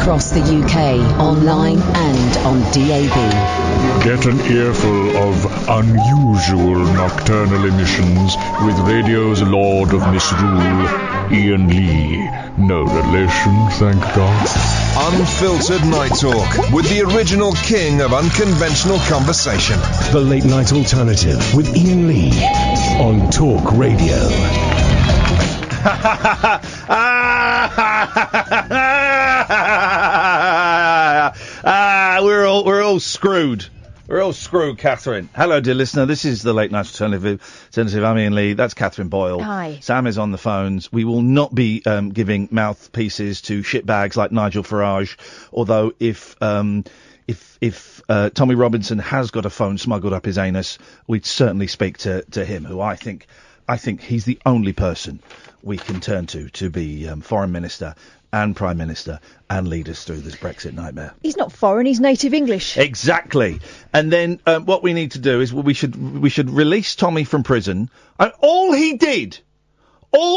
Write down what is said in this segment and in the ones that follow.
across the UK, online and on DAB. Get an earful of unusual nocturnal emissions with radio's Lord of Misrule, Iain Lee. No relation, thank God. Unfiltered Night Talk with the original king of unconventional conversation. The Late Night Alternative with Iain Lee on Talk Radio. We're all screwed. We're all screwed, Katherine. Hello, dear listener. This is the Late Night Alternative. I'm Iain Lee. That's Katherine Boyle. Hi. Sam is on the phones. We will not be giving mouthpieces to shitbags like Nigel Farage. Although if Tommy Robinson has got a phone smuggled up his anus, we'd certainly speak to him, who I think he's the only person we can turn to be Foreign Minister and Prime Minister and lead us through this Brexit nightmare. He's not foreign, he's native English. Exactly. And then what we need to do is we should release Tommy from prison. All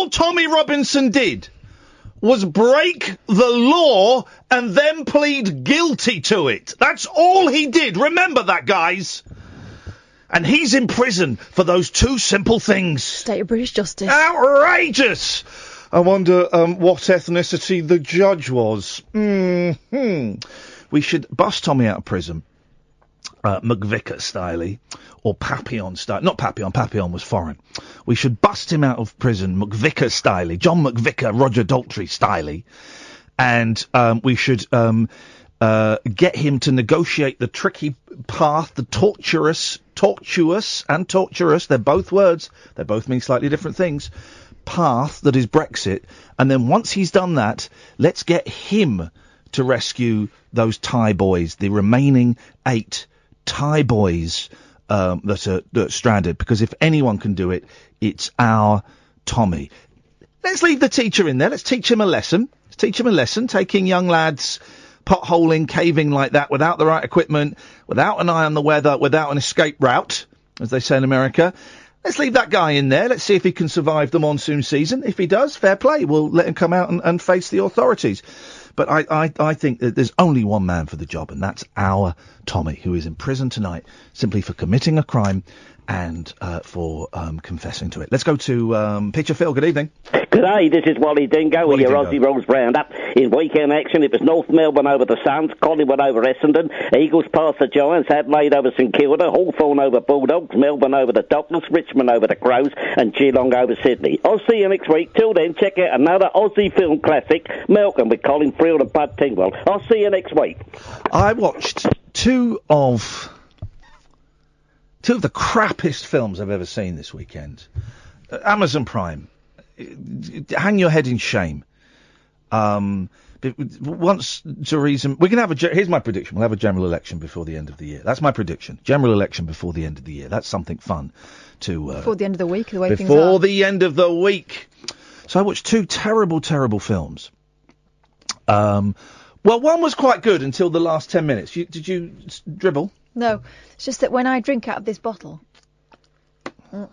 Tommy Robinson did was break the law and then plead guilty to it. That's all he did. Remember that, guys. And he's in prison for those two simple things. State of British justice. Outrageous! I wonder what ethnicity the judge was. We should bust Tommy out of prison, McVicar style, or Papillon style. Not Papillon. Papillon was foreign. We should bust him out of prison, McVicar style, John McVicar, Roger Daltrey style, and we should get him to negotiate the tricky path, the tortuous and torturous. They're both words. They both mean slightly different things. Path that is Brexit, and then once he's done that, let's get him to rescue those Thai boys, the remaining 8 Thai boys that are stranded, because if anyone can do it, it's our Tommy. Let's leave the teacher in there. Let's teach him a lesson. Taking young lads potholing, caving like that without the right equipment, without an eye on the weather, without an escape route, as they say in America. Let's leave that guy in there. Let's see if he can survive the monsoon season. If he does, fair play. We'll let him come out and face the authorities. But I think that there's only one man for the job, and that's our Tommy, who is in prison tonight simply for committing a crime and for confessing to it. Let's go to Picture Phil. Good evening. G'day, this is Wally Dingo with your Aussie Rules Roundup. In weekend action, it was North Melbourne over the Suns, Collingwood over Essendon, Eagles past the Giants, Adelaide over St Kilda, Hawthorn over Bulldogs, Melbourne over the Dockers, Richmond over the Crows, and Geelong over Sydney. I'll see you next week. Till then, check out another Aussie film classic, Malcolm, with Colin Friel and Bud Tingwell. I'll see you next week. I watched two of the crappiest films I've ever seen this weekend. Amazon Prime. Hang your head in shame. Once to reason, we can have here's my prediction. We'll have a general election before the end of the year. That's my prediction. General election before the end of the year. That's something fun to... before the end of the week, the way things are. Before the end of the week. So I watched two terrible films. Well, one was quite good until the last 10 minutes. Did you dribble? No, it's just that when I drink out of this bottle, it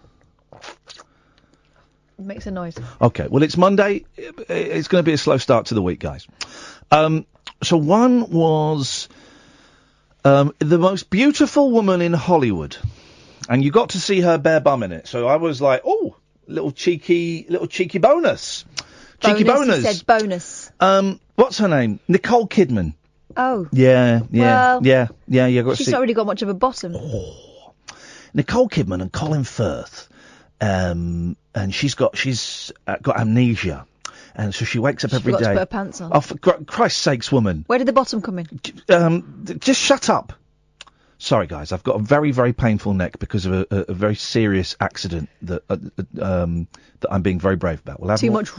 makes a noise. Okay, well, it's Monday. It's going to be a slow start to the week, guys. So one was the most beautiful woman in Hollywood, and you got to see her bare bum in it. So I was like, oh, little cheeky bonus. Cheeky bonus. You said bonus. What's her name? Nicole Kidman. Oh. Yeah. Well, yeah. Got she's not really got much of a bottom. Oh. Nicole Kidman and Colin Firth. And she's got amnesia, and so she wakes up every day. She forgot to put her pants on. Oh, for Christ's sakes, woman! Where did the bottom come in? Just shut up. Sorry, guys, I've got a very, very painful neck because of a very serious accident that I'm being very brave about. We'll have too much.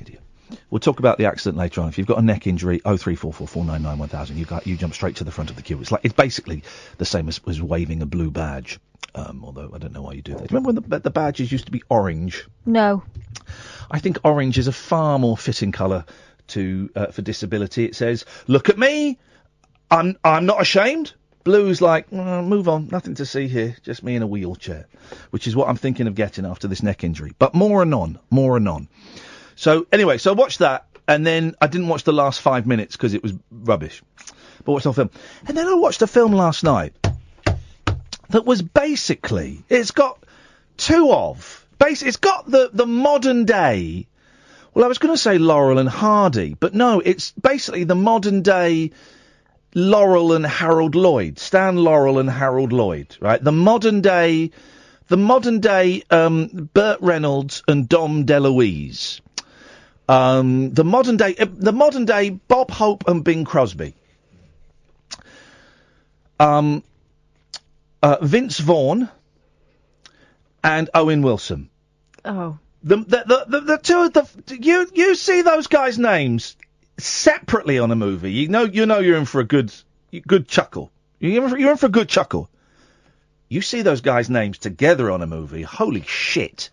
Idiot. We'll talk about the accident later on. If you've got a neck injury, 03444991000. You jump straight to the front of the queue. It's basically the same as was waving a blue badge. Although I don't know why you do that. Remember when the badges used to be orange? No. I think orange is a far more fitting colour for disability. It says, "Look at me, I'm not ashamed." Blue's like, move on, nothing to see here, just me in a wheelchair, which is what I'm thinking of getting after this neck injury. But more anon. So anyway, so watch that. and then I didn't watch the last 5 minutes because it was rubbish. But watched the whole film. And then I watched a film last night that was basically, it's got it's got the modern day, well, I was going to say Laurel and Hardy, but no, it's basically the modern day Laurel and Harold Lloyd, Stan Laurel and Harold Lloyd, right? The modern day Burt Reynolds and Dom DeLuise. The modern day Bob Hope and Bing Crosby. Vince Vaughn and Owen Wilson. Oh. The two of you see those guys' names separately on a movie. You know you're in for a good chuckle. You're in for a good chuckle. You see those guys' names together on a movie. Holy shit!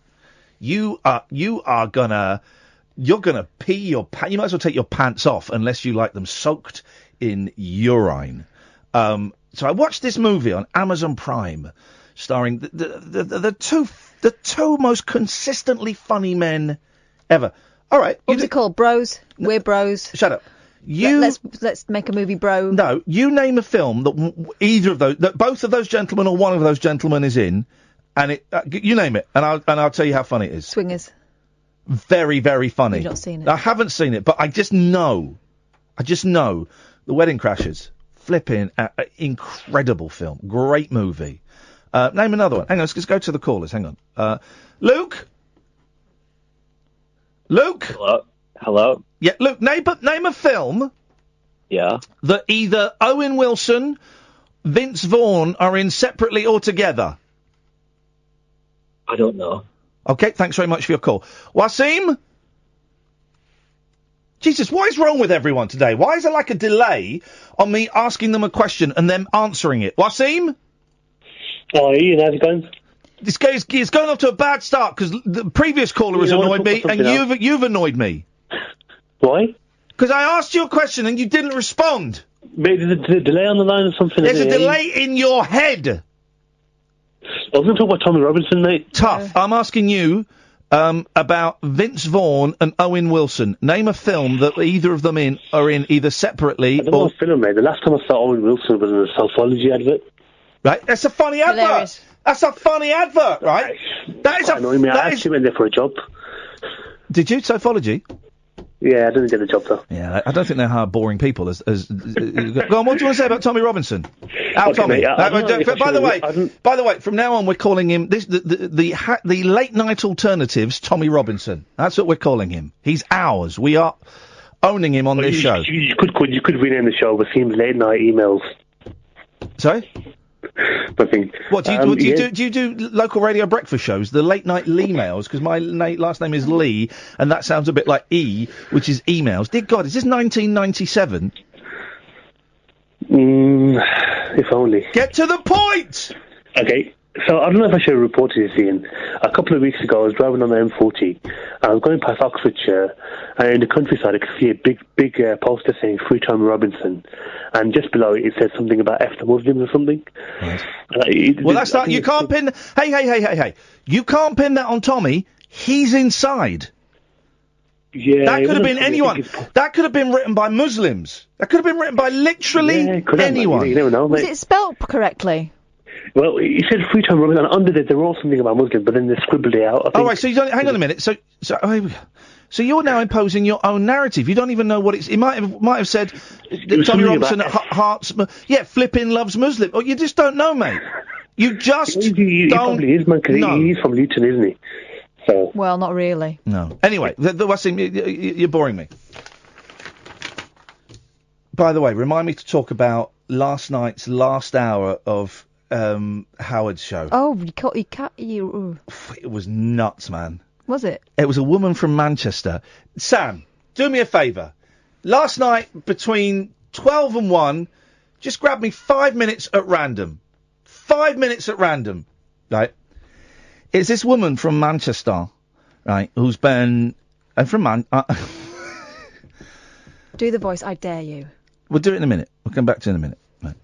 You're gonna pee your pants. You might as well take your pants off unless you like them soaked in urine. So I watched this movie on Amazon Prime, starring the two most consistently funny men ever. All right. What's it called? Bros? We're bros. Shut up. Let's make a movie, bro. No, you name a film that both of those gentlemen or one of those gentlemen is in, and you name it, and I'll tell you how funny it is. Swingers. Very, very funny. You've not seen it. I haven't seen it, but I just know. The Wedding Crashers. Flipping incredible film. Great movie. Name another one. Hang on, let's just go to the callers. Hang on. Luke? Hello? Yeah, Luke, name a film. Yeah. That either Owen Wilson, Vince Vaughn are in separately or together. I don't know. Okay, thanks very much for your call. Wasim? Jesus, what is wrong with everyone today? Why is there like a delay on me asking them a question and them answering it? Wasim? Oh, Ian, how's it going? It's going off to a bad start because the previous caller has annoyed me and you've annoyed me. Why? Because I asked you a question and you didn't respond. Maybe there's a delay on the line or something. There's a delay in your head. I was going to talk about Tommy Robinson, mate. Tough. I'm asking you about Vince Vaughn and Owen Wilson. Name a film that either of them are in either separately I don't know what film, mate. The last time I saw Owen Wilson was in a Southology advert. Right, that's a funny advert. Hilarious. That's a funny advert, right? That is annoying me. I actually went there for a job. Did you? Sophology? Yeah, I didn't get the job though. Yeah, I don't think they hire boring people as go on, what do you want to say about Tommy Robinson? Tommy. Mate, By the way, from now on we're calling him the late night alternatives Tommy Robinson. That's what we're calling him. He's ours. We are owning him on this show. You could rename the show with him late night emails. Sorry? But think, what do you do local radio breakfast shows, the late night Lee-mails? Because my last name is Lee, and that sounds a bit like E, which is emails. Dear God, is this 1997? If only. Get to the point. Okay. So I don't know if I should have reported this, Ian. A couple of weeks ago, I was driving on the M40. I was going past Oxfordshire, and in the countryside, I could see a big poster saying "Free Tommy Robinson," and just below it said something about F the Muslims or something. Right. Well, that's not. You can't pin. Hey! You can't pin that on Tommy. He's inside. Yeah. That could have been anyone. That could have been written by Muslims. That could have been written by literally anyone. You never know, mate. Was it spelt correctly? Well, he said Free Tommy Robinson, and under it they wrote something about Muslim, but then they scribbled it out. Oh, right, so you don't, hang on a minute. So you're now imposing your own narrative. You don't even know what it's. It might have said Tommy Robinson hearts. Yeah, flipping loves Muslim. Oh, you just don't know, mate. You just he don't. Probably is, man, because he's from Luton, isn't he? So. Well, not really. No. Anyway, you're boring me. By the way, remind me to talk about last night's last hour of Howard's show. Oh, you. It was nuts, man. Was it? It was a woman from Manchester. Sam, do me a favour. Last night, between 12 and 1, just grab me 5 minutes at random. 5 minutes at random. Right? It's this woman from Manchester, right, who's been... Do the voice, I dare you. We'll do it in a minute. We'll come back to it in a minute. Right.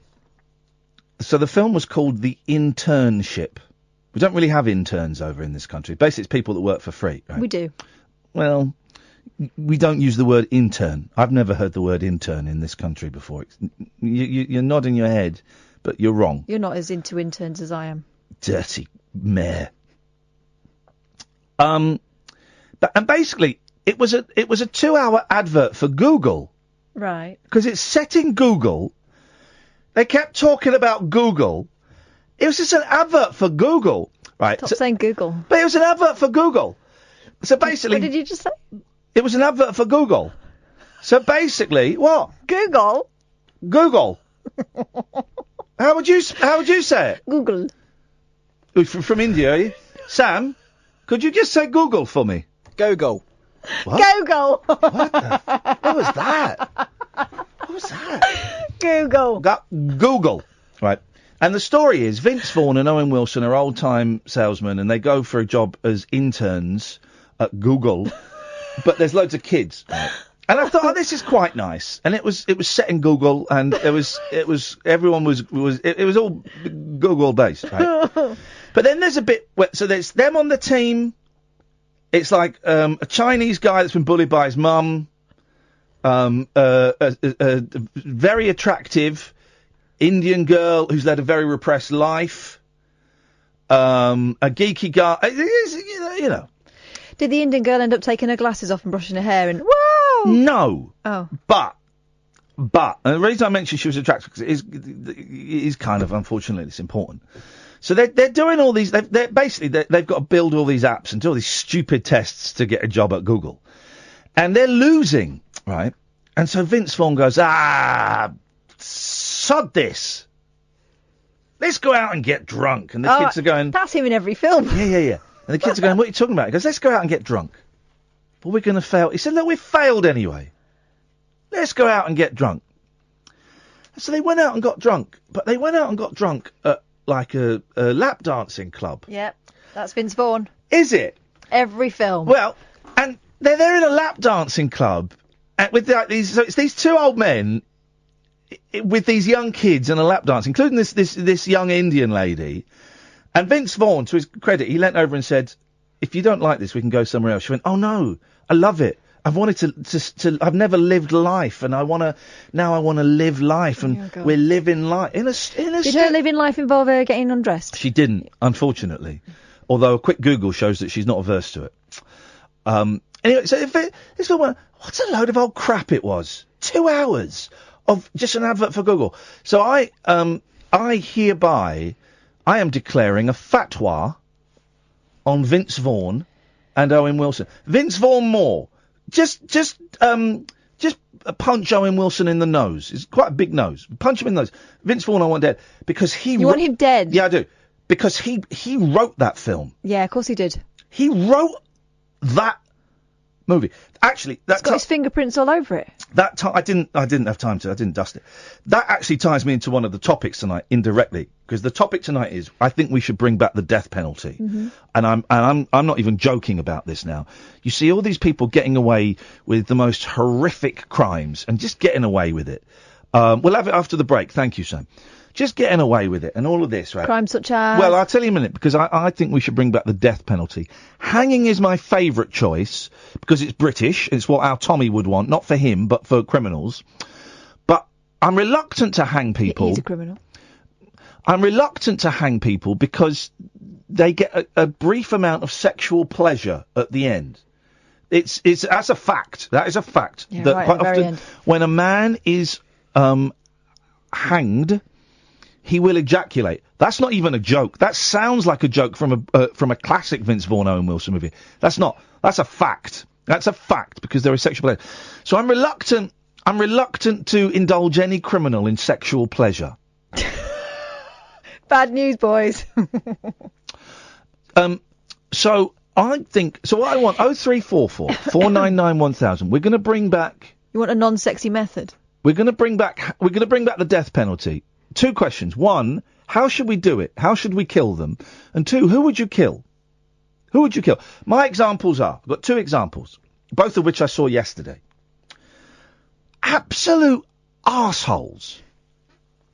So the film was called The Internship. We don't really have interns over in this country. Basically, it's people that work for free. Right? We do. Well, we don't use the word intern. I've never heard the word intern in this country before. You're nodding your head, but you're wrong. You're not as into interns as I am. Dirty mare. And basically, it was a 2-hour advert for Google. Right. Because it's set in Google. They kept talking about Google. It was just an advert for Google. Right. Stop saying Google. But it was an advert for Google. So basically... What did you just say? It was an advert for Google. So basically, what? Google? Google. How would you say it? Google. From India, are you? Sam, could you just say Google for me? Google. What? Google. What was that? What was that? Google. Google. Right. And the story is Vince Vaughn and Owen Wilson are old-time salesmen, and they go for a job as interns at Google, but there's loads of kids. Right? And I thought, this is quite nice. And it was set in Google, and everyone was all Google based, right? But then there's a bit so there's them on the team. It's like a Chinese guy that's been bullied by his mum, a very attractive Indian girl who's led a very repressed life, a geeky guy, you know. Did the Indian girl end up taking her glasses off and brushing her hair and whoa? No. Oh. But and the reason I mentioned she was attractive because it is kind of, unfortunately, it's important. So they're doing all these. They've got to build all these apps and do all these stupid tests to get a job at Google, and they're losing, right? And so Vince Vaughn goes, sod this. Let's go out and get drunk. And the kids are going. That's him in every film. Yeah. And the kids are going, what are you talking about? He goes, let's go out and get drunk. But we're going to fail. He said, look, we failed anyway. Let's go out and get drunk. And so they went out and got drunk. But they went out and got drunk at like a lap dancing club. Yep, that's Vince Vaughn. Is it? Every film. Well, and they're there in a lap dancing club and with these. So it's these two old men with these young kids and a lap dance, including this young Indian lady. And Vince Vaughn, to his credit, he leant over and said, if you don't like this, we can go somewhere else. She went, oh no, I love it. I've wanted to I've never lived life, and now I want to live life, and we're living life. Did her living life involve her getting undressed? She didn't, unfortunately. Although a quick Google shows that she's not averse to it. Anyway, so this one, what a load of old crap it was. 2 hours of just an advert for Google. So I am declaring a fatwa on Vince Vaughn and Owen Wilson. Vince Vaughn more. Just punch Owen Wilson in the nose. It's quite a big nose. Punch him in the nose. Vince Vaughn I want dead. Because You want him dead? Yeah, I do. Because he wrote that film. Yeah, of course he did. He wrote that movie. Actually, it's got his fingerprints all over it. I didn't have time to. I didn't dust it. That actually ties me into one of the topics tonight indirectly, because the topic tonight is I think we should bring back the death penalty. Mm-hmm. And I'm not even joking about this now. You see all these people getting away with the most horrific crimes and just getting away with it. We'll have it after the break. Thank you, Sam. Just getting away with it and all of this, right? Crimes such as... Well, I'll tell you in a minute, because I think we should bring back the death penalty. Hanging is my favourite choice, because it's British. It's what our Tommy would want. Not for him, but for criminals. But I'm reluctant to hang people. He's a criminal. I'm reluctant to hang people because they get a brief amount of sexual pleasure at the end. That's a fact. That is a fact. Yeah, that right quite at the very often, end. when a man is hanged, he will ejaculate. That's not even a joke. That sounds like a joke from a classic Vince Vaughn Owen Wilson movie. That's not. That's a fact. That's a fact, because there is sexual pleasure. So I'm reluctant to indulge any criminal in sexual pleasure. Bad news, boys. So I think. So what I want 0344 499 1000. We're going to bring back. You want a non-sexy method? We're going to bring back the death penalty. 2 questions. 1, how should we do it? How should we kill them? And 2, who would you kill? Who would you kill? My examples are, I've got 2 examples, both of which I saw yesterday. Absolute arseholes.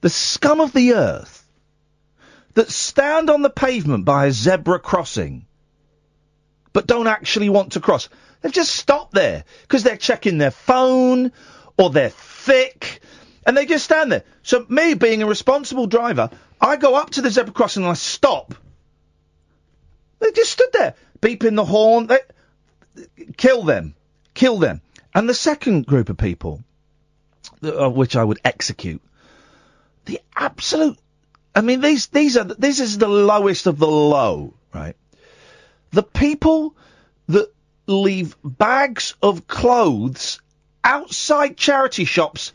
The scum of the earth that stand on the pavement by a zebra crossing but don't actually want to cross. They've just stopped there because they're checking their phone or they're thick, and they just stand there. So me, being a responsible driver, I go up to the zebra crossing and I stop. They just stood there, beeping the horn. Kill them. And the second group of people, of which I would execute, the absolute. I mean, this is the lowest of the low, right? The people that leave bags of clothes outside charity shops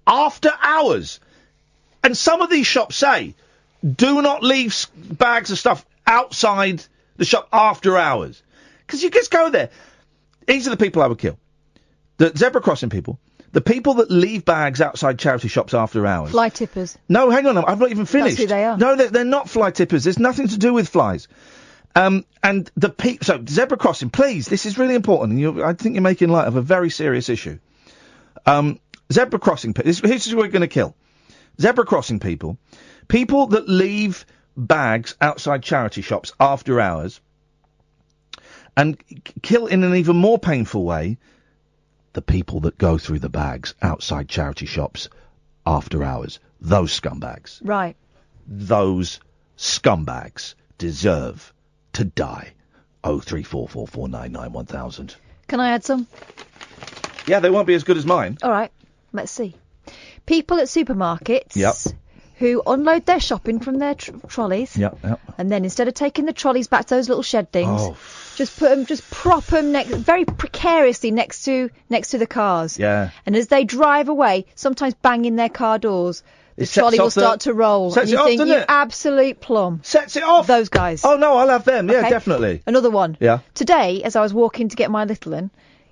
after hours. And some of these shops say, do not leave bags of stuff outside the shop after hours. Because you just go there. These are the people I would kill. The zebra crossing people. The people that leave bags outside charity shops after hours. Fly tippers. No, hang on, I've not even finished. That's who they are. No, they're not fly tippers. There's nothing to do with flies. And so zebra crossing, please, this is really important. And I think you're making light of a very serious issue. Zebra crossing, here's what we're going to kill. Zebra crossing people that leave bags outside charity shops after hours, and kill in an even more painful way the people that go through the bags outside charity shops after hours. Those scumbags. Right. Those scumbags deserve to die. 03444991000. Can I add some? Yeah, they won't be as good as mine. All right. Let's see. People at supermarkets who unload their shopping from their trolleys. Yep. And then instead of taking the trolleys back to those little shed things, just prop them very precariously next to the cars. Yeah. And as they drive away, sometimes banging their car doors, the trolley will start to roll. Sets and you it off, think, doesn't you it? absolute plum. Sets it off. Those guys. Oh, no, I'll have them. Yeah, Okay. definitely. Another one. Yeah. Today, as I was walking to get my little one,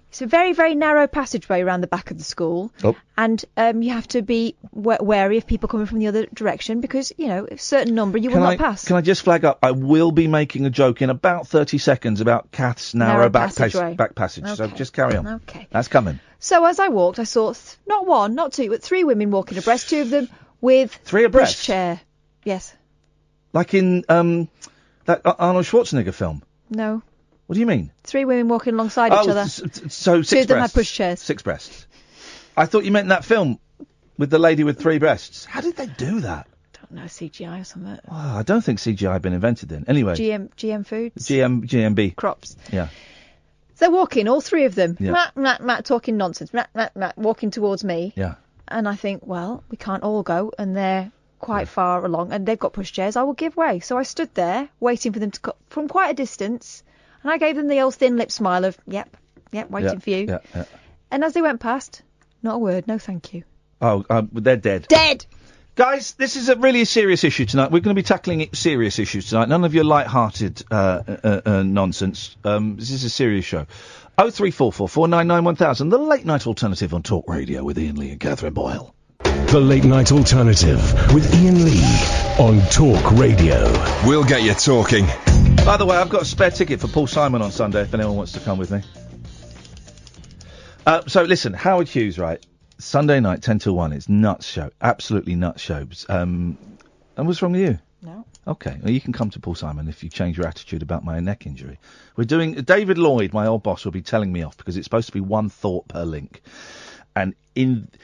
it's a very, very narrow passageway around the back of the school. Oh. And you have to be wary of people coming from the other direction because, a certain number you will not pass. Can I just flag up? I will be making a joke in about 30 seconds about Kath's narrow back passage. Okay. So just carry on. Okay. That's coming. So as I walked, I saw not one, not two, but three women walking abreast, two of them with Three abreast? pushchair. Yes. Like in that Arnold Schwarzenegger film. No. What do you mean? Three women walking alongside each other. So six Two of them had breasts. pushchairs. 6 breasts. I thought you meant that film with the lady with 3 breasts. How did they do that? Don't know, CGI or something. Oh, I don't think CGI had been invented then. Anyway. GM Foods. GMB. Crops. Yeah. They're walking, all three of them. Yeah. Matt, talking nonsense. Matt, walking towards me. Yeah. And I think, well, we can't all go, and they're quite far along, and they've got pushchairs. I will give way. So I stood there, waiting for them to come from quite a distance, and I gave them the old thin lip smile of, yep, waiting for you. Yeah. And as they went past, not a word, no thank you. Oh, they're dead. Dead! Guys, this is a really serious issue tonight. We're going to be tackling serious issues tonight. None of your light-hearted nonsense. This is a serious show. 03444991000, the late night alternative on Talk Radio with Iain Lee and Katherine Boyle. The Late Night Alternative with Iain Lee on Talk Radio. We'll get you talking. By the way, I've got a spare ticket for Paul Simon on Sunday if anyone wants to come with me. So listen, Howard Hughes, right? Sunday night, 10 till 1. It's nuts show. Absolutely nuts show. And what's wrong with you? No. Okay. Well, you can come to Paul Simon if you change your attitude about my neck injury. We're doing... David Lloyd, my old boss, will be telling me off because it's supposed to be one thought per link. And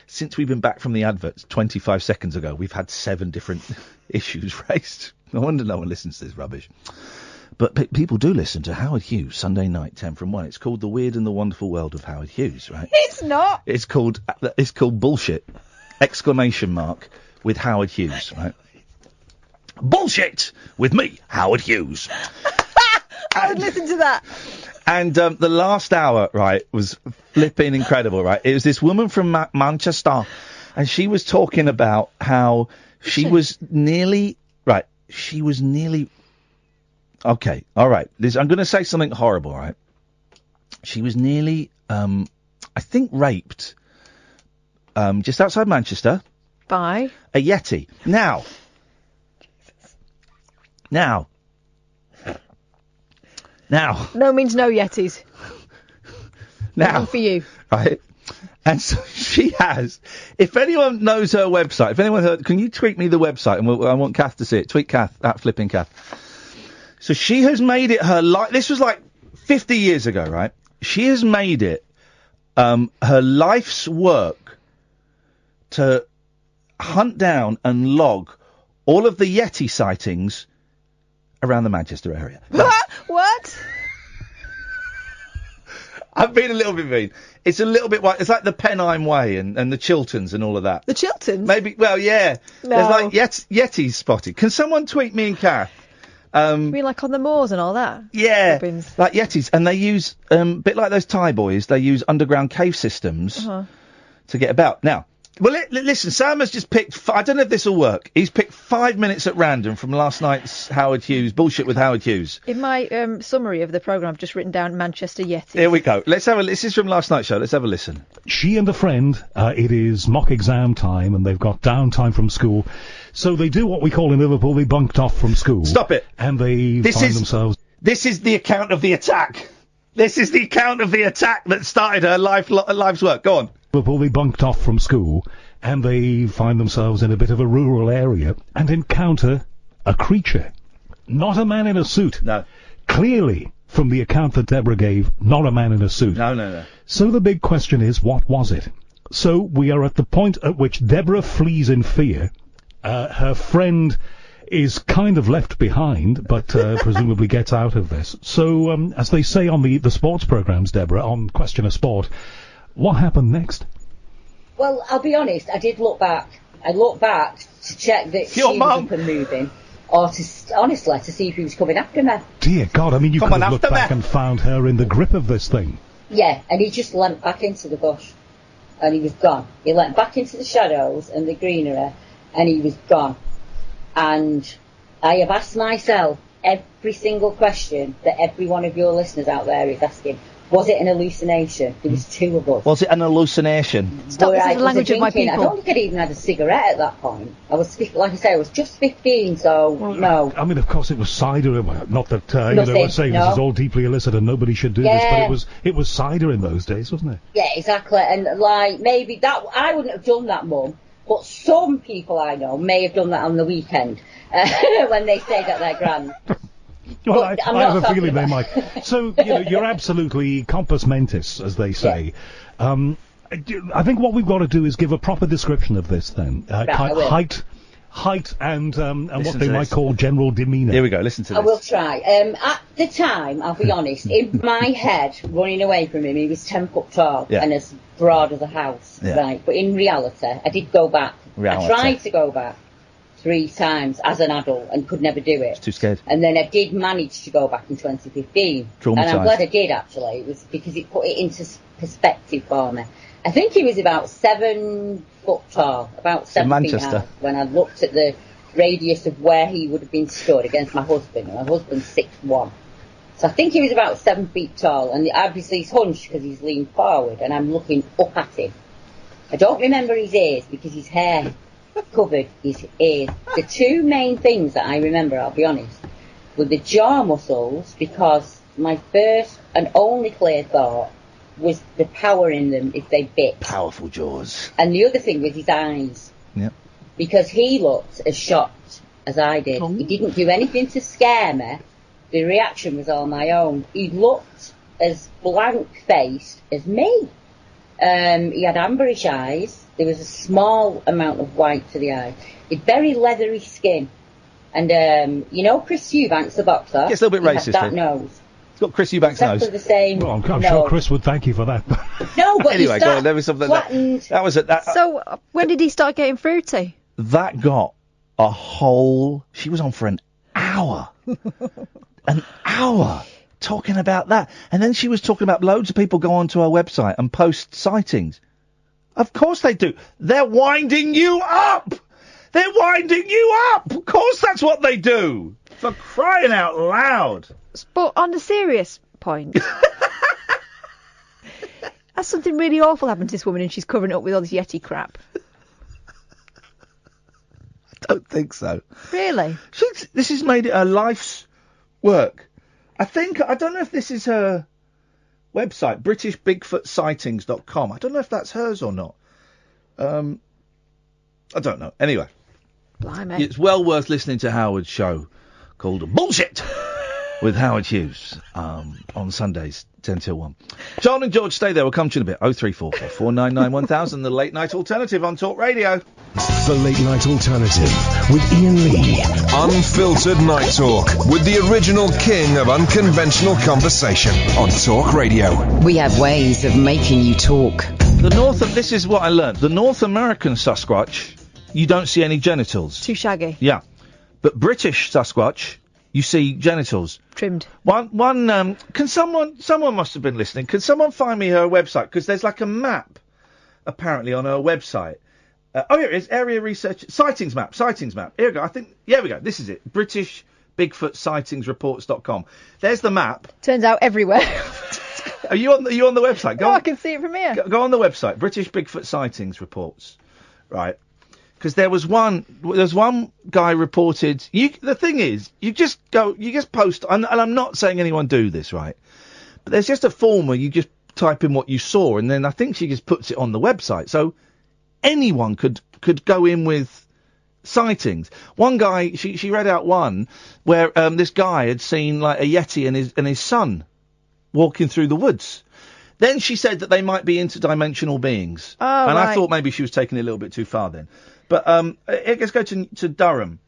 since we've been back from the adverts 25 seconds ago, we've had 7 different issues raised. No wonder no one listens to this rubbish. But people do listen to Howard Hughes, Sunday night, 10 from 1. It's called The Weird and the Wonderful World of Howard Hughes, right? It's not! It's called Bullshit! ! With Howard Hughes, right? Bullshit! With me, Howard Hughes. I would listen to that. And the last hour, right, was flipping incredible, right? It was this woman from Manchester, and she was talking about how she was nearly... Right, she was nearly... Okay, all right. I'm going to say something horrible, right? She was nearly, I think, raped just outside Manchester. By? A yeti. Now. No means no yetis. Now. None for you. Right? And so she has, if anyone knows her website, if anyone heard, can you tweet me the website? And I want Kath to see it. Tweet Kath, at Flipping Kath. So she has made it her life. This was like 50 years ago, right? she has made it her life's work to hunt down and log all of the Yeti sightings around the Manchester area. What? I've been a little bit mean. It's a little bit it's like the Pennine Way and the Chilterns and all of that. The Chilterns? Maybe, well, yeah. No. There's like Yetis spotted. Can someone tweet me and Kath? You mean like on the moors and all that? Yeah, Robins. like Yetis. And they use, bit like those Thai boys, they use underground cave systems to get about. Now, well, listen, Sam has just picked, I don't know if this will work. He's picked 5 minutes at random from last night's Howard Hughes, bullshit with Howard Hughes. In my summary of the programme, I've just written down Manchester Yeti. Here we go. This is from last night's show. Let's have a listen. She and a friend, it is mock exam time and they've got downtime from school. So they do what we call in Liverpool, they bunked off from school. Stop it. And they find themselves... This is the account of the attack. This is the account of the attack that started her life's work. Go on. Liverpool, they bunked off from school and they find themselves in a bit of a rural area and encounter a creature. Not a man in a suit. No. Clearly, from the account that Deborah gave, not a man in a suit. No. So the big question is, what was it? So we are at the point at which Deborah flees in fear. Her friend is kind of left behind, but presumably gets out of this. So, as they say on the sports programmes, Deborah, on Question of Sport, what happened next? Well, I'll be honest, I did look back. I looked back to check that she was up and moving, or to see if he was coming after me. Dear God, I mean, you could have looked back and found her in the grip of this thing. Yeah, and he just leant back into the bush, and he was gone. He leant back into the shadows and the greenery, and he was gone. And I have asked myself every single question that every one of your listeners out there is asking. Was it an hallucination? There was two of us. Was it an hallucination? Stop, this is the language of my people. I don't think I'd even had a cigarette at that point. I was, like I say, I was just 15, so no. I mean, of course, it was cider. Not that, we're saying this is all deeply illicit and nobody should do this, but it was cider in those days, wasn't it? Yeah, exactly. And, like, maybe that, I wouldn't have done that, Mum, but some people I know may have done that on the weekend when they stayed at their grand. Well, I have a feeling they might. So, you're absolutely compos mentis, as they say. Yeah. I think what we've got to do is give a proper description of this, then. Height and what they might call general demeanour. Here we go, listen to this. I will try. At the time, I'll be honest, in my head, running away from him, he was 10 foot tall and as broad as a house, right? But in reality, I did go back. I tried to go back 3 times as an adult and could never do it. Too scared. And then I did manage to go back in 2015. Traumatised. And I'm glad I did, actually. It was because it put it into perspective for me. I think he was about 7 foot tall, about 7 feet high, when I looked at the radius of where he would have been stood against my husband. And my husband's 6'1". So I think he was about 7 feet tall. And obviously he's hunched because he's leaned forward and I'm looking up at him. I don't remember his ears because his hair covered his ears. The 2 main things that I remember, I'll be honest, were the jaw muscles, because my first and only clear thought was the power in them if they bit. Powerful jaws. And the other thing was his eyes. Yep. Because he looked as shocked as I did. He didn't do anything to scare me. The reaction was all my own. He looked as blank-faced as me. He had amberish eyes. There was a small amount of white to the eye. He had very leathery skin. And, Chris Eubanks, the boxer? Gets a little bit racist. He had that nose. He's got Chris Eubanks' nose. Exactly the same. Well, I'm sure Chris would thank you for that. No, but anyway, go on, there was something that was it. So, when did he start getting fruity? That got a whole... She was on for an hour. An hour talking about that. And then she was talking about loads of people go onto our website and post sightings. Of course they do. They're winding you up! They're winding you up! Of course that's what they do! For crying out loud! But on a serious point... Has something really awful happened to this woman and she's covering it up with all this Yeti crap? I don't think so. Really? This has made it her life's work. I don't know if this is her website, BritishBigfootSightings.com. I don't know if that's hers or not. I don't know. Anyway. Blimey. It's well worth listening to Howard's show called Bullshit with Howard Hughes on Sundays, 10 till 1. John and George, stay there. We'll come to you in a bit. 0344 499 1000, the Late Night Alternative on Talk Radio. The Late Night Alternative with Iain Lee. Unfiltered Night Talk with the original king of unconventional conversation on Talk Radio. We have ways of making you talk. This is what I learned. The North American Sasquatch, you don't see any genitals. Too shaggy. Yeah. But British Sasquatch, you see genitals. Trimmed. Can someone must have been listening. Can someone find me her website? Because there's like a map, apparently, on her website. Here it is, area research, sightings map. Here we go, we go, this is it. British Bigfoot Sightings Reports.com. There's the map. Turns out everywhere. Are you on the website? I can see it from here. Go on the website, British Bigfoot Sightings Reports. Right. Because there's one guy reported, the thing is, you just post, and I'm not saying anyone do this, right? But there's just a form where you just type in what you saw, and then I think she just puts it on the website. So anyone could go in with sightings. One guy, she read out one where this guy had seen like a yeti and his son walking through the woods. Then she said that they might be interdimensional beings. Oh, and right. I thought maybe she was taking it a little bit too far then. But let's go to Durham.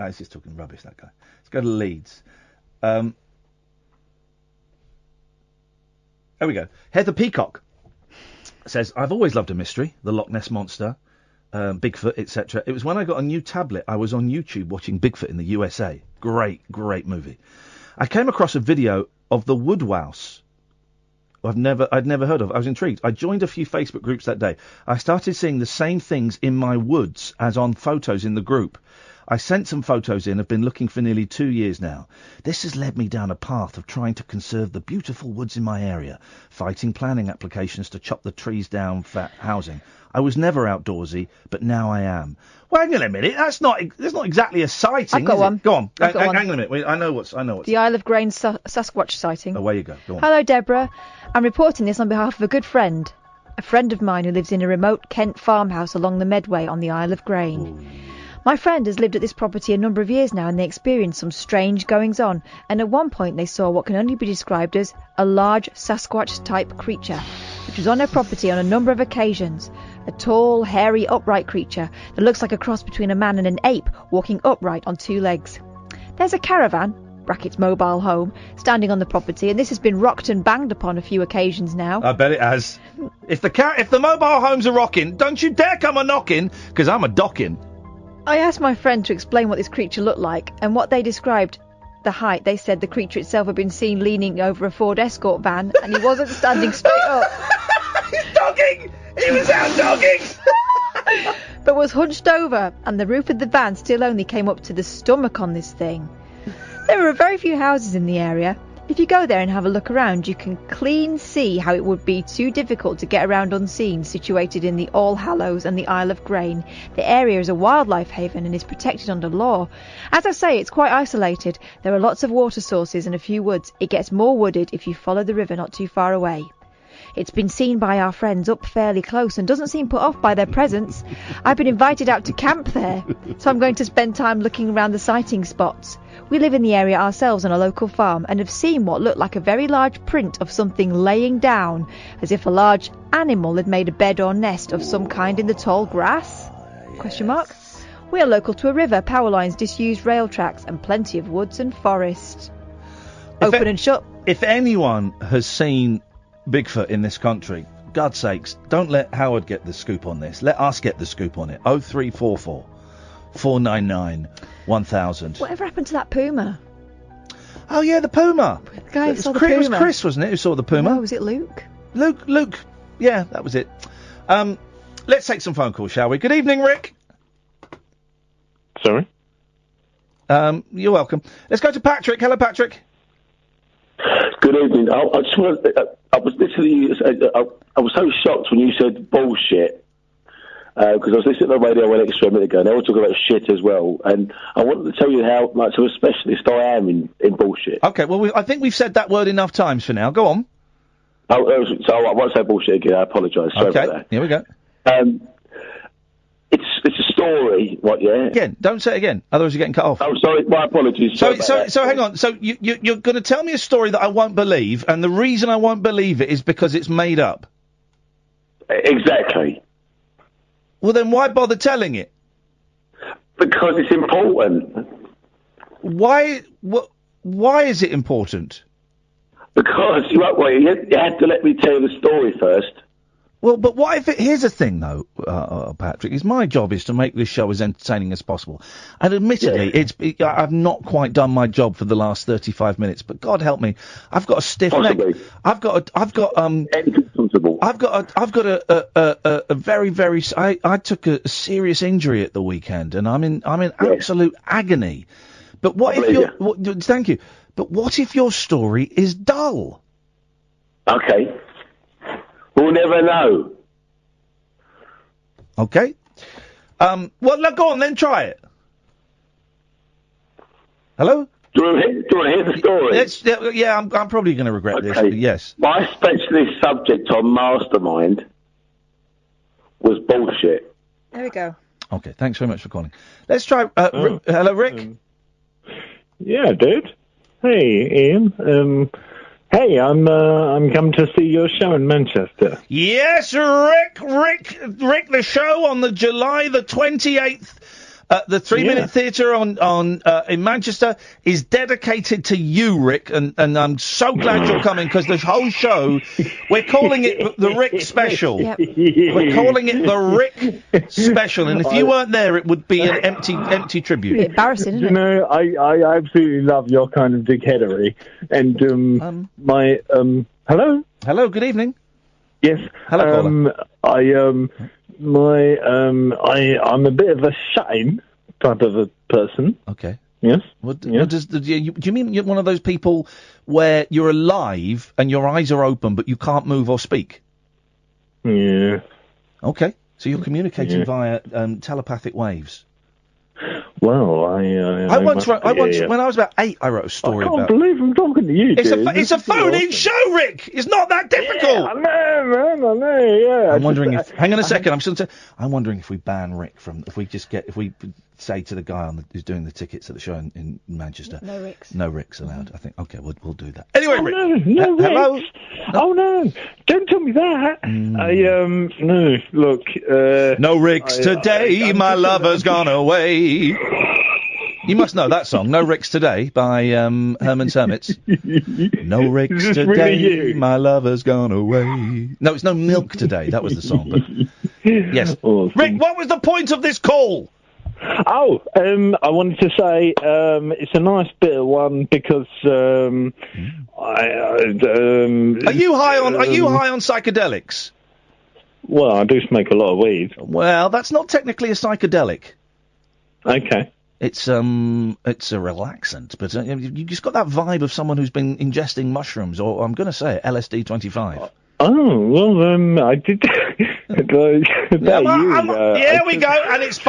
He's just talking rubbish, that guy. Let's go to Leeds. There we go. Heather Peacock says, I've always loved a mystery, the Loch Ness Monster, Bigfoot, etc. It was when I got a new tablet, I was on YouTube watching Bigfoot in the USA. Great movie. I came across a video of the woodlouse. I'd never heard of. I was intrigued. I joined a few Facebook groups that day. I started seeing the same things in my woods as on photos in the group. I sent some photos in, have been looking for nearly 2 years now. This has led me down a path of trying to conserve the beautiful woods in my area, fighting planning applications to chop the trees down for housing. I was never outdoorsy, but now I am. Well, hang on a minute. That's not exactly a sighting. I've got one. Go on. I've got one. Hang on a minute. I know what's. The Isle of Grain Sasquatch sighting. Away you go. Go on. Hello, Deborah. I'm reporting this on behalf of a good friend. A friend of mine who lives in a remote Kent farmhouse along the Medway on the Isle of Grain. Ooh. My friend has lived at this property a number of years now, and they experienced some strange goings-on, and at one point they saw what can only be described as a large Sasquatch-type creature, which was on their property on a number of occasions. A tall, hairy, upright creature that looks like a cross between a man and an ape, walking upright on 2 legs. There's a caravan, brackets mobile home, standing on the property, and this has been rocked and banged upon a few occasions now. I bet it has. If the mobile homes are rocking, don't you dare come a knocking, because I'm a docking. I asked my friend to explain what this creature looked like, and what they described, the height, they said the creature itself had been seen leaning over a Ford Escort van, and he wasn't standing straight up. He's dogging! He was out dogging! But was hunched over, and the roof of the van still only came up to the stomach on this thing. There are very few houses in the area. If you go there and have a look around, you can clean see how it would be too difficult to get around unseen, situated in the All Hallows and the Isle of Grain. The area is a wildlife haven and is protected under law. As I say, it's quite isolated. There are lots of water sources and a few woods. It gets more wooded if you follow the river not too far away. It's been seen by our friends up fairly close and doesn't seem put off by their presence. I've been invited out to camp there, so I'm going to spend time looking around the sighting spots. We live in the area ourselves on a local farm and have seen what looked like a very large print of something laying down, as if a large animal had made a bed or nest of some kind in the tall grass? Question mark. We are local to a river, power lines, disused rail tracks, and plenty of woods and forest. Open and shut. If anyone has seen Bigfoot in this country, God's sakes, don't let Howard get the scoop on this. Let us get the scoop on it. 0344 499 1000. Whatever happened to that puma? Oh yeah, the puma. The guy who saw the puma. It was Chris, wasn't it, who saw the puma? No, was it Luke? Luke. Yeah, that was it. Let's take some phone calls, shall we? Good evening, Rick. Sorry? You're welcome. Let's go to Patrick. Hello, Patrick. Good evening. I just want I was listening. I was so shocked when you said bullshit because I was listening to the radio one extra minute ago, and they were talking about shit as well. And I wanted to tell you how much of a specialist I am in bullshit. Okay, well, I think we've said that word enough times for now. Go on. So I won't say bullshit again. I apologise. Sorry about that. Here we go. It's a story. What? Yeah. Again, don't say it again. Otherwise, you're getting cut off. Oh, sorry. My apologies. So hang on. So you're going to tell me a story that I won't believe, and the reason I won't believe it is because it's made up. Exactly. Well, then why bother telling it? Because it's important. Why is it important? Because you had to let me tell you the story first. Well, but what if here's the thing, though, Patrick, is my job is to make this show as entertaining as possible. And admittedly, I've not quite done my job for the last 35 minutes, but God help me, I've got a stiff neck. I've got a very, very, I took a serious injury at the weekend, and I'm in absolute agony. But what if thank you. But what if your story is dull? Okay. We'll never know. Okay. Well, look, go on then, try it. Hello? Do you want to hear the story? Yeah, I'm probably going to regret this, but yes. My specialist subject on Mastermind was bullshit. There we go. Okay, thanks very much for calling. Let's try... hello, Rick? Yeah, dude. Hey, Ian. Hey, I'm come to see your show in Manchester. Yes, Rick, the show on the July the 28th at the 3-Minute Theatre in Manchester is dedicated to you, Rick, and I'm so glad you're coming because the whole show, we're calling it the Rick Special. Yep. We're calling it the Rick Special, and if you weren't there, it would be an empty tribute. It's embarrassing, isn't it? You know, I absolutely love your kind of dickheadery, and Hello, good evening. Yes. Hello, caller. I'm a bit of a shut-in type of a person. Okay. Yes. Do you mean you're one of those people where you're alive and your eyes are open but you can't move or speak? Yeah. Okay. So you're communicating via telepathic waves. Well, I once, when I was about 8, I wrote a story about... I can't believe I'm talking to you, dude. It's a phone-in show, Rick! It's not that difficult! Yeah, I know, yeah. I'm wondering if... Hang on a second, I'm wondering if we ban Rick from... If we say to the guy who's doing the tickets at the show in Manchester... No Ricks. No Ricks allowed. I think, okay, we'll do that. Anyway, Rick... No Ricks. Hello? Oh, no. Don't tell me that. No, look... no Ricks today, my lover's gone away... You must know that song, No Ricks Today, by Herman's Hermits. No Ricks today, really my lover's gone away. No, it's No Milk Today, that was the song, but... Yes. Awesome. Rick, what was the point of this call? Oh, I wanted to say it's a nice bit of one because Are you high on psychedelics? Well, I do smoke a lot of weed. Well, that's not technically a psychedelic. Okay. It's a relaxant, but you just got that vibe of someone who's been ingesting mushrooms, or I'm going to say it, LSD 25. Oh, well, I did. Here we go, and it's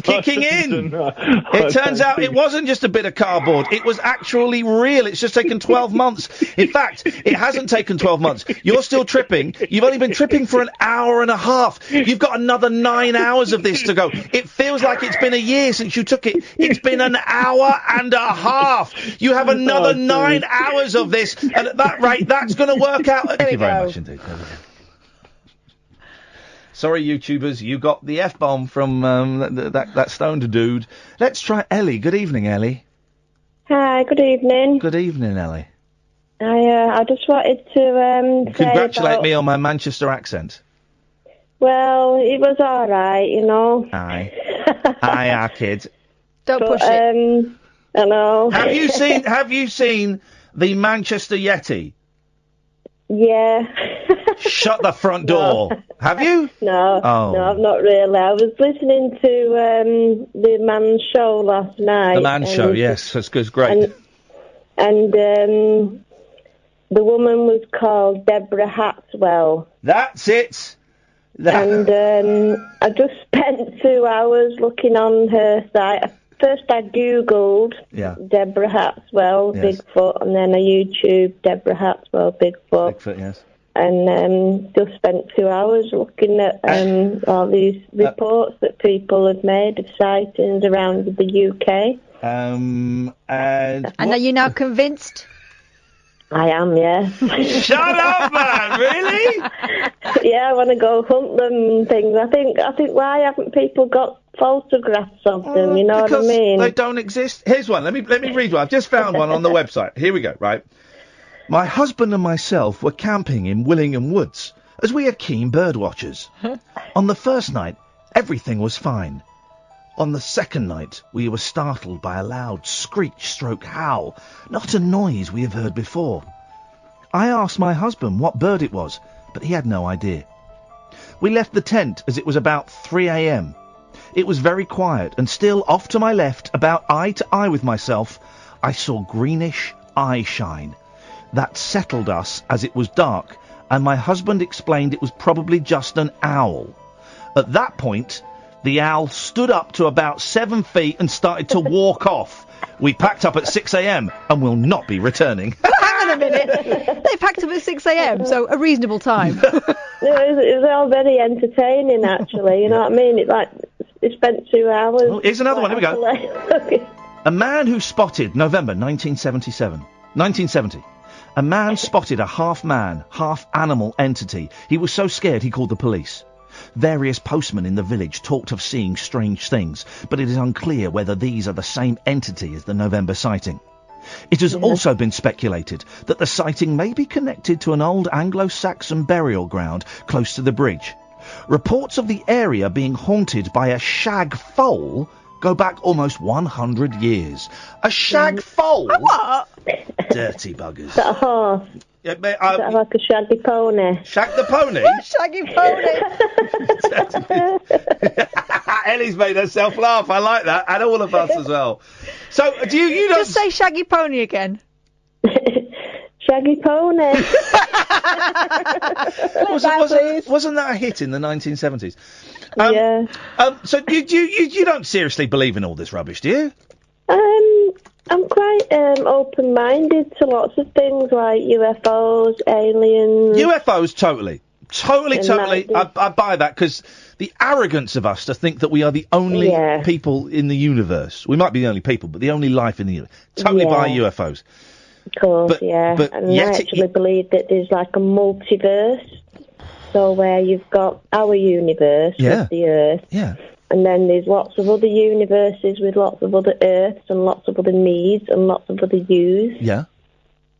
kicking in. It turns out it wasn't just a bit of cardboard. It was actually real. It's just taken 12 months. In fact, it hasn't taken 12 months. You're still tripping. You've only been tripping for an hour and a half. You've got another 9 hours of this to go. It feels like it's been a year since you took it. It's been an hour and a half. You have another 9 hours of this, and at that rate, that's going to work out. Thank you very much indeed. Sorry, YouTubers, you got the F-bomb from that stoned dude. Let's try Ellie. Good evening, Ellie. Hi, good evening. Good evening, Ellie. I just wanted to congratulate me on my Manchester accent. Well, it was all right, you know. Aye. Aye, our kid. Don't push it. I know. Have you seen the Manchester Yeti? Yeah. Shut the front door. No. Have you? No. Oh. No, I've not really. I was listening to the Man's Show last night. The Man's Show, yes. That's great. And the woman was called Deborah Hatswell. That's it. And I just spent 2 hours looking on her site. First I Googled Deborah Hatswell, yes. Bigfoot, and then I YouTube Deborah Hatswell, Bigfoot. Bigfoot, yes. and just spent 2 hours looking at all these reports that people have made of sightings around the UK. And are you now convinced? I am, yeah. Shut up, man! Really? Yeah, I want to go hunt them and things. I think. Why haven't people got photographs of them? You know what I mean? They don't exist. Here's one. Let me read one. I've just found one on the website. Here we go. Right. My husband and myself were camping in Willingham Woods, as we are keen bird watchers. On the first night, everything was fine. On the second night, we were startled by a loud screech/howl, not a noise we have heard before. I asked my husband what bird it was, but he had no idea. We left the tent as it was about 3 a.m. It was very quiet, and still off to my left, about eye to eye with myself, I saw greenish eye shine. That settled us as it was dark, and my husband explained it was probably just an owl. At that point, the owl stood up to about 7 feet and started to walk off. We packed up at 6 a.m. and will not be returning. Hang on a minute. They packed up at 6 a.m, so a reasonable time. It was all very entertaining, actually. You know what I mean? It spent 2 hours. Oh, here's another one. Here we go. A man who spotted November 1970. A man spotted a half-man, half-animal entity. He was so scared he called the police. Various postmen in the village talked of seeing strange things, but it is unclear whether these are the same entity as the November sighting. It has also been speculated that the sighting may be connected to an old Anglo-Saxon burial ground close to the bridge. Reports of the area being haunted by a shag foal go back almost 100 years. A shag foal? What? Dirty buggers. Is that a horse? Yeah, Is that like a shaggy pony? Shag the pony? Shaggy pony. Ellie's made herself laugh. I like that. And all of us as well. So, do you don't... Just say Shaggy Pony again. Shaggy Pony. Wasn't that a hit in the 1970s? Yeah. So you don't seriously believe in all this rubbish, do you? I'm quite open-minded to lots of things like UFOs, aliens. UFOs, totally. I buy that because the arrogance of us to think that we are the only people in the universe. We might be the only people, but the only life in the universe. Totally buy UFOs. Of course, But and I actually believe that there's like a multiverse. So where you've got our universe with the Earth. Yeah. And then there's lots of other universes with lots of other Earths and lots of other me's and lots of other you's. Yeah.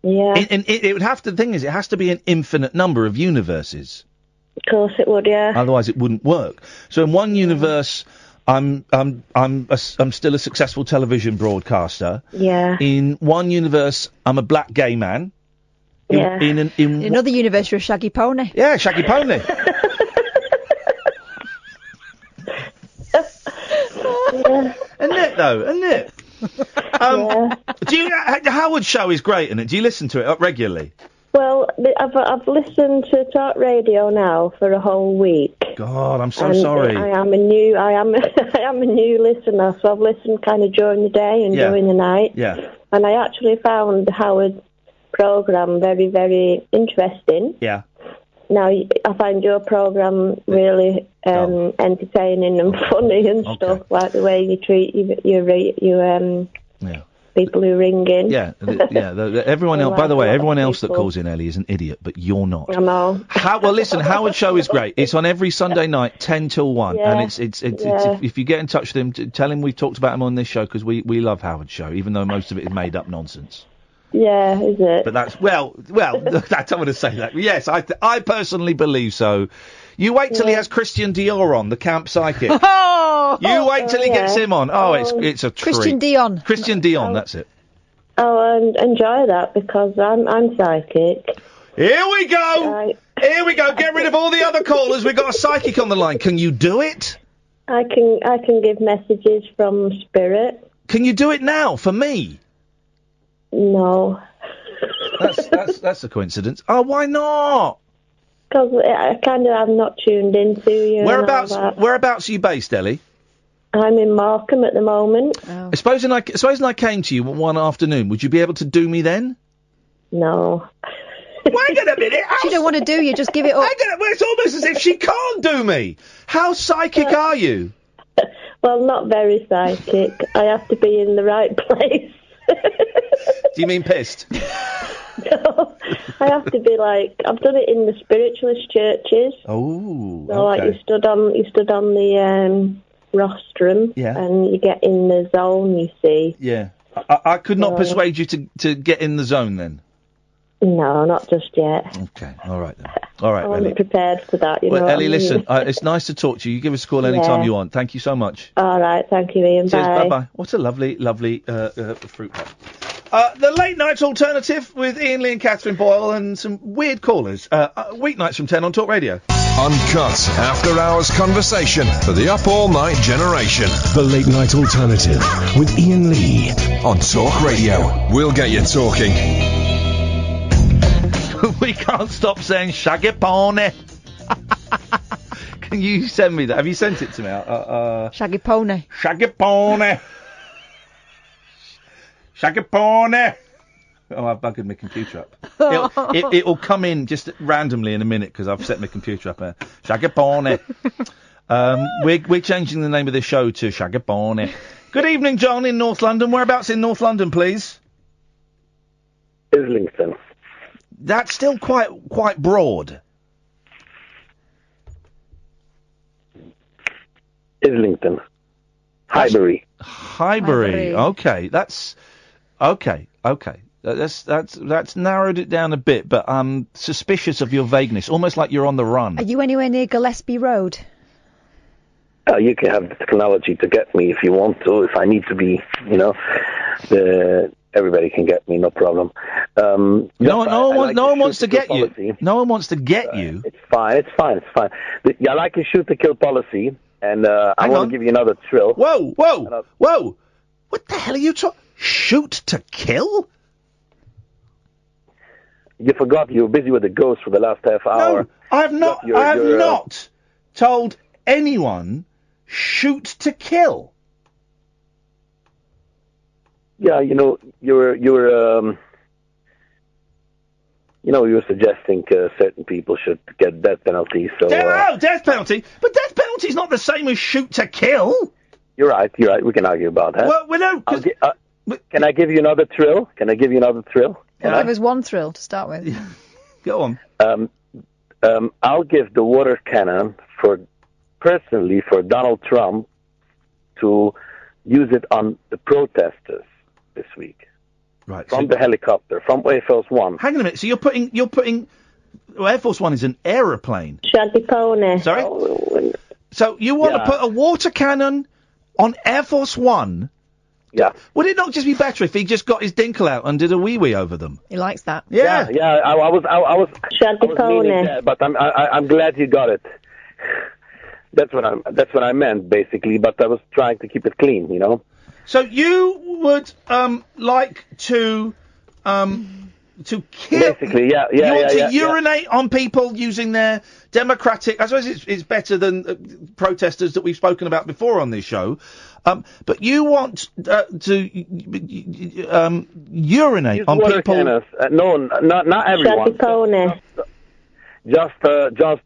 Yeah. And it would have to. The thing is, it has to be an infinite number of universes. Of course, it would. Yeah. Otherwise, it wouldn't work. So in one universe, I'm still a successful television broadcaster. Yeah. In one universe, I'm a black gay man. In another universe, you're a Shaggy Pony. Yeah, Shaggy Pony. Isn't it though? Isn't it? Do you? Howard's show is great, isn't it? Do you listen to it regularly? Well, I've listened to talk radio now for a whole week. God, I'm so sorry. I am a new listener, so I've listened kind of during the day and during the night. Yeah. And I actually found Howard's programme very, very interesting. Yeah. Now, I find your programme really entertaining and funny and stuff, like the way you treat your people who ring in. Yeah, everyone else. By the way, everyone else that calls in, Ellie, is an idiot, but you're not. I know. Well, listen, Howard's show is great. It's on every Sunday night, 10 till 1, and it's if you get in touch with him, tell him we talked about him on this show because we love Howard's show, even though most of it is made up nonsense. Yeah, is it? But that's well. I don't want to say that. Yes, I personally believe so. You wait till he has Christian Dior on, the camp psychic. You wait till he gets him on. It's a treat. Christian Dion, that's it. Oh, and enjoy that because I'm psychic. Here we go. Here we go. Get rid of all the other callers. We've got a psychic on the line. Can you do it? I can give messages from spirit. Can you do it now for me? No. That's a coincidence. Oh, why not? Because I kind of am not tuned into you. Whereabouts are you based, Ellie? I'm in Markham at the moment. Oh. Supposing I came to you one afternoon, would you be able to do me then? No. Wait a minute. She don't want to do you, just give it up. It's almost as if she can't do me. How psychic are you? Well, not very psychic. I have to be in the right place. Do you mean pissed? No, I have to be like, I've done it in the spiritualist churches. Oh, so like you stood on the rostrum, and you get in the zone. You see. Yeah, I could not persuade you to get in the zone then. No, not just yet. Okay, all right then. All right, I wasn't Ellie. prepared for that. You Well, know what Ellie, I mean? listen, it's nice to talk to you. You give us a call anytime you want. Thank you so much. All right, thank you, Ian. Cheers, Bye. bye. What a lovely fruit pop. The late night alternative with Ian Lee and Katherine Boyle and some weird callers. Weeknights from 10 on Talk Radio. Uncut after hours conversation for the up all night generation. The late night alternative with Ian Lee on Talk Radio. We'll get you talking. We can't stop saying Shaggeh Poneh. Can you send me that? Have you sent it to me? Shaggeh Poneh. Shaggeh Poneh. Shaggeh Poneh. Oh, I've buggered my computer up. It'll come in just randomly in a minute because I've set my computer up there. Shaggeh Poneh. We're changing the name of this show to Shaggeh Poneh. Good evening, John, in North London. Whereabouts in North London, please? Islington. That's still quite broad. Islington. Highbury. Highbury. Okay, that's okay. That's narrowed it down a bit, but I'm suspicious of your vagueness. Almost like you're on the run. Are you anywhere near Gillespie Road? You can have the technology to get me if you want to. If I need to be, everybody can get me, no problem. No one wants to get you. No one wants to get you. It's fine. I like a shoot to kill policy, and I want to give you another thrill. Whoa! What the hell are you talking? Shoot to kill? You forgot you were busy with the ghost for the last half hour. No, I have not. I have not told anyone shoot to kill. Yeah, you were suggesting certain people should get death penalty. So death penalty, but death penalty is not the same as shoot to kill. You're right. We can argue about that. Well, no. Can I give you another thrill? Give us one thrill to start with. Go on. I'll give the water cannon for Donald Trump to use it on the protesters this week. Right. From the helicopter, from Air Force One. Hang on a minute. So you're putting Air Force One is an aeroplane. Shaggeh Poneh. Sorry? So you want to put a water cannon on Air Force One? Yeah. Would it not just be better if he just got his dinkle out and did a wee-wee over them? He likes that. Yeah. I was meaning that, but I'm glad you got it. That's what I meant basically, but I was trying to keep it clean, So you would like to kill? Basically, yeah. You want to urinate on people using their democratic? I suppose it's better than protesters that we've spoken about before on this show. But you want to urinate on water people? Cannons. No, not everyone. Poneh. Just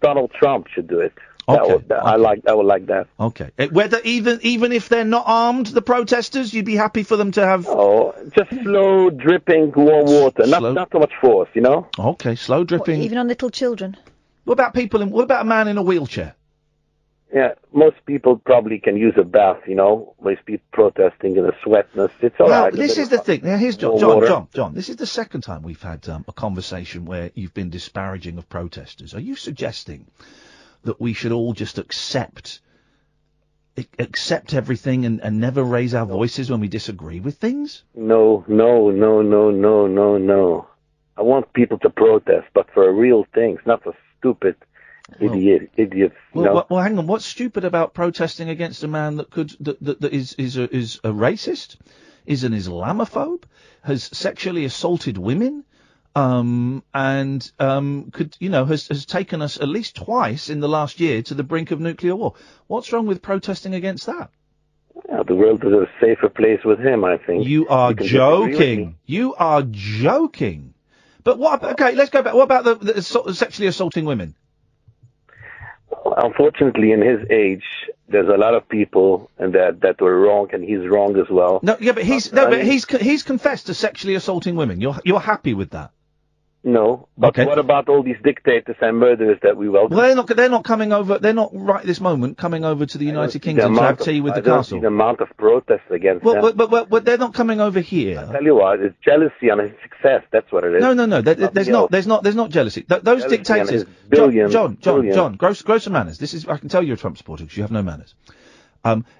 Donald Trump should do it. Okay. I would like that. Okay. Whether even if they're not armed, the protesters, you'd be happy for them to have. Oh, just slow dripping warm water, not so much force, Okay, slow dripping. Even on little children. What about a man in a wheelchair? Yeah, most people probably can use a bath, most people protesting in the sweatness. It's all right. This is the thing. Now, here's John. This is the second time we've had a conversation where you've been disparaging of protesters. Are you suggesting that we should all just accept everything and never raise our voices when we disagree with things? No. I want people to protest, but for real things, not for stupid idiots. Well, hang on. What's stupid about protesting against a man that is a racist, is an Islamophobe, has sexually assaulted women? Has taken us at least twice in the last year to the brink of nuclear war. What's wrong with protesting against that? Yeah, the world is a safer place with him, I think. You are joking. You are joking. But okay, let's go back. What about the sexually assaulting women? Unfortunately, in his age, there's a lot of people and that were wrong, and he's wrong as well. No, yeah, but he's confessed to sexually assaulting women. You're happy with that? No, but what about all these dictators and murderers that we welcome? Well, they're not coming over. They're not right this moment coming over to the United Kingdom to have tea with the castle. I don't see the amount of protests against them. But they're not coming over here. I tell you what, it's jealousy on his success. That's what it is. No. There's not jealousy. Those dictators. John, grow some manners. I can tell you're a Trump supporter because you have no manners.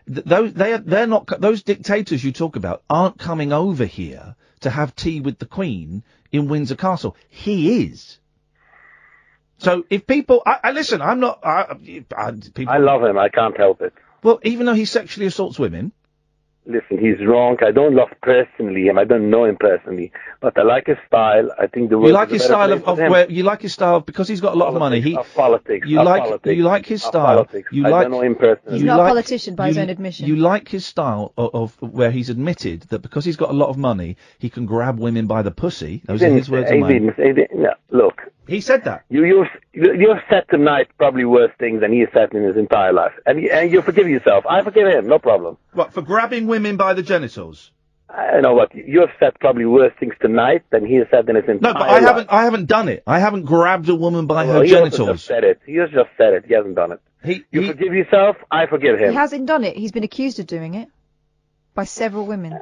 They're not. Those dictators you talk about aren't coming over here to have tea with the Queen in Windsor Castle. He is. So if people, listen, I'm not. I love him. I can't help it. Well, even though he sexually assaults women. Listen, he's wrong. I don't love personally him. I don't know him personally, but I like his style. I think the world. You like his style you like his style because he's got a lot of money. Politics. You like his style. I don't know him personally. He's not a politician by his own admission. You like his style of where he's admitted that because he's got a lot of money, he can grab women by the pussy. Those are his words. Look. He said that. You've said tonight probably worse things than he has said in his entire life, and you forgive yourself. I forgive him, no problem. What, for grabbing women by the genitals? I know what you have said probably worse things tonight than he has said in his entire life. No, but I haven't done it. I haven't grabbed a woman by her genitals. He just said it. He hasn't done it. You forgive yourself. I forgive him. He hasn't done it. He's been accused of doing it by several women.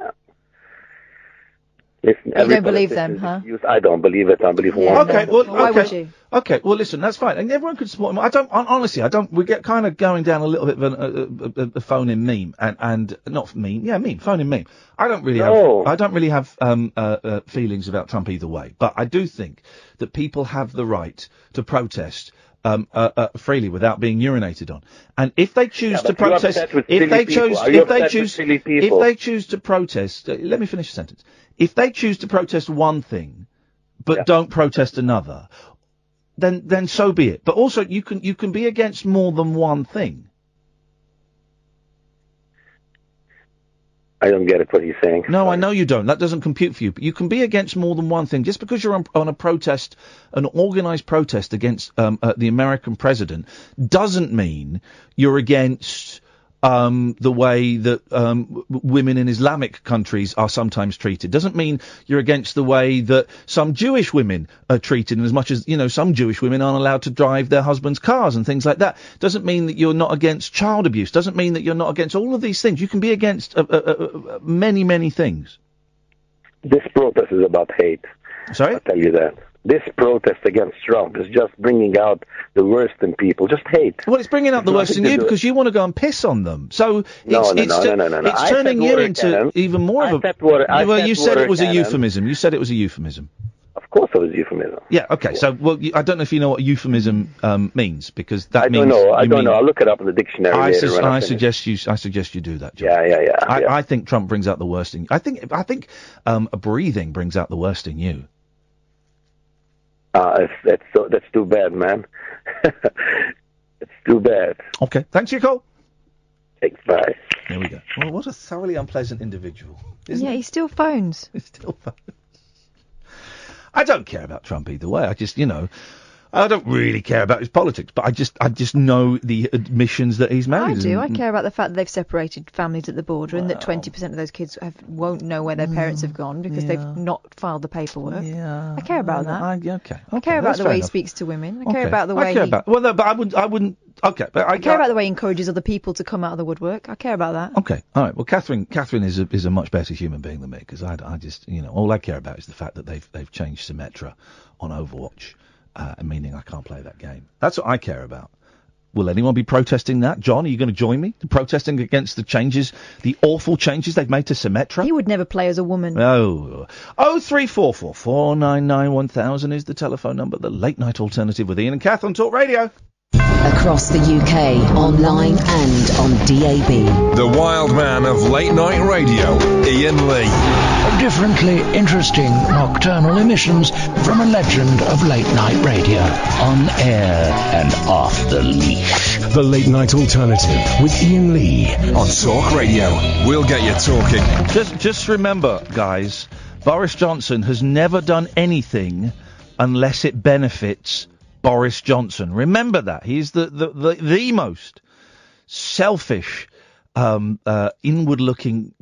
Listen, you don't believe them, huh? I don't believe it. I believe one. Okay, well, why would you? Okay, well, listen, that's fine. And everyone could support him. Honestly, we get kind of going down a little bit of a phone-in meme, and not meme, meme, phone-in meme. I don't really have feelings about Trump either way, but I do think that people have the right to protest freely without being urinated on. And if they choose to protest, if they choose to protest, let me finish the sentence. If they choose to protest one thing, but don't protest another, then so be it. But also, you can be against more than one thing. I don't get it, what he's saying. No, I know you don't. That doesn't compute for you. But you can be against more than one thing. Just because you're on a protest, an organised protest against the American president, doesn't mean you're against the way that women in Islamic countries are sometimes treated. Doesn't mean you're against the way that some Jewish women are treated, and as much as, some Jewish women aren't allowed to drive their husbands' cars and things like that. Doesn't mean that you're not against child abuse. Doesn't mean that you're not against all of these things. You can be against many, many things. This protest is about hate. Sorry? I'll tell you that. This protest against Trump is just bringing out the worst in people, just hate. Well, it's bringing out the worst in you because you want to go and piss on them. So it's turning you into even more of a... you said it was a euphemism. You said it was a euphemism. Of course it was a euphemism. Yeah, okay. So, I don't know if you know what euphemism means, because that means... I don't know. I'll look it up in the dictionary later. I suggest you do that, John. Yeah. I think Trump brings out the worst in... I think breathing brings out the worst in you. That's too bad, man. It's too bad. Okay, thanks for your call. Thanks, bye. There we go. Well, what a thoroughly unpleasant individual. He still phones. He still phones. I don't care about Trump either way. I just, I don't really care about his politics, but I just know the admissions that he's made. I do. I care about the fact that they've separated families at the border and that 20% of those kids won't know where their parents have gone because they've not filed the paperwork. Yeah. I care about that. Okay. I care about the way he speaks to women. I care about the way I wouldn't. Okay, but I care about the way he encourages other people to come out of the woodwork. I care about that. Okay, all right. Well, Katherine is a much better human being than me, because I just all I care about is the fact that they've changed Symmetra on Overwatch. Meaning I can't play that game. That's what I care about. Will anyone be protesting that? John, are you going to join me? Protesting against the awful changes they've made to Symmetra? He would never play as a woman. Oh. 0344 499 1000 is the telephone number. The late night alternative with Iain and Kath on Talk Radio. Across the UK, online and on DAB. The wild man of late night radio, Iain Lee. Differently interesting nocturnal emissions from a legend of late night radio. On air and off the leash. The late night alternative with Iain Lee. On Talk Radio. We'll get you talking. Just remember, guys, Boris Johnson has never done anything unless it benefits Boris Johnson. Remember that. He's the most selfish, inward-looking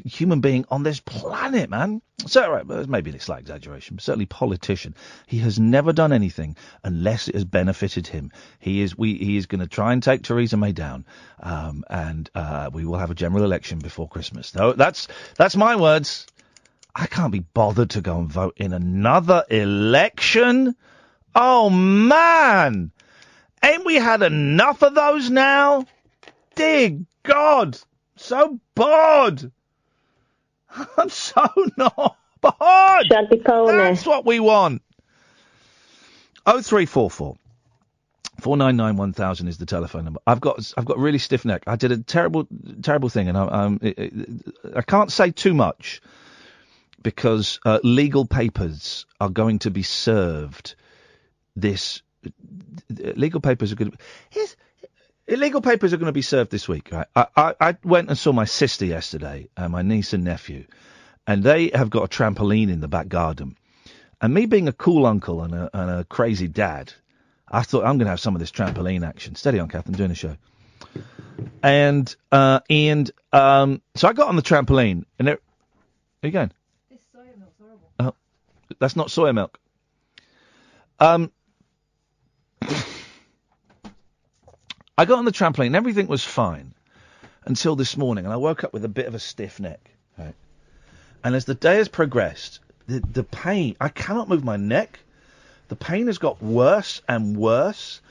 human being on this planet, man. So, right, maybe it's slight exaggeration, but certainly politician. He has never done anything unless it has benefited him. He is going to try and take Theresa May down, and we will have a general election before Christmas. No, that's my words. I can't be bothered to go and vote in another election. Oh, man! Ain't we had enough of those now? Dear God! So bored! I'm so not bored! Shaggeh Poneh. That's what we want! 0344 499 1000 is the telephone number. I've got a really stiff neck. I did a terrible thing, and I can't say too much because legal papers are going to be served. Legal papers are going to be served this week, right? I went and saw my sister yesterday, my niece and nephew, and they have got a trampoline in the back garden. And me being a cool uncle and a crazy dad, I thought I'm going to have some of this trampoline action. Steady on, Kath, I'm doing a show. And so I got on the trampoline, and where are you going? This soya milk's horrible. Oh, that's not soya milk. I got on the trampoline, everything was fine until this morning, and I woke up with a bit of a stiff neck. Right? And as the day has progressed, the pain, I cannot move my neck. The pain has got worse and worse.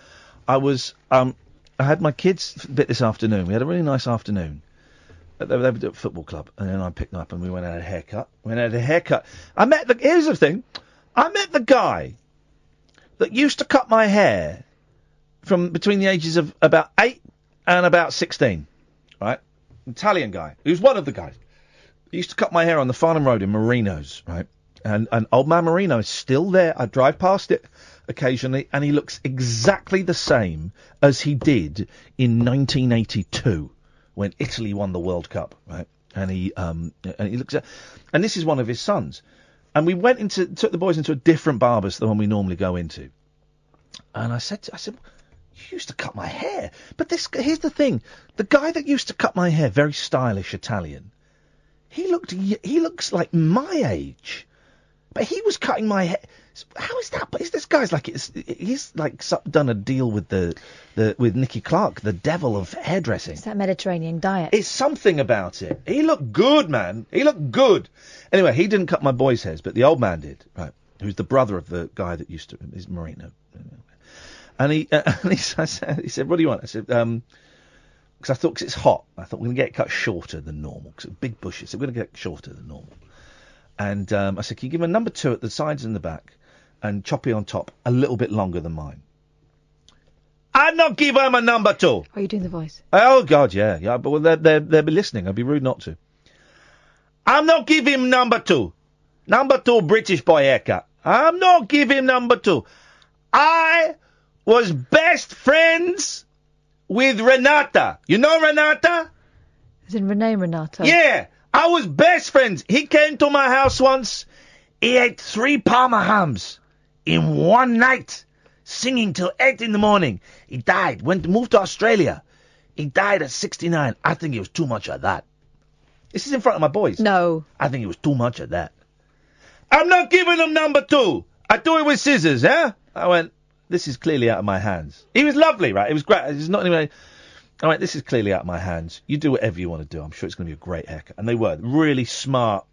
I had my kids a bit this afternoon. We had a really nice afternoon. They were at a football club, and then I picked them up and we went and had a haircut. Here's the thing. I met the guy that used to cut my hair from between the ages of about 8 and about 16, right? Italian guy. He was one of the guys. He used to cut my hair on the Farnham Road in Marino's, right? And Old Man Marino is still there. I drive past it occasionally, and he looks exactly the same as he did in 1982 when Italy won the World Cup, right? And he looks at, and this is one of his sons. And we took the boys into a different barber's than the one we normally go into. And I said, you used to cut my hair. But here's the thing. The guy that used to cut my hair, very stylish Italian, he looks like my age. But he was cutting my hair. How is that? But this guy's like, he's like done a deal with with Nicky Clark, the devil of hairdressing. It's that Mediterranean diet. It's something about it. He looked good, man. He looked good. Anyway, he didn't cut my boys' hairs, but the old man did, right? Who's the brother of the guy that used to, is Marino. And he said, what do you want? I said, because I thought, because it's hot, I thought we're going to get it cut shorter than normal, because it's big bushes, so we're going to get it shorter than normal. And I said, can you give him a number 2 at the sides and the back, and choppy on top, a little bit longer than mine? I'm not giving him a number 2. Are you doing the voice? Oh, God, yeah, but they'll be listening. I'd be rude not to. I'm not giving him number 2. Number 2 British boy haircut. I'm not giving him number 2. I was best friends with Renata. You know Renata? As in Renata? Yeah, I was best friends. He came to my house once. He ate 3 Parma hams in one night, singing till 8 in the morning. He died, moved to Australia. He died at 69. I think it was too much of that. This is in front of my boys. No. I think it was too much of that. I'm not giving him number 2. I do it with scissors, yeah? I went, this is clearly out of my hands. He was lovely, right? It was great. It's not anyway. I went, this is clearly out of my hands. You do whatever you want to do. I'm sure it's going to be a great haircut. And they were really smart.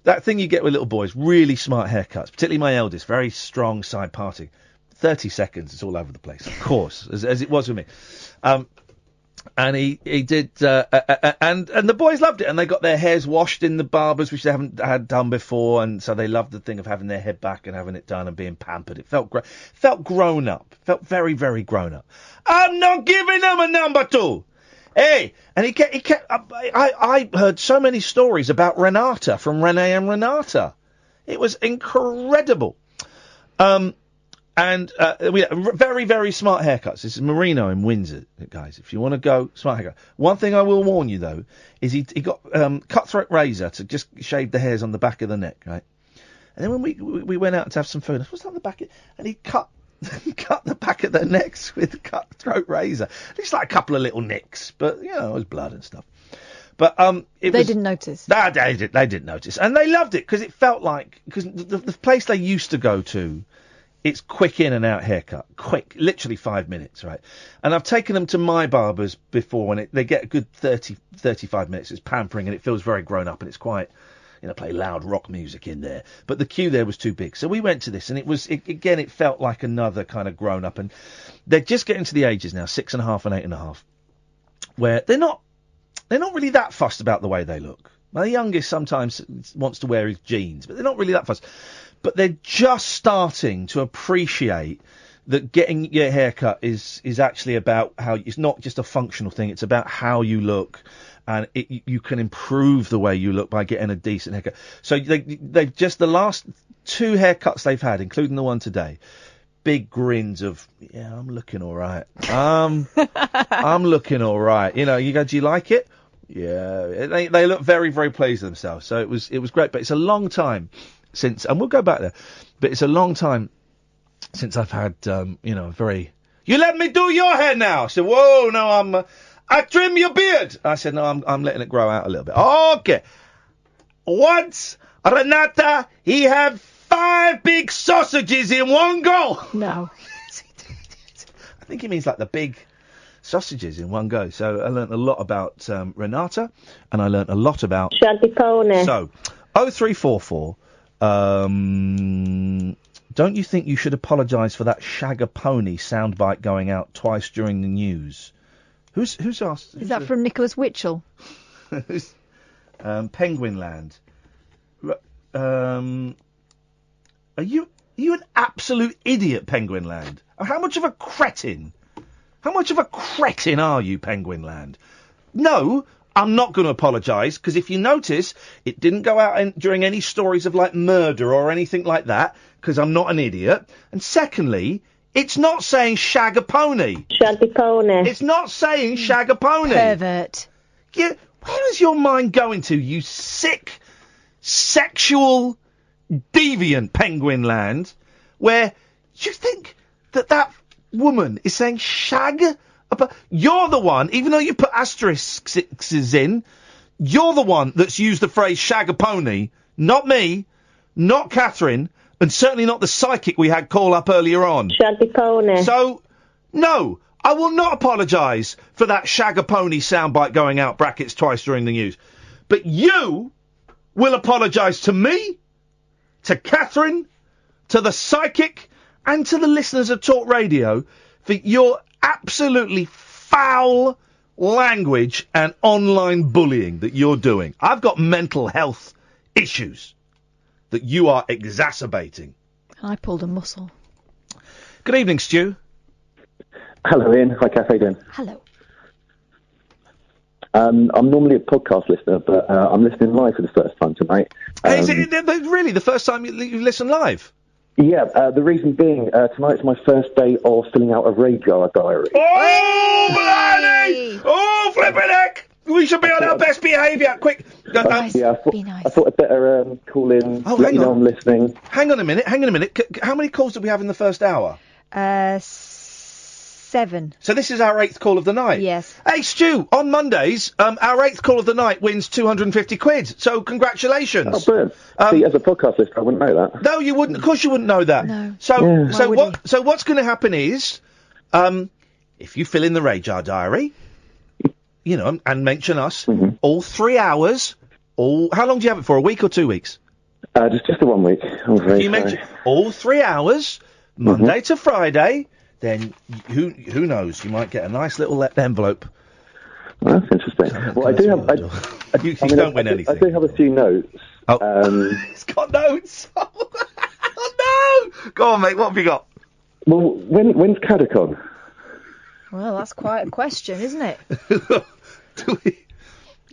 That thing you get with little boys, really smart haircuts, particularly my eldest, very strong side parting. 30 seconds, it's all over the place, of course, as it was with me. And he did, and the boys loved it, and they got their hairs washed in the barbers, which they haven't had done before, and so they loved the thing of having their head back and having it done and being pampered. It felt grown up, felt very, very grown up. I'm not giving them a number 2. Hey, and he kept. I heard so many stories about Renata from Renee and Renata. It was incredible. And we very, very smart haircuts. This is Marino in Windsor, guys. If you want to go, smart haircut. One thing I will warn you, though, is he got cutthroat razor to just shave the hairs on the back of the neck, right? And then when we went out to have some food, what's on the back? And he cut the back of their necks with a cutthroat razor. It's like a couple of little nicks, but it was blood and stuff. But they didn't notice. They didn't notice, and they loved it because it felt like the place they used to go to. It's quick in and out haircut. Quick, literally 5 minutes, right? And I've taken them to my barber's before when they get a good 30, 35 minutes. It's pampering and it feels very grown up and it's quite, play loud rock music in there. But the queue there was too big. So we went to this and it felt like another kind of grown up. And they're just getting to the ages now, 6.5 and 8.5, where they're not really that fussed about the way they look. My youngest sometimes wants to wear his jeans, but they're not really that fussed. But they're just starting to appreciate that getting your haircut is actually about how it's not just a functional thing. It's about how you look, and you can improve the way you look by getting a decent haircut. So they've just the last 2 haircuts they've had, including the one today, big grins of I'm looking all right. I'm looking all right. You go, do you like it? Yeah. They look very, very pleased with themselves. So it was great, but it's a long time since, and we'll go back there, but it's a long time since I've had, very, you let me do your hair now. I said, whoa, no, I trim your beard. I said, no, I'm letting it grow out a little bit. Okay. Once, Renata, he had 5 big sausages in one go. No. I think he means like the big sausages in one go. So I learnt a lot about Renata, and I learnt a lot about Shaggeh Poneh. So, 0344. Don't you think you should apologise for that Shaggeh Poneh soundbite going out twice during the news? Who's asked? Is that from Nicholas Witchell? Who's Penguin Land? Are you an absolute idiot, Penguin Land? How much of a cretin? How much of a cretin are you, Penguin Land? No, I'm not going to apologise, because if you notice, it didn't go out during any stories of, murder or anything like that, because I'm not an idiot. And secondly, it's not saying Shaggeh Poneh. Shaggeh Poneh. It's not saying Shaggeh Poneh. Pervert. Where is your mind going to, you sick, sexual, deviant Penguin Land, where you think that woman is saying Shaggeh? You're the one, even though you put asterisks in, you're the one that's used the phrase Shaggeh Poneh, not me, not Katherine, and certainly not the psychic we had call up earlier on. Shaggeh Poneh. So, no, I will not apologise for that Shaggeh Poneh soundbite going out brackets twice during the news. But you will apologise to me, to Katherine, to the psychic, and to the listeners of Talk Radio for your absolutely foul language and online bullying that you're doing. I've got mental health issues that you are exacerbating. I pulled a muscle. Good evening, Stu. Hello, Ian. Hi, Kath. How you doing? Hello. I'm normally a podcast listener, but I'm listening live for the first time tonight. Is it really the first time you listen live? Yeah, the reason being, tonight's my first day of filling out a radar diary. Oh, bloody! Oh, flippin' heck! We should be on our best behaviour. Quick. Yeah, I thought I'd better call in, let you know I'm listening. Hang on a minute. How many calls did we have in the first hour? 7. So this is our 8th call of the night? Yes. Hey, Stu, on Mondays, our 8th call of the night wins 250 quid. So congratulations. Oh, brilliant. See, as a podcast listener, I wouldn't know that. No, you wouldn't. Of course you wouldn't know that. No. So what's going to happen is, if you fill in the radar diary, and mention us, all 3 hours, how long do you have it for, a week or 2 weeks? Just the 1 week. You mention all 3 hours, Monday to Friday, then who knows? You might get a nice little envelope. Well, that's interesting. Well, I do have. You don't win anything. I do have a few notes. Oh, it's got notes. Oh no! Go on, mate. What have you got? Well, when's Cadicon? Well, that's quite a question, isn't it?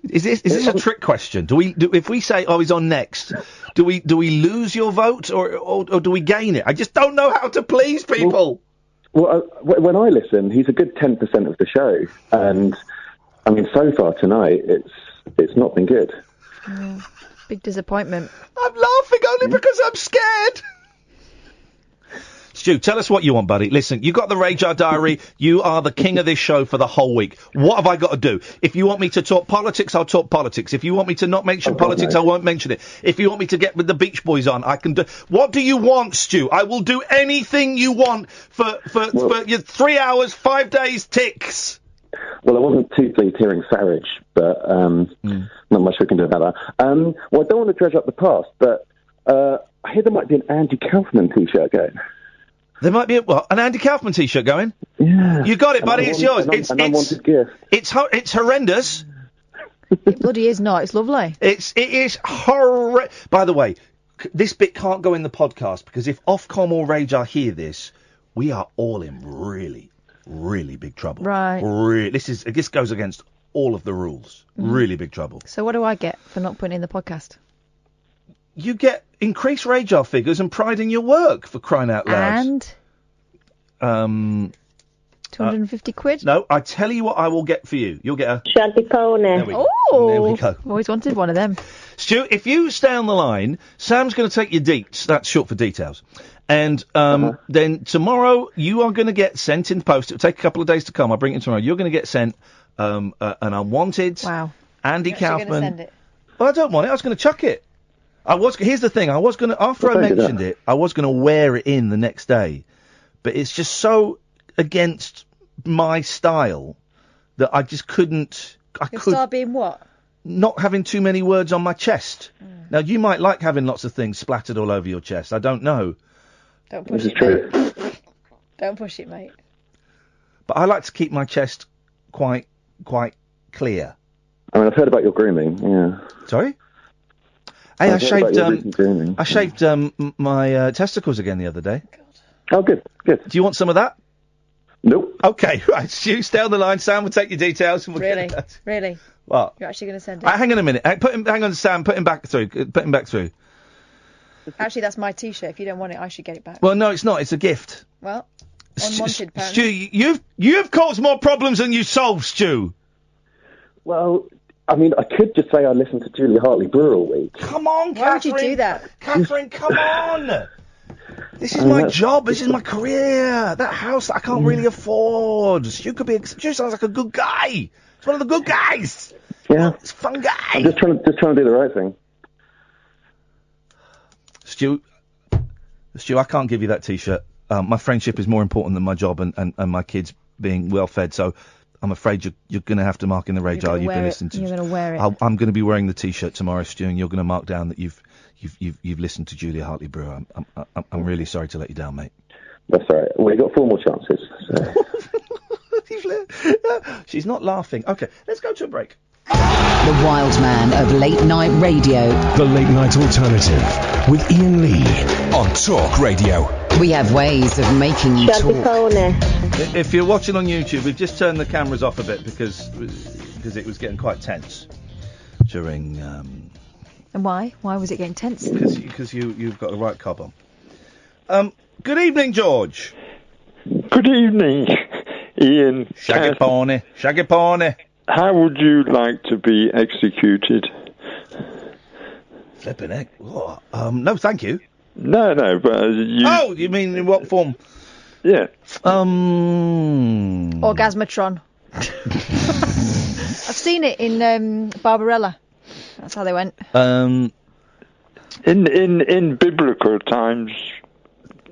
Is this a trick question? If we say, he's on next, do we lose your vote or do we gain it? I just don't know how to please people. Well, when I listen, he's a good 10% of the show, and I mean, so far tonight, it's not been good. Big disappointment. I'm laughing only Only because I'm scared. Stu, tell us what you want, buddy. Listen, you got the Radar Diary. You are the king of this show for the whole week. What have I got to do? If you want me to talk politics, I'll talk politics. If you want me to not mention politics, I won't mention it. If you want me to get with the Beach Boys on, I can do... What do you want, Stu? I will do anything you want for your 3 hours, 5 days, ticks. Well, I wasn't too pleased hearing Farage, but not much we can do about that. Well, I don't want to dredge up the past, but I hear there might be an Andy Kaufman T-shirt going. There might be an Andy Kaufman T-shirt going? Yeah. You got it, buddy. It's yours. An unwanted gift. It's horrendous. It bloody is not. It's lovely. It is horrendous. By the way, this bit can't go in the podcast because if Ofcom or Radar hear this, we are all in really, really big trouble. Right. This goes against all of the rules. Really big trouble. So what do I get for not putting in the podcast? You get increased Radar figures and pride in your work, for crying out loud. And 250 quid? No, I tell you what I will get for you. You'll get a... Shaggeh Poneh. There we go. Always wanted one of them. Stu, if you stay on the line, Sam's going to take your deets. That's short for details. And then tomorrow you are going to get sent in the post. It'll take a couple of days to come. I'll bring it tomorrow. You're going to get sent an unwanted Andy Kaufman. You're send it? Well, I don't want it. I was going to chuck it. Here's the thing. I was going to, after I mentioned it, I was going to wear it in the next day. But it's just so against my style that I just couldn't... Your style being what? Not having too many words on my chest. Now, you might like having lots of things splattered all over your chest. I don't know. Don't push it, mate. Don't push it, mate. But I like to keep my chest quite clear. I mean, I've heard about your grooming, yeah. Sorry? Hey, I shaved my testicles again the other day. Oh, good. Do you want some of that? Nope. Okay, right. Stu, stay on the line. Sam will take your details. And we'll Really? Get that. Really? What? You're actually going to send it? Hang on a minute. Hang on, Sam. Put him back through. Actually, that's my T-shirt. If you don't want it, I should get it back. Well, no, it's not. It's a gift. Well, unwanted, apparently. Stu, you've caused more problems than you solved, Stu. Well, I mean, I could just say I listened to Julia Hartley-Brewer all week. Come on, Catherine. Why would you do that? Catherine, come on. This is my job. This is my career. That house that I can't really afford. Stu sounds like a good guy. He's one of the good guys. Yeah. He's a fun guy. I'm just trying to do the right thing. Stu, I can't give you that T-shirt. My friendship is more important than my job and my kids being well fed. So I'm afraid you're going to have to mark in the Radar. You've been listening to. You're going to wear it. I'm going to be wearing the T-shirt tomorrow, Stu, and you're going to mark down that you've listened to Julia Hartley-Brewer. I'm really sorry to let you down, mate. That's all right. We've got 4 more chances. So. She's not laughing. Okay, let's go to a break. The wild man of late night radio. The late night alternative with Iain Lee on Talk Radio. We have ways of making you Shaggeh talk. Poneh. If you're watching on YouTube, we've just turned the cameras off a bit because it was getting quite tense during. And why? Why was it getting tense? Because you've got the right cob on. Good evening, George. Good evening, Iain. Shaggeh Poneh. How would you like to be executed? Flippin' heck. Oh, no, thank you. No, but you... Oh, you mean in what form? Yeah. Orgasmatron. I've seen it in Barbarella. That's how they went. In biblical times,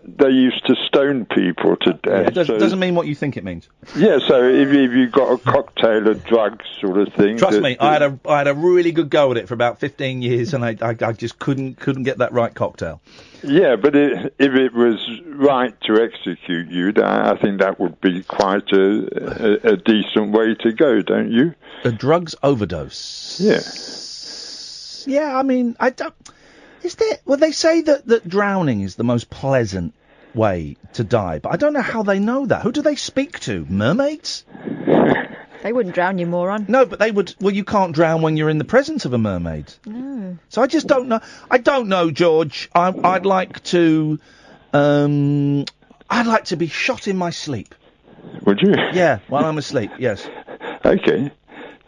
they used to stone people to death. It doesn't mean what you think it means. Yeah, so if you got a cocktail of drugs sort of thing... Trust me, I had a really good go at it for about 15 years, and I just couldn't get that right cocktail. Yeah, but if it was right to execute you, I think that would be quite a decent way to go, don't you? A drugs overdose. Yeah. Yeah, I mean, I don't... Is there... Well, they say that drowning is the most pleasant way to die, but I don't know how they know that. Who do they speak to? Mermaids? They wouldn't drown you, moron. No, but they would... Well, you can't drown when you're in the presence of a mermaid. No. So I just don't know. I don't know, George. I'd like to... I'd like to be shot in my sleep. Would you? Yeah, while I'm asleep, yes. Okay.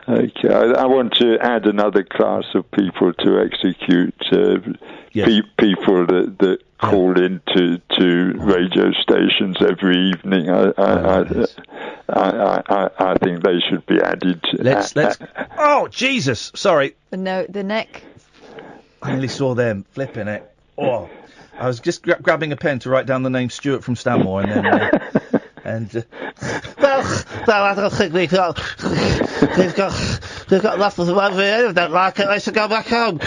Okay, I want to add another class of people to execute people that call in to radio stations every evening. I think they should be added. Let's. Oh Jesus! Sorry. The neck. I nearly saw them flipping it. Oh, I was just grabbing a pen to write down the name Stuart from Stanmore, and then well, I don't think they've got enough of the one here. Don't like it. They should go back home.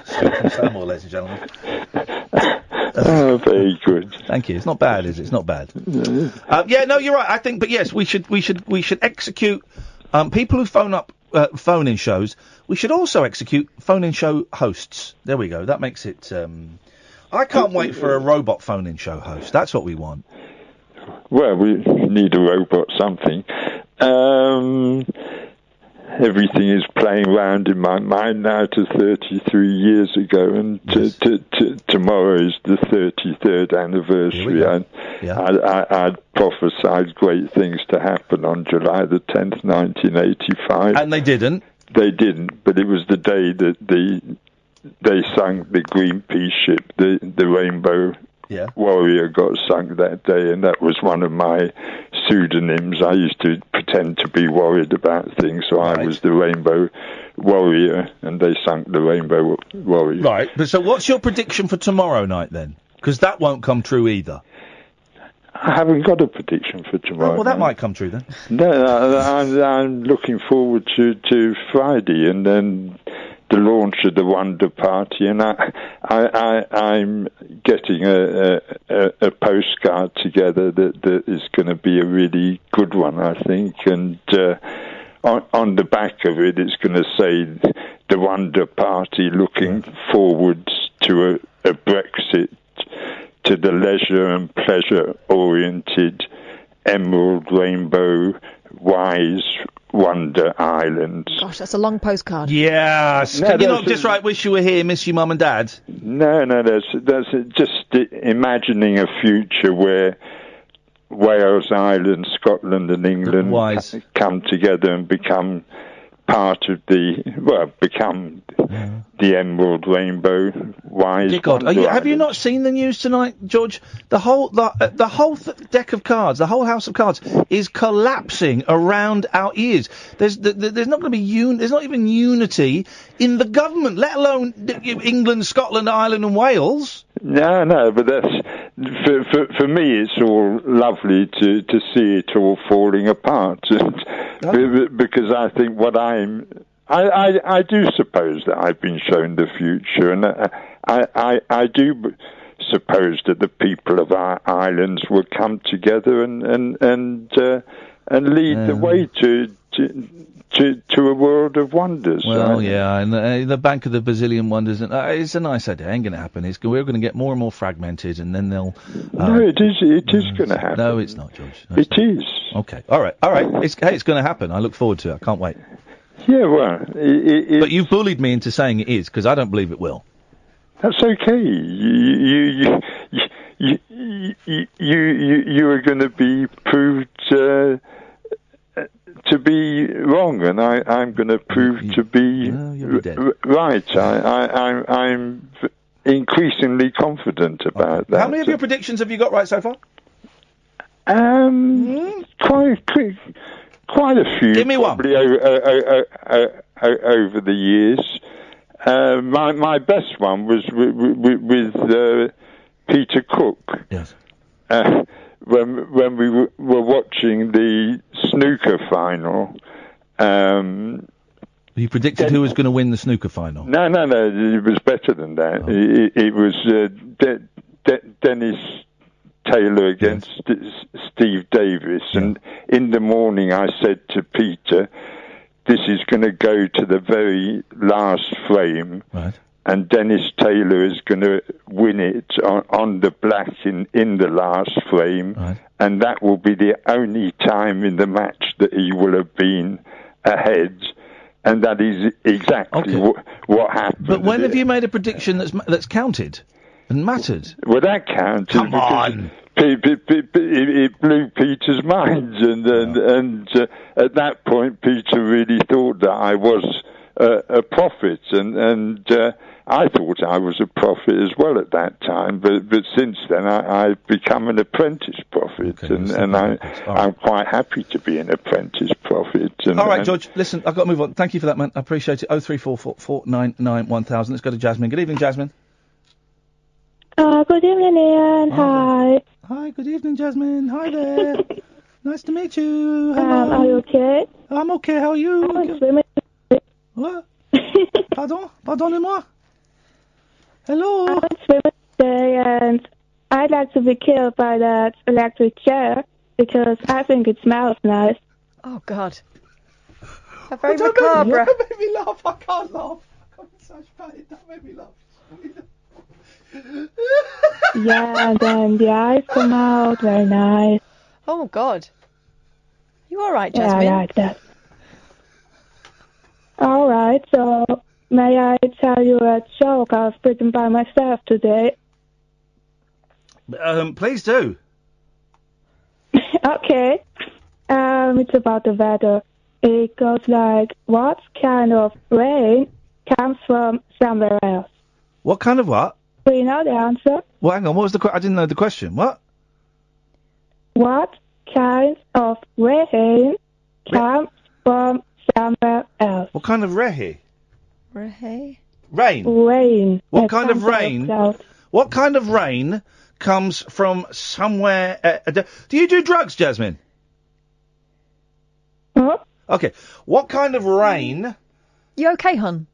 Stuart from Stanmore, ladies and gentlemen. Oh, very good. Thank you. It's not bad, is it? It's not bad. Yeah, no, you're right. I think, but yes, we should execute people who phone up phone-in shows. We should also execute phone-in show hosts. There we go. That makes it. I can't wait for a robot phone-in show host. That's what we want. Well, we need a robot something. Everything is playing round in my mind now to 33 years ago, and tomorrow is the 33rd anniversary. I prophesied great things to happen on July the 10th, 1985. And they didn't? They didn't, but it was the day that they sunk the Greenpeace ship, the Rainbow Warrior got sunk that day, and that was one of my pseudonyms. I used to pretend to be worried about things, so I was the Rainbow Warrior, and they sunk the Rainbow Warrior. Right, but so what's your prediction for tomorrow night, then? Because that won't come true either. I haven't got a prediction for tomorrow. Well, that might come true, then. No, I'm looking forward to Friday, and then the launch of the Wonder Party, and I'm getting a postcard together that is going to be a really good one, I think, and on the back of it, it's going to say the Wonder Party looking forwards to a Brexit, to the leisure and pleasure-oriented Emerald Rainbow Wise Wonder Island. Gosh, that's a long postcard. Yes. Can you not just write, wish you were here, miss you mum and dad? No, that's just imagining a future where Wales, Ireland, Scotland and England come together and become part of the Emerald Rainbow Wise. Dear God, have you not seen the news tonight, George? The whole deck of cards, the whole house of cards, is collapsing around our ears. There's not going to be there's not even unity in the government, let alone England, Scotland, Ireland, and Wales. No, but that's for me. It's all lovely to see it all falling apart, because I think I do suppose that I've been shown the future, and I do suppose that the people of our islands will come together and lead the way to a world of wonders. Well, and the Bank of the Bazillion Wonders, it's a nice idea. It ain't going to happen. We're going to get more and more fragmented, and then they'll... No, it is going to happen. No, it's not, George. No, it is. Okay, all right. It's going to happen. I look forward to it. I can't wait. Yeah, well... But you've bullied me into saying it is, because I don't believe it will. That's okay. You are going to be proved... to be wrong, and I'm going to prove to be right. I'm increasingly confident about that. How many of your predictions have you got right so far? Quite a few. Give me one. Probably over the years. My best one was with Peter Cook. Yes. When we were watching the snooker final, you predicted who was going to win the snooker final? No, it was better than that. It was Dennis Taylor against Steve Davis, and in the morning I said to Peter, this is going to go to the very last frame. Right. And Dennis Taylor is going to win it on the black in the last frame, and that will be the only time in the match that he will have been ahead, and that is exactly what happened. But when have you made a prediction that's counted and mattered? Well, that counted it blew Peter's mind, and at that point, Peter really thought that I was a prophet, and I thought I was a prophet as well at that time, but since then I've become an apprentice prophet, and I'm quite happy to be an apprentice prophet. All right, George, listen, I've got to move on. Thank you for that, man. I appreciate it. 03444991000. Let's go to Jasmin. Good evening, Jasmin. Good evening, Ian. Hi. Hi, good evening, Jasmin. Hi there. Nice to meet you. Hello. Are you okay? I'm okay, how are you? I went swimming. What? Pardon? Pardonnez-moi? Hello? I went swimming today, and I'd like to be killed by that electric chair because I think it smells nice. Oh, God. A very macabre. That made me laugh. I can't laugh. I'm in such pain. That made me laugh. Yeah, and then the eyes come out. Very nice. Oh, God. You all right, Jasmin? Yeah, I like that. All right, so may I tell you a joke I've written by myself today? Please do. Okay. It's about the weather. It goes like, what kind of rain comes from somewhere else? What kind of what? Do you know the answer? Well, hang on, what was the I didn't know the question. What? What kind of rain comes from somewhere else? What kind of rehe? Rehe? Rain. Rain. What kind of rain? What kind of rain comes from somewhere? Do you do drugs, Jasmin? What? Okay. What kind of rain? You okay, hon?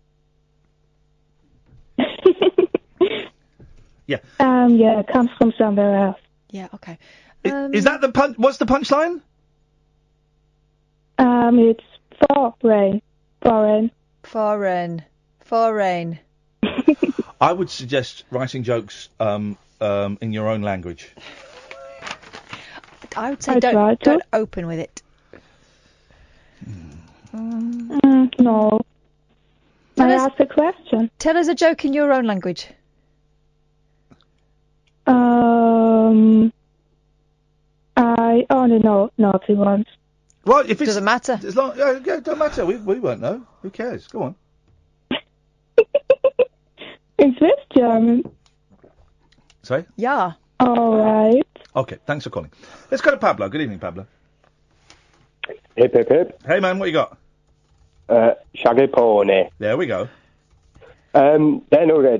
Yeah. Yeah, it comes from somewhere else. Yeah, okay. Is that the punch? What's the punchline? It's foreign. Foreign. I would suggest writing jokes in your own language. I would say don't open with it. No. I asked a question. Tell us a joke in your own language. I only know naughty ones. Well, if it doesn't matter. As long, it don't matter. We won't know. Who cares? Go on. Is this German? Sorry? Yeah. All right. Okay, thanks for calling. Let's go to Pablo. Good evening, Pablo. Hip, hip, hip. Hey, man, what you got? Shaggeh Poneh. There we go.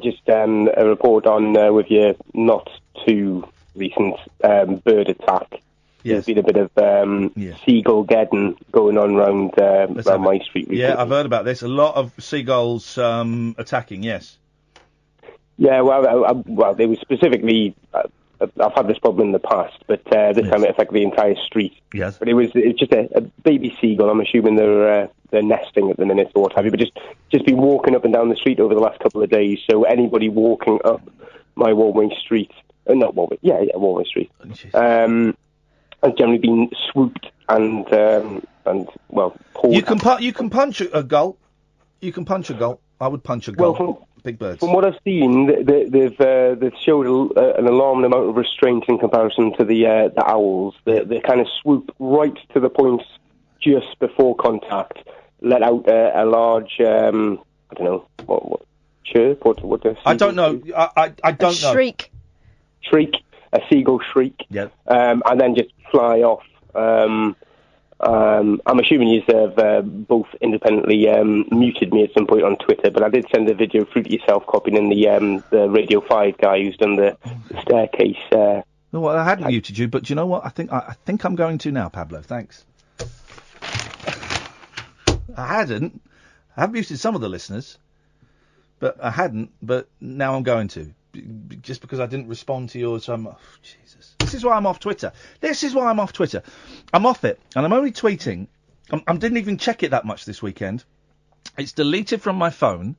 Just a report on with your not too recent bird attack. Yes. There's been a bit of seagull gedding going on around my street recently. Yeah, I've heard about this. A lot of seagulls attacking, yes. Yeah, well, they were specifically... I've had this problem in the past, but this time it affected the entire street. Yes. But it's just a baby seagull. I'm assuming they're nesting at the minute or what have you. But just been walking up and down the street over the last couple of days. So anybody walking up my Walway Street, Walway Street, has generally been swooped and pulled. You can punch a gull. You can punch a gull. I would punch a gull. Well, big birds. From what I've seen, they've showed an alarming amount of restraint in comparison to the owls. They kind of swoop right to the point just before contact, let out a large, I don't know, what chirp? What I don't know. I don't know. Shriek, a seagull shriek. Yeah. And then just fly off. I'm assuming you have both independently muted me at some point on Twitter, but I did send a video through to yourself, copying in the Radio 5 guy who's done the staircase. No, well, I hadn't muted you, but do you know what? I think I'm going to now, Pablo. Thanks. I hadn't. I have muted some of the listeners, but I hadn't. But now I'm going to, just because I didn't respond to yours. Jesus. This is why I'm off Twitter. I'm off it, and I'm only tweeting. I didn't even check it that much this weekend. It's deleted from my phone,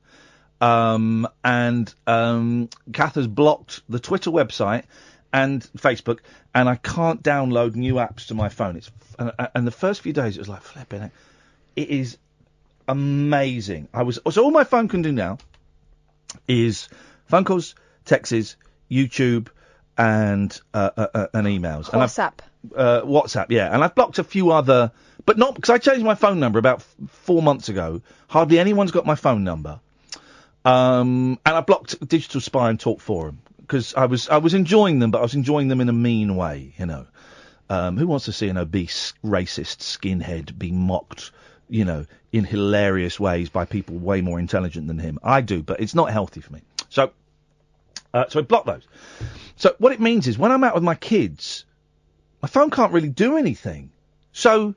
and Kath has blocked the Twitter website and Facebook, and I can't download new apps to my phone. And the first few days it was like flipping it. It is amazing. So all my phone can do now is phone calls, texts, YouTube, and emails. WhatsApp. WhatsApp, yeah. And I've blocked a few other, but not because I changed my phone number about 4 months ago. Hardly anyone's got my phone number. And I blocked Digital Spy and Talk Forum because I was enjoying them, but I was enjoying them in a mean way, you know. Who wants to see an obese, racist skinhead be mocked, you know, in hilarious ways by people way more intelligent than him? I do, but it's not healthy for me. So I block those. So what it means is when I'm out with my kids, my phone can't really do anything. So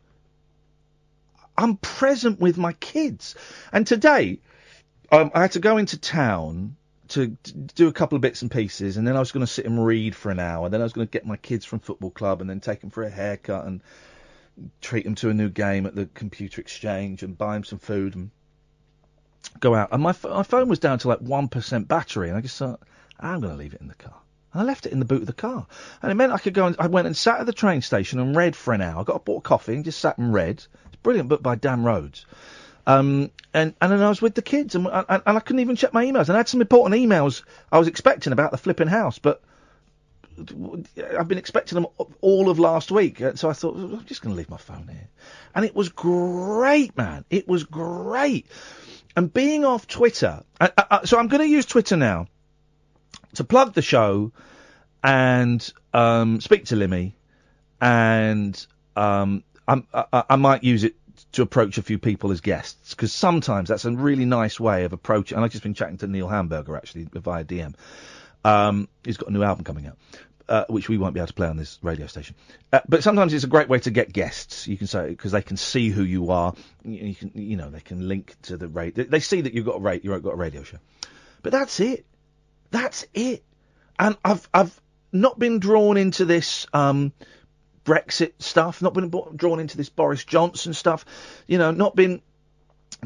I'm present with my kids. And today, I had to go into town to do a couple of bits and pieces, and then I was going to sit and read for an hour. Then I was going to get my kids from football club and then take them for a haircut and treat them to a new game at the computer exchange and buy them some food and go out. And my phone was down to like 1% battery, and I just thought, I'm going to leave it in the car. And I left it in the boot of the car. And it meant I could go and I went and sat at the train station and read for an hour. I bought a coffee and just sat and read. It's a brilliant book by Dan Rhodes. And then I was with the kids, and I couldn't even check my emails. And I had some important emails I was expecting about the flipping house, but I've been expecting them all of last week. So I thought, I'm just going to leave my phone here. And it was great, man. It was great. And being off Twitter, so I'm going to use Twitter now to plug the show and speak to Limmy, and I might use it to approach a few people as guests, because sometimes that's a really nice way of approaching. And I've just been chatting to Neil Hamburger, actually, via DM. He's got a new album coming out, which we won't be able to play on this radio station. But sometimes it's a great way to get guests, you can say, because they can see who you are. You can, you know, they can link to the radio. They see that you've got a radio show. But that's it. That's it. And I've not been drawn into this Brexit stuff, not been drawn into this Boris Johnson stuff, you know, not been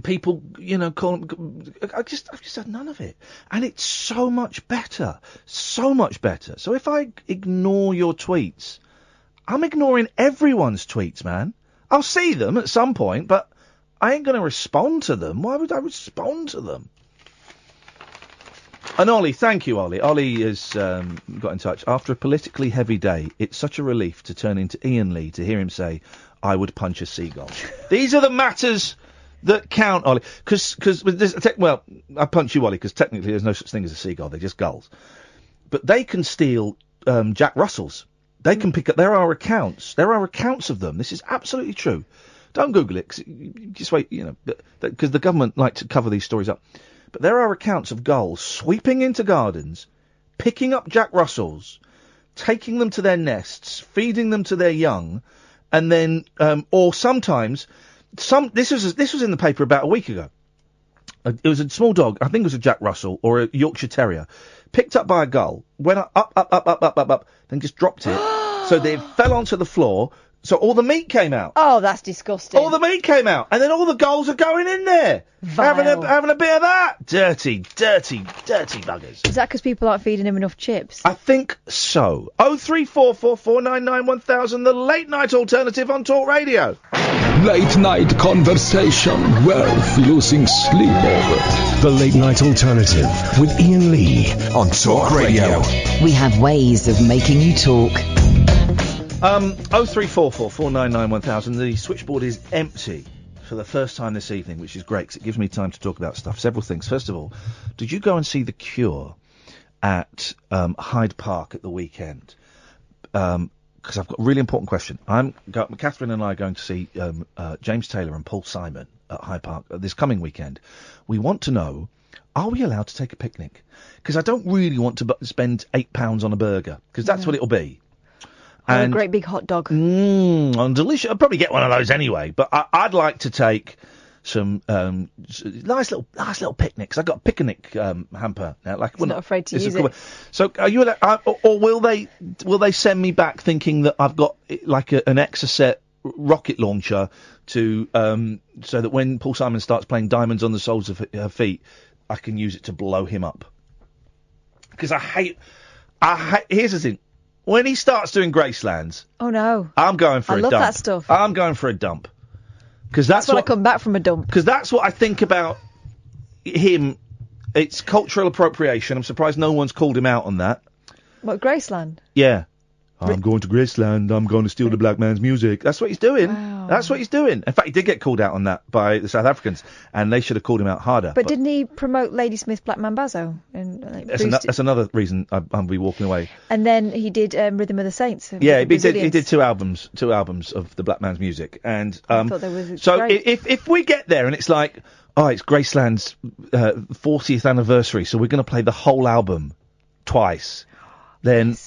people, you know, calling. I've just had none of it. And it's so much better. So much better. So if I ignore your tweets, I'm ignoring everyone's tweets, man. I'll see them at some point, but I ain't going to respond to them. Why would I respond to them? And Ollie, thank you, Ollie. Ollie has got in touch. After a politically heavy day, it's such a relief to turn into Iain Lee to hear him say, I would punch a seagull. These are the matters that count, Ollie. Because I punch you, Ollie, because technically there's no such thing as a seagull. They're just gulls. But they can steal Jack Russells. They can pick up... There are accounts of them. This is absolutely true. Don't Google it. Just wait, you know, because the government like to cover these stories up. But there are accounts of gulls sweeping into gardens, picking up Jack Russells, taking them to their nests, feeding them to their young, and then, or sometimes, this was in the paper about a week ago. It was a small dog, I think it was a Jack Russell or a Yorkshire Terrier, picked up by a gull, went up, then just dropped it, so they fell onto the floor. So all the meat came out. Oh, that's disgusting. All the meat came out, and then all the gulls are going in there, having a bit of that. Dirty buggers. Is that because people aren't feeding him enough chips? I think so. 03444991000, the late night alternative on Talk Radio. Late night conversation worth losing sleep over. The late night alternative with Iain Lee on Talk Radio. We have ways of making you talk. 03444991000. The switchboard is empty for the first time this evening, which is great because it gives me time to talk about stuff. Several things. First of all, did you go and see The Cure at Hyde Park at the weekend? Because I've got a really important question. Katherine and I are going to see James Taylor and Paul Simon at Hyde Park this coming weekend. We want to know, are we allowed to take a picnic? Because I don't really want to spend £8 on a burger, because that's what it'll be. And a great big hot dog. And delicious. I'll probably get one of those anyway. But I'd like to take some nice little picnics. I've got a picnic hamper now. Like, not afraid to use it. So are you allowed, or will they send me back thinking that I've got like an Exocet rocket launcher to so that when Paul Simon starts playing Diamonds on the Soles of Her Feet, I can use it to blow him up? Because I hate. Here's the thing. When he starts doing Gracelands... Oh, no. I'm going for a dump. I love that stuff. I'm going for a dump. Because that's when I come back from a dump. Because that's what I think about him. It's cultural appropriation. I'm surprised no one's called him out on that. What, Graceland? Yeah. I'm going to Graceland. I'm going to steal the black man's music. That's what he's doing. Wow. That's what he's doing. In fact, he did get called out on that by the South Africans, and they should have called him out harder. But didn't he promote Ladysmith Black Mambazo? And, that's another reason I'll be walking away. And then he did Rhythm of the Saints. Yeah, he did two albums of the black man's music. And I thought that was so great. if we get there and it's like, oh, it's Graceland's 40th anniversary, so we're going to play the whole album twice, then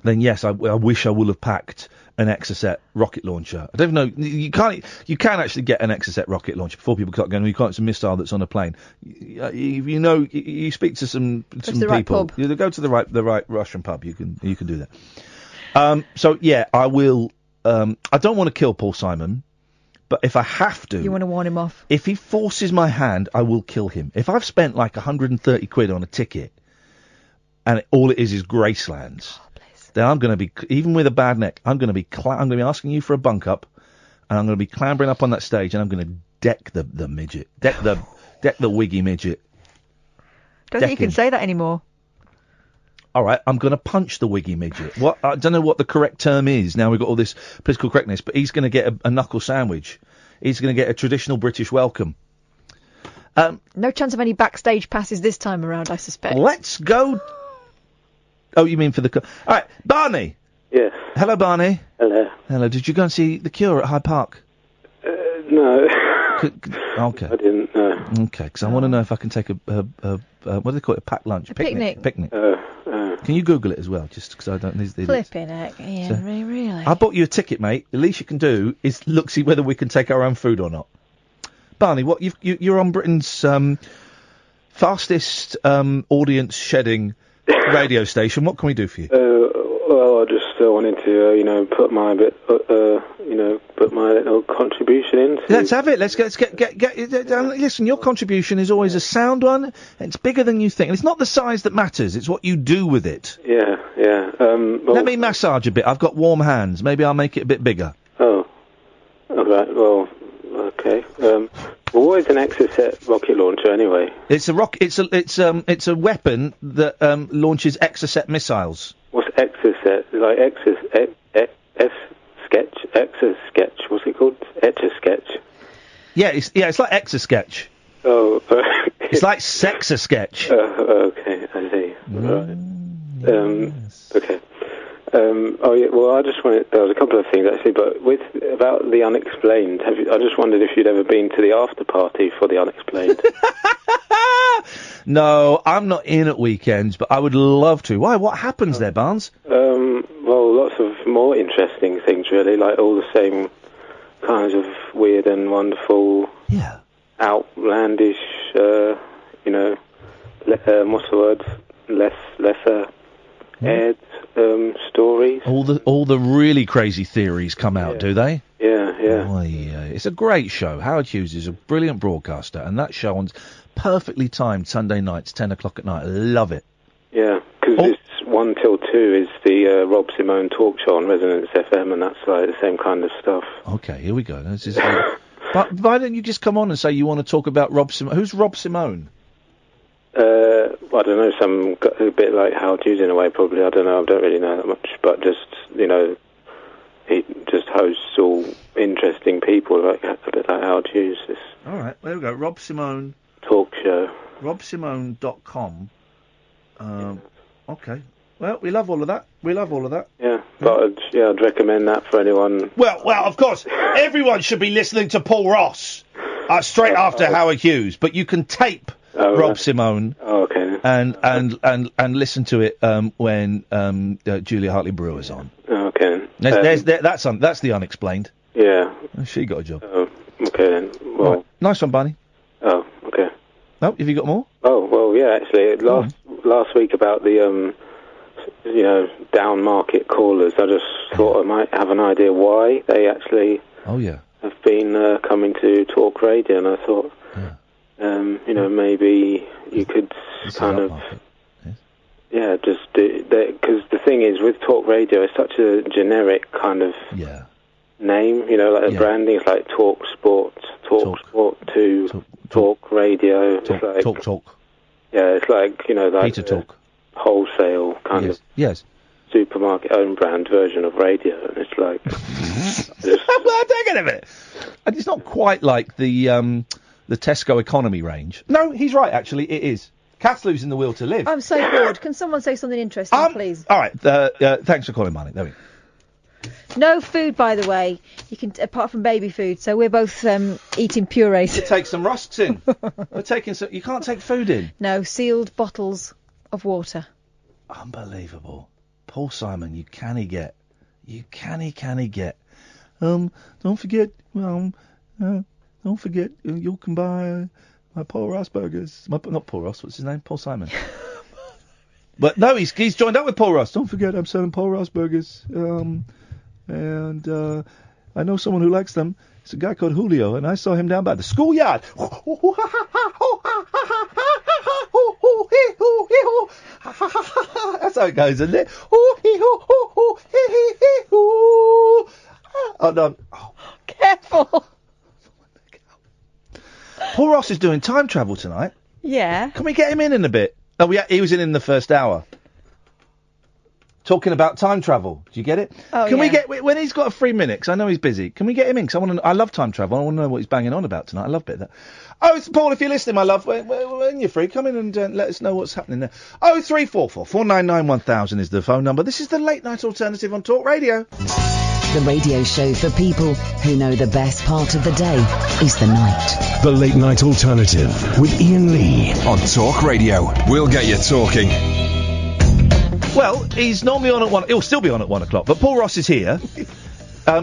yes, I wish I would have packed an Exocet rocket launcher. I don't know. You can actually get an Exocet rocket launcher before people start going, you can't, it's a missile that's on a plane. You speak to some people. Right pub. You go to the right Russian pub. You can do that. So yeah, I will. I don't want to kill Paul Simon, but if I have to, you want to warn him off. If he forces my hand, I will kill him. If I've spent like 130 quid on a ticket, and all it is Graceland's. Then I'm going to be, even with a bad neck, I'm going to be asking you for a bunk up, and I'm going to be clambering up on that stage, and I'm going to deck the midget, deck the wiggy midget. Don't think you can say that anymore. All right, I'm going to punch the wiggy midget. What I don't know what the correct term is. Now we've got all this political correctness, but he's going to get a knuckle sandwich. He's going to get a traditional British welcome. No chance of any backstage passes this time around, I suspect. Let's go. Oh, you mean for the... All right, Barney. Yes. Hello, Barney. Hello. Hello. Did you go and see The Cure at Hyde Park? No. Okay. I didn't, no. Okay, because I want to know if I can take a what do they call it, a packed lunch? Picnic. Can you Google it as well, just because I don't... Flipping heck, Ian, really? I bought you a ticket, mate. The least you can do is see whether we can take our own food or not. Barney, what you're on Britain's fastest audience shedding radio station. What can we do for you? Well, I just wanted to, put my little contribution in. Let's have it. Let's get. Listen, your contribution is always a sound one. It's bigger than you think. And it's not the size that matters. It's what you do with it. Yeah. Let me massage a bit. I've got warm hands. Maybe I'll make it a bit bigger. Oh. All right. Well. Okay. Well, what is an Exocet rocket launcher anyway? It's a weapon that launches Exocet missiles. What's Exocet? Like Etch-a-Sketch. What's it called? Etch-a-Sketch. Yeah, it's like Etch-a-Sketch. Oh. It's like Sex-a-Sketch. Okay, I see. Right. Okay. Oh yeah. Well, I just wanted. There was a couple of things actually, but about the unexplained. I just wondered if you'd ever been to the after party for the unexplained. No, I'm not in at weekends, but I would love to. Why? What happens there, Barnes? Well, lots of more interesting things, really. Like all the same kinds of weird and wonderful, outlandish. What's the word? Lesser. Aired stories. All the really crazy theories come out, do they? Yeah. Oh, yeah. It's a great show. Howard Hughes is a brilliant broadcaster, and that show on perfectly timed Sunday nights, 10 o'clock at night. I love it. Yeah, because it's 1 till 2 is the Rob Simone talk show on Resonance FM, and that's like the same kind of stuff. Okay, here we go. This is. But why don't you just come on and say you want to talk about Rob Simone? Who's Rob Simone? I don't know, a bit like Howard Hughes in a way, probably. I don't know, I don't really know that much, but just, he just hosts all interesting people, like a bit like Howard Hughes. All right, there we go, Rob Simone. Talk show. RobSimone.com. Okay. Well, we love all of that. Yeah, but I'd recommend that for anyone. Well, of course, everyone should be listening to Paul Ross straight after Howard Hughes, but you can tape Rob Simone. Oh, okay. And listen to it when Julia Hartley-Brewer's on. Okay. That's the unexplained. Yeah. She got a job. Oh, okay then. Well. Right. Nice one, Barney. Oh, okay. Oh, have you got more? Oh, well, yeah, actually, last week about the down market callers, I just thought I might have an idea why they actually have been coming to talk radio, and I thought maybe you could kind of just do that, because the thing is with talk radio, it's such a generic kind of name, like the branding is like Talk Sport 2, Talk Radio. Talk. Yeah, it's like, like Peter Talk. wholesale kind of supermarket own brand version of radio, and it's like well, hang on a minute. And it's not quite like the Tesco economy range. No, he's right. Actually, it is. Kath's losing the will to live. I'm so bored. Can someone say something interesting, please? All right. Thanks for calling, Marnie. There we go. No food, by the way. You can, apart from baby food. So we're both eating purees. You take some rusks in. We're taking some. You can't take food in. No, sealed bottles of water. Unbelievable. Paul Simon, you canny get. You canny get. Don't forget. Don't forget. You can buy my Paul Ross burgers. Not Paul Ross. What's his name? Paul Simon. But no, he's joined up with Paul Ross. Don't forget, I'm selling Paul Ross burgers. And I know someone who likes them. It's a guy called Julio, and I saw him down by the schoolyard. That's how it goes, isn't it? Oh, no. Oh. Careful. Paul Ross is doing time travel tonight. Yeah. Can we get him in a bit? Oh, he was in the first hour. Talking about time travel. Do you get it? Oh, Can we yeah. get, when he's got a 3 minutes, 'cause I know he's busy, can we get him in? 'Cause I love time travel. I want to know what he's banging on about tonight. I love a bit of that. Oh, it's Paul, if you're listening, my love, when you're free, come in and let us know what's happening there. 0344 499 1000 is the phone number. This is the Late Night Alternative on Talk Radio. The radio show for people who know the best part of the day is the night. The Late Night Alternative with Iain Lee on Talk Radio. We'll get you talking. Well, he's normally on at 1. He'll still be on at 1 o'clock, but Paul Ross is here. Tell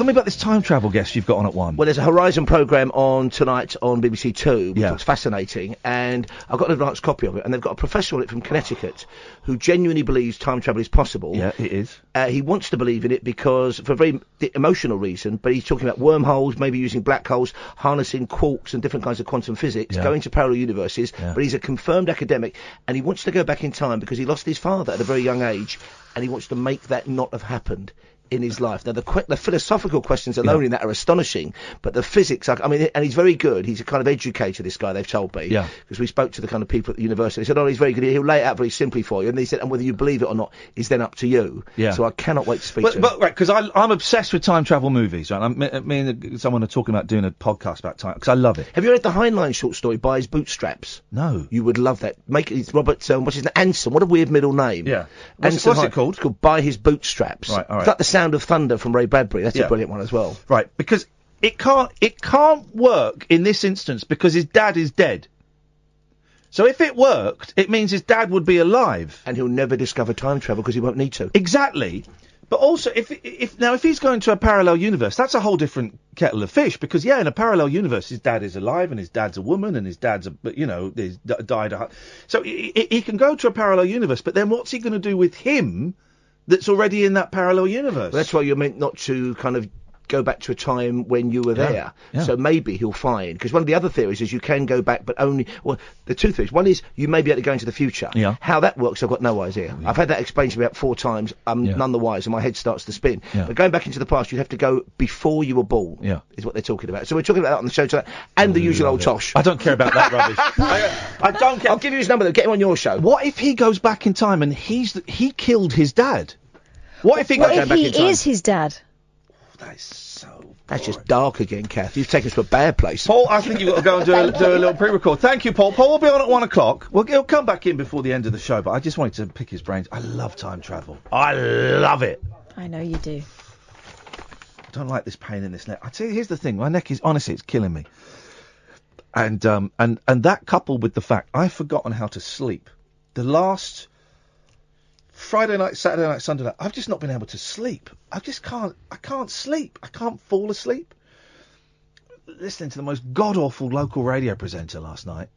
me about this time travel guest you've got on at 1. Well, there's a Horizon programme on tonight on BBC Two, which Yeah. looks fascinating, and I've got an advanced copy of it, and they've got a professor on it from Connecticut who genuinely believes time travel is possible. Yeah, it is. He wants to believe in it because, for a very emotional reason, but he's talking about wormholes, maybe using black holes, harnessing quarks and different kinds of quantum physics, Yeah. going to parallel universes, Yeah. but he's a confirmed academic, and he wants to go back in time because he lost his father at a very young age, and he wants to make that not have happened in his life. Now, the philosophical questions alone in that are astonishing, but the physics, I mean, and he's very good. He's a kind of educator, this guy, they've told me. Yeah. Because we spoke to the kind of people at the university. They said, oh, he's very good. He'll lay it out very simply for you. And they said, and whether you believe it or not is then up to you. Yeah. So I cannot wait to speak to him. But right, because I'm obsessed with time travel movies, right? Me and someone are talking about doing a podcast about time, because I love it. Have you read the Heinlein short story, By His Bootstraps? No. You would love that. It's Robert, what's his name? Anson. What a weird middle name. Yeah. What's it called? It's called By His Bootstraps. Right, all right. It's like The Sound of Thunder from Ray Bradbury. That's Yeah. a brilliant one as well. Right, because it can't work in this instance because his dad is dead. So if it worked, it means his dad would be alive. And he'll never discover time travel because he won't need to. Exactly. But also, if he's going to a parallel universe, that's a whole different kettle of fish. Because in a parallel universe, his dad is alive, and his dad's a woman, and his dad's died. So he can go to a parallel universe. But then, what's he going to do with him that's already in that parallel universe? Well, that's why you're meant not to kind of go back to a time when you were there. Yeah. So maybe he'll find, because one of the other theories is you can go back, but only, well, the two theories. One is you may be able to go into the future. Yeah. How that works, I've got no idea. I've had that explained to me about 4 times. I'm none the wiser, and my head starts to spin. Yeah. But going back into the past, you'd have to go before you were born. Yeah. Is what they're talking about. So we're talking about that on the show tonight, and the usual old tosh. I don't care about that rubbish. I don't care. I'll give you his number, though. Get him on your show. What if he goes back in time and he killed his dad? What if he goes back in time? He is his dad? That's just dark again, Kath. You've taken us to a bad place. Paul, I think you've got to go and do a little pre-record. Thank you, Paul. Paul will be on at 1 o'clock. He'll come back in before the end of the show, but I just wanted to pick his brains. I love time travel. I love it. I know you do. I don't like this pain in this neck. I tell you, here's the thing. My neck is, honestly, it's killing me. And that coupled with the fact I've forgotten how to sleep. The last Friday night, Saturday night, Sunday night, I've just not been able to sleep. I can't sleep. I can't fall asleep. Listening to the most god-awful local radio presenter last night.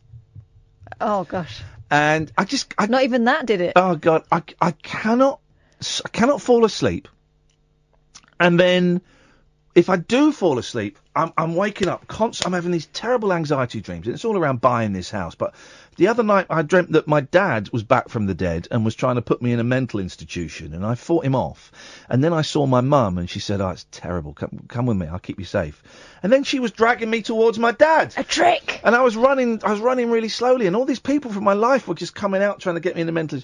Oh, gosh. And not even that did it. Oh, God. I cannot fall asleep. And then, if I do fall asleep, I'm waking up I'm having these terrible anxiety dreams, and it's all around buying this house. But the other night, I dreamt that my dad was back from the dead and was trying to put me in a mental institution, and I fought him off. And then I saw my mum, and she said, "Oh, it's terrible. Come with me. I'll keep you safe." And then she was dragging me towards my dad. A trick. And I was running really slowly, and all these people from my life were just coming out trying to get me in a mental.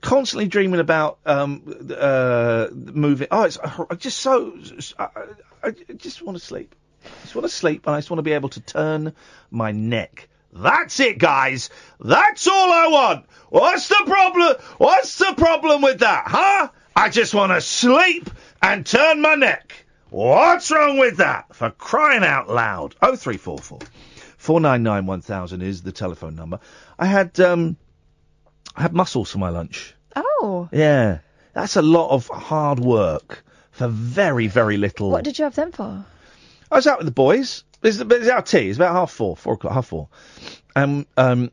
constantly dreaming about moving. Oh, it's just so. I just want to sleep. I just want to sleep, and I just want to be able to turn my neck. That's it, guys. That's all I want. What's the problem? What's the problem with that, huh? I just want to sleep and turn my neck. What's wrong with that? For crying out loud. 0344 499 1000 is the telephone number. I had mussels for my lunch. Oh. Yeah. That's a lot of hard work for very, very little. What did you have them for? I was out with the boys. It's our tea. It's about 4:30.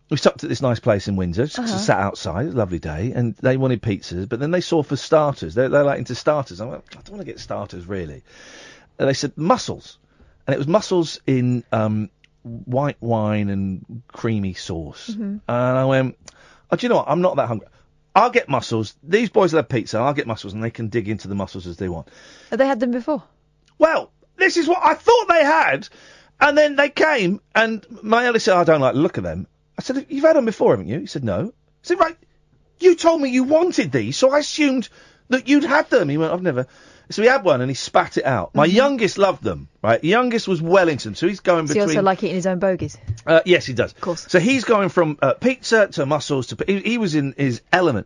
We stopped at this nice place in Windsor. Just sat outside. It was a lovely day. And they wanted pizzas, but then they saw for starters. They're like into starters. I'm like, I don't want to get starters, really. And they said mussels. And it was mussels in white wine and creamy sauce. Mm-hmm. And I went, oh, do you know what? I'm not that hungry. I'll get mussels. These boys will have pizza. I'll get mussels, and they can dig into the mussels as they want. Have they had them before? Well, this is what I thought they had. And then they came, and my eldest said, I don't like the look of them. I said, you've had them before, haven't you? He said, no. I said, right, you told me you wanted these, so I assumed that you'd had them. He went, I've never. So he had one, and he spat it out. My youngest loved them, right? The youngest was Wellington, so he's going between... Does he also like eating his own bogies? Yes, he does. Of course. So he's going from pizza to mussels to... He was in his element.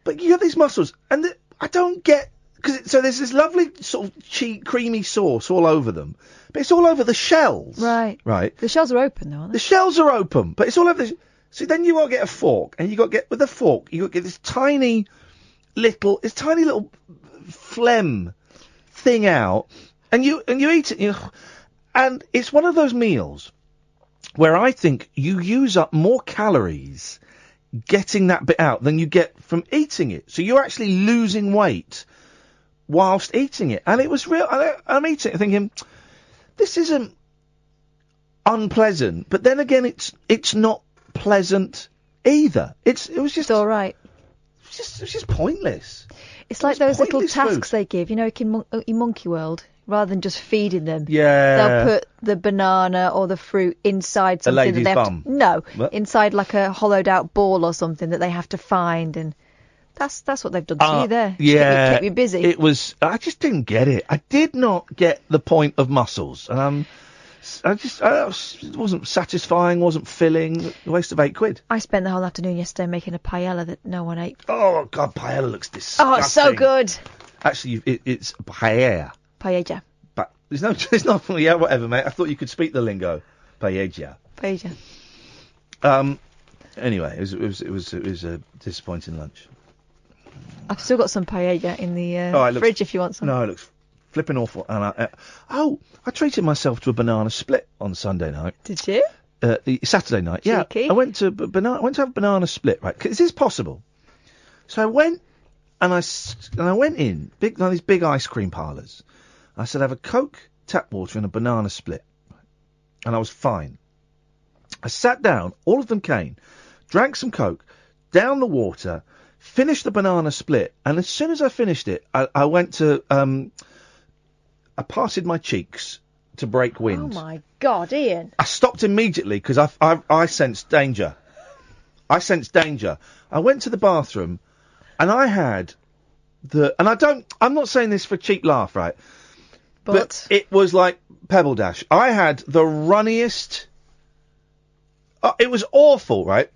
But you have these mussels, and I don't get... So there's this lovely sort of creamy sauce all over them, but it's all over the shells. Right. Right. The shells are open, though, aren't they? The shells are open, but it's all over the... So then you got to get a fork, and you got to get... With a fork, you got to get this tiny little phlegm thing out, and you eat it, and it's one of those meals where I think you use up more calories getting that bit out than you get from eating it. So you're actually losing weight whilst eating it. And it was real. I'm eating it thinking, this isn't unpleasant, but then again, it's not pleasant either. It was just all right. It's just pointless. It's like those little tasks they give, in Monkey World. Rather than just feeding them, yeah, they'll put the banana or the fruit inside something. A lady's bum. Inside like a hollowed out ball or something that they have to find, and that's what they've done to you there. Yeah, kept you busy. It was. I just didn't get it. I did not get the point of mussels. It wasn't satisfying. Wasn't filling. A waste of £8. I spent the whole afternoon yesterday making a paella that no one ate. Oh God, paella looks disgusting. Oh, it's so good. Actually, it's paella. Paella. But there's not. Yeah, whatever, mate. I thought you could speak the lingo. Paella. Anyway, it was a disappointing lunch. I've still got some paella in the fridge if you want some. No, it looks flipping awful. And I treated myself to a banana split on Sunday night. Did you? The Saturday night. Cheeky. Yeah. I went to have a banana split. Right? Is this possible? So I went and I went in these big ice cream parlours. I said, have a Coke, tap water, and a banana split. And I was fine. I sat down, all of them came, drank some Coke, down the water, finished the banana split, and as soon as I finished it, I went to, I parted my cheeks to break wind. Oh my God, Ian. I stopped immediately because I sensed danger. I went to the bathroom, and I had I'm not saying this for a cheap laugh, right? But it was like Pebble Dash. I had the runniest... it was awful, right?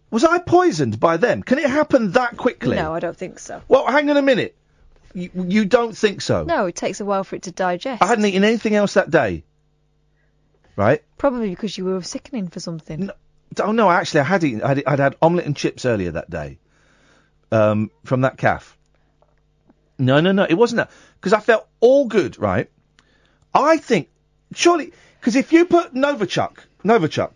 Was I poisoned by them? Can it happen that quickly? No, I don't think so. Well, hang on a minute. You don't think so? No, it takes a while for it to digest. I hadn't eaten anything else that day. Right? Probably because you were sickening for something. No, actually, I had eaten... I'd had omelette and chips earlier that day. From that calf. No, it wasn't that. Because I felt all good, right? I think, surely, because if you put Novichok, the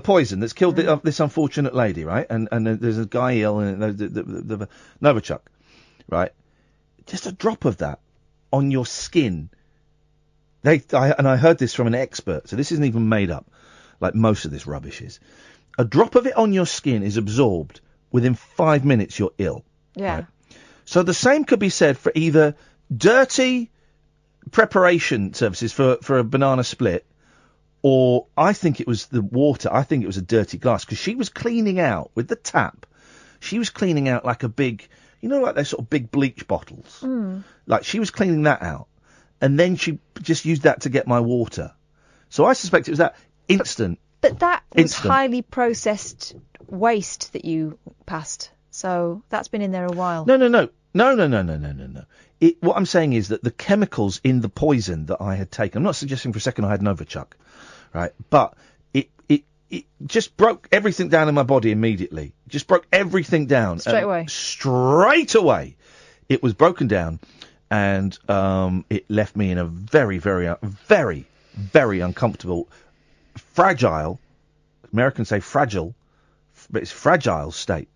poison that's killed this unfortunate lady, right? And there's a guy ill, and the Novichok, right? Just a drop of that on your skin. I heard this from an expert, so this isn't even made up, like most of this rubbish is. A drop of it on your skin is absorbed. Within 5 minutes, you're ill. Yeah. Right? So the same could be said for either dirty preparation services for a banana split, or I think it was the water. I think it was a dirty glass, because she was cleaning out with the tap. She was cleaning out like a big, like those sort of big bleach bottles. Like she was cleaning that out, and then she just used that to get my water. So I suspect it was that instant. But that was highly processed waste that you passed. So that's been in there a while. No. What I'm saying is that the chemicals in the poison that I had taken, I'm not suggesting for a second I had Novichok, right? But it just broke everything down in my body immediately. Just broke everything down. Straight away. Straight away. It was broken down, and it left me in a very, very, very, very uncomfortable, fragile, Americans say fragile, but it's fragile state.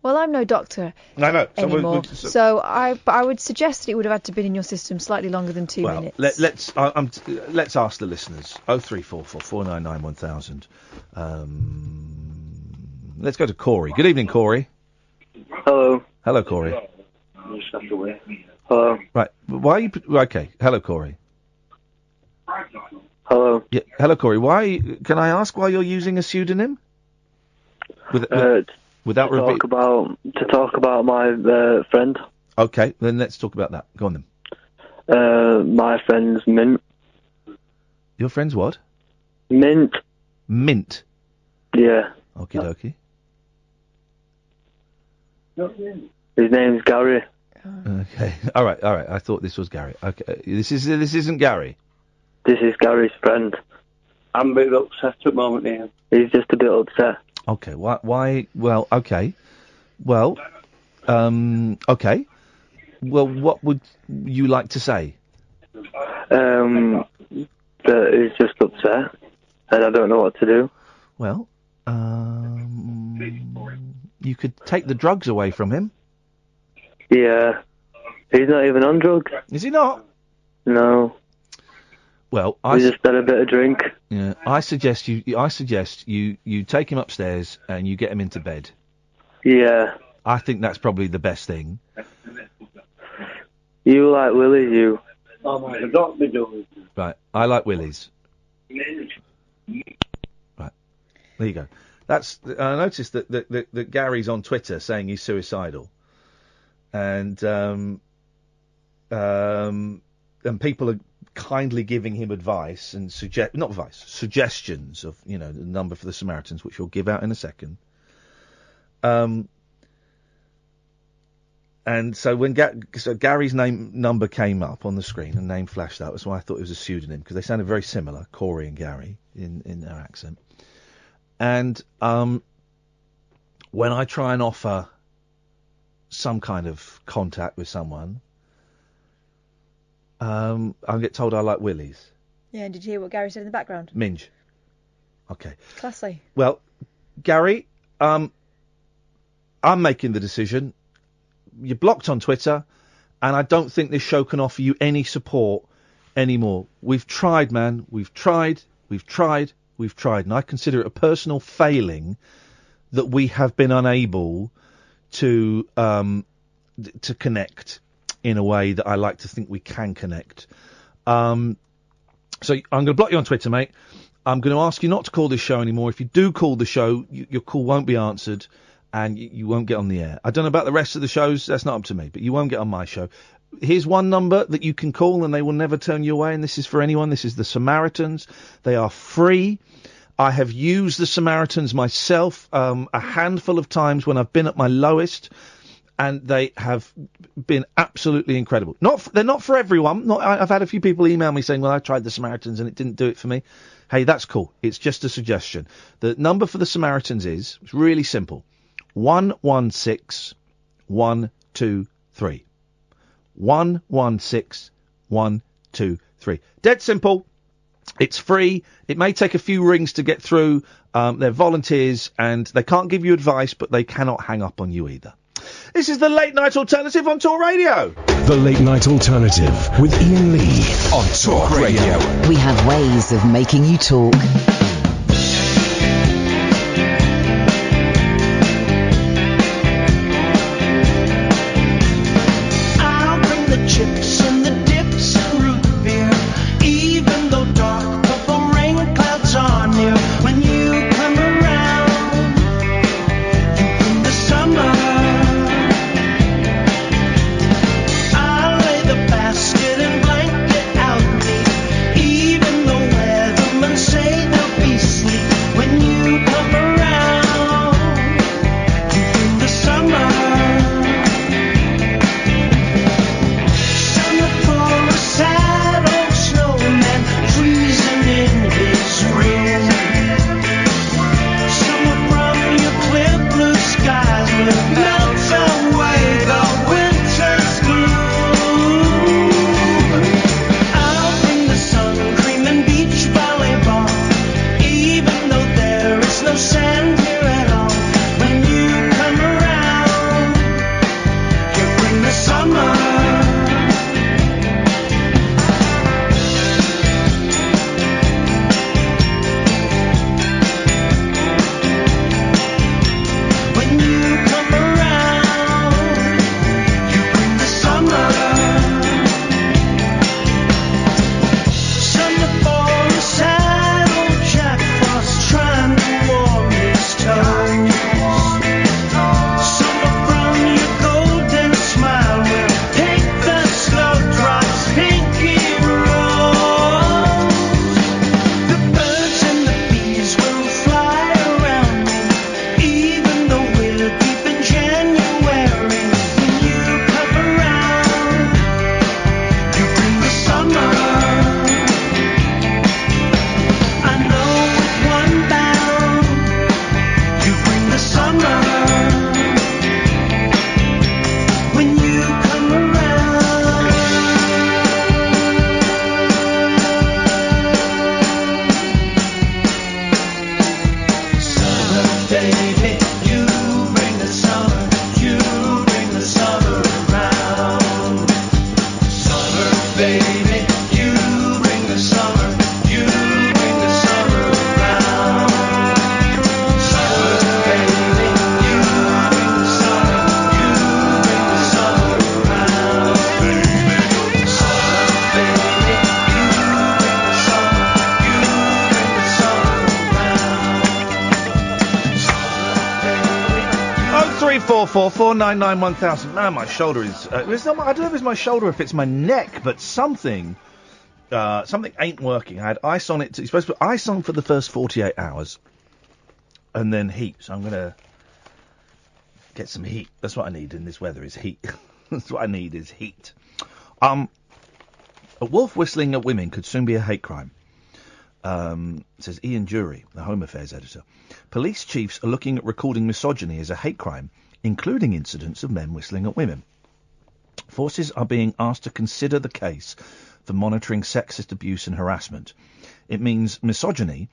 Well, I'm no doctor anymore, so I would suggest that it would have had to been in your system slightly longer than 2 minutes. Let's ask the listeners. 0344 499 1000. Let's go to Corey. Good evening, Corey. Hello. Hello, Corey. Hello. Right. Why are you? Okay. Hello, Corey. Hello. Yeah. Hello, Corey. Why? Can I ask why you're using a pseudonym? Without to talk about my friend. Okay, then let's talk about that. Go on then. My friend's Mint. Your friend's what? Mint. Mint. Yeah. Okie dokie. His name's Gary. Okay. All right. I thought this was Gary. Okay. This isn't Gary. This is Gary's friend. I'm a bit upset at the moment, Ian. He's just a bit upset. Okay. Why? Well, okay. Well, okay. Well, what would you like to say? That he's just upset, and I don't know what to do. Well, you could take the drugs away from him. Yeah. He's not even on drugs. Is he not? No. Well, we just had a bit of drink. Yeah, I suggest you take him upstairs and you get him into bed. Yeah. I think that's probably the best thing. You like Willies, you. Oh my God, Right, I like Willies. Right, there you go. That's. I noticed that Gary's on Twitter saying he's suicidal, and people are kindly giving him advice and suggestions of, the number for the Samaritans, which we'll give out in a second. And so when Gary's number came up on the screen and name flashed up, that's why I thought it was a pseudonym, because they sounded very similar, Corey and Gary, in their accent. And when I try and offer some kind of contact with someone, I get told I like Willies. Yeah, did you hear what Gary said in the background? Minge. Okay. Classy. Well, Gary, I'm making the decision. You're blocked on Twitter, and I don't think this show can offer you any support anymore. We've tried, man. We've tried, and I consider it a personal failing that we have been unable to connect in a way that I like to think we can connect. So I'm going to block you on Twitter, mate. I'm going to ask you not to call this show anymore. If you do call the show, your call won't be answered, and you won't get on the air. I don't know about the rest of the shows. That's not up to me, but you won't get on my show. Here's one number that you can call, and they will never turn you away, and this is for anyone. This is the Samaritans. They are free. I have used the Samaritans myself a handful of times when I've been at my lowest, and they have been absolutely incredible. They're not for everyone. I've had a few people email me saying, well, I tried the Samaritans and it didn't do it for me. Hey, that's cool. It's just a suggestion. The number for the Samaritans is, it's really simple, 116 123. 116 123. Dead simple. It's free. It may take a few rings to get through. They're volunteers, and they can't give you advice, but they cannot hang up on you either. This is the Late Night Alternative on Talk Radio. The Late Night Alternative with Iain Lee on Talk Radio. We have ways of making you talk. I'll bring the chips and the dips and root beer, even though dark purple rain clouds 04449911000. Man, my shoulder is. It's not. I don't know if it's my shoulder or if it's my neck, but something ain't working. I had ice on it. You're supposed to put ice on for the first 48 hours, and then heat. So I'm gonna get some heat. That's what I need in this weather. Is heat. That's what I need. Is heat. A wolf whistling at women could soon be a hate crime. Says Ian Jury, the Home Affairs editor. Police chiefs are looking at recording misogyny as a hate crime, including incidents of men whistling at women. Forces are being asked to consider the case for monitoring sexist abuse and harassment. It means misogyny,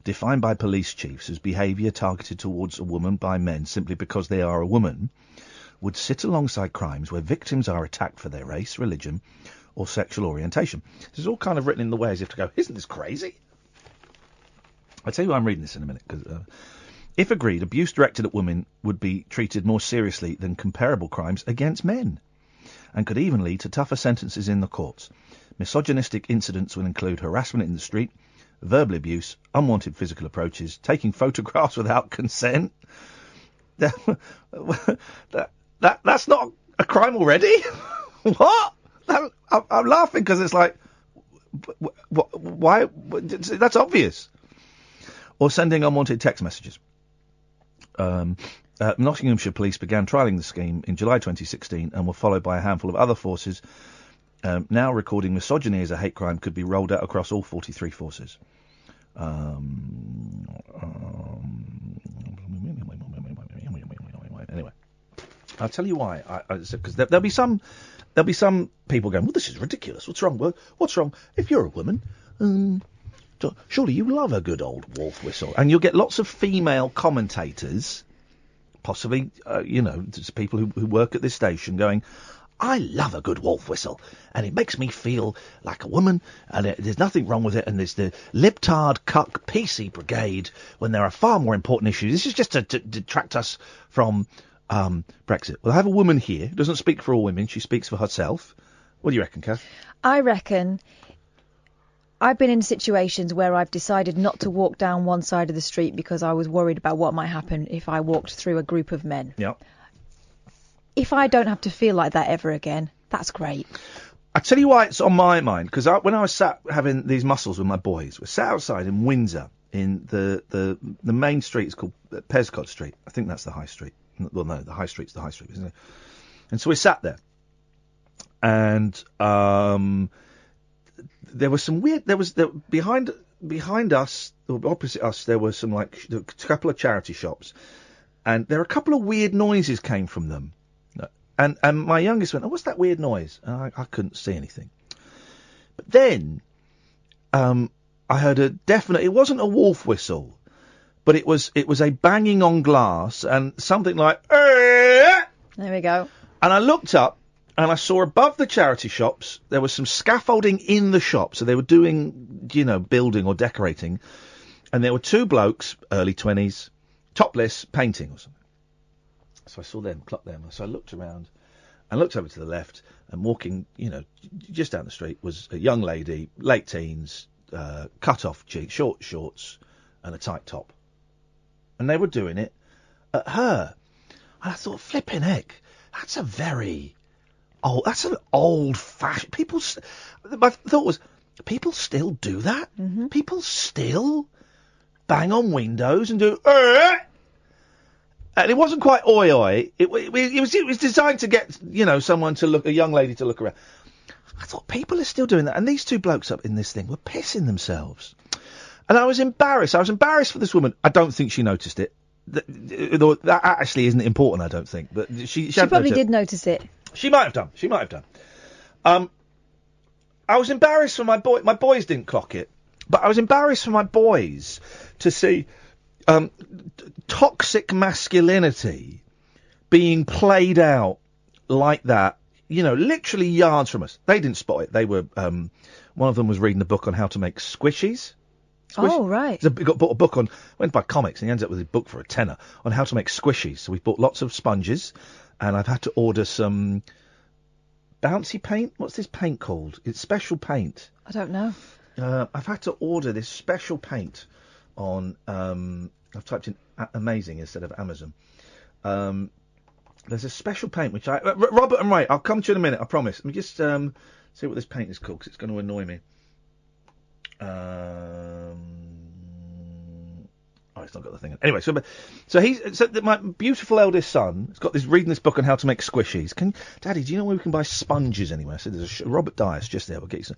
defined by police chiefs as behaviour targeted towards a woman by men simply because they are a woman, would sit alongside crimes where victims are attacked for their race, religion, or sexual orientation. This is all kind of written in the way as if to go, isn't this crazy? I'll tell you why I'm reading this in a minute. Because if agreed, abuse directed at women would be treated more seriously than comparable crimes against men, and could even lead to tougher sentences in the courts. Misogynistic incidents will include harassment in the street, verbal abuse, unwanted physical approaches, taking photographs without consent. That's not a crime already? What? I'm laughing because it's like, why? That's obvious. Or sending unwanted text messages. Nottinghamshire Police began trialling the scheme in July 2016 and were followed by a handful of other forces. Now recording misogyny as a hate crime could be rolled out across all 43 forces. Anyway, I'll tell you why. Because there'll be some people going, well, this is ridiculous. What's wrong? Well, what's wrong? If you're a woman, surely you love a good old wolf whistle. And you'll get lots of female commentators, possibly, just people who work at this station going, I love a good wolf whistle, and it makes me feel like a woman, and there's nothing wrong with it, and there's the libtard cuck PC brigade when there are far more important issues. This is just to detract us from Brexit. Well, I have a woman here who doesn't speak for all women. She speaks for herself. What do you reckon, Kath? I reckon I've been in situations where I've decided not to walk down one side of the street because I was worried about what might happen if I walked through a group of men. Yeah. If I don't have to feel like that ever again, that's great. I tell you why it's on my mind, because when I was sat having these mussels with my boys, we sat outside in Windsor in the main street is called Pescod Street. I think that's the High Street. Well, no, the High Street's the High Street, isn't it? And so we sat there, and there was some weird. There behind us, or opposite us, there were some a couple of charity shops, and there were a couple of weird noises came from them. And my youngest went, oh, what's that weird noise? And I couldn't see anything. But then I heard a definite. It wasn't a wolf whistle, but it was a banging on glass and something like. There we go. And I looked up and I saw above the charity shops there was some scaffolding in the shop, so they were doing building or decorating, and there were two blokes, early 20s, topless, painting or something. So I saw them, clocked them. So I looked around and looked over to the left, and walking, just down the street was a young lady, late teens, cut off jeans, short shorts, and a tight top. And they were doing it at her. And I thought, flipping heck, that's an old fashioned. My thought was, people still do that? Mm-hmm. People still bang on windows and do. And it wasn't quite oi oi. It was designed to get someone to look, a young lady to look around. I thought people are still doing that, and these two blokes up in this thing were pissing themselves, and I was embarrassed. I was embarrassed for this woman. I don't think she noticed it. That actually isn't important. I don't think, but she probably did notice it. She might have done. I was embarrassed for my boy. My boys didn't clock it, but I was embarrassed for my boys to see. Toxic masculinity being played out like that, literally yards from us. They didn't spot it. They were, one of them was reading a book on how to make squishies. Oh, right. He bought a book went to buy comics, and he ends up with a book for a tenner on how to make squishies. So we've bought lots of sponges, and I've had to order some bouncy paint. What's this paint called? It's special paint. I don't know. I've had to order this special paint on, I've typed in amazing instead of Amazon. There's a special paint which Robert and Ray, I'll come to you in a minute, I promise. Let me just see what this paint is called, because it's going to annoy me. It's not got the thing. Anyway, so my beautiful eldest son has got reading this book on how to make squishies. Daddy, do you know where we can buy sponges anywhere? I said, there's Robert Dyer's just there. We'll get you some.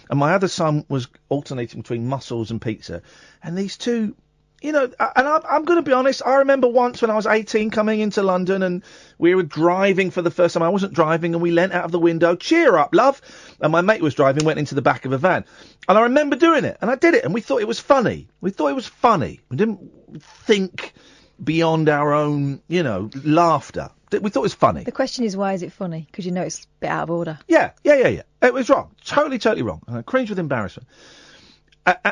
And my other son was alternating between mussels and pizza. And these two, you know, and I'm going to be honest, I remember once when I was 18 coming into London and we were driving for the first time. I wasn't driving and we leant out of the window, cheer up, love. And my mate was driving, went into the back of a van. And I remember doing it, and I did it, and we thought it was funny. We didn't think beyond our own, you know, laughter. We thought it was funny. The question is, why is it funny? Because you know it's a bit out of order. Yeah. It was wrong. Totally wrong. And I cringed with embarrassment.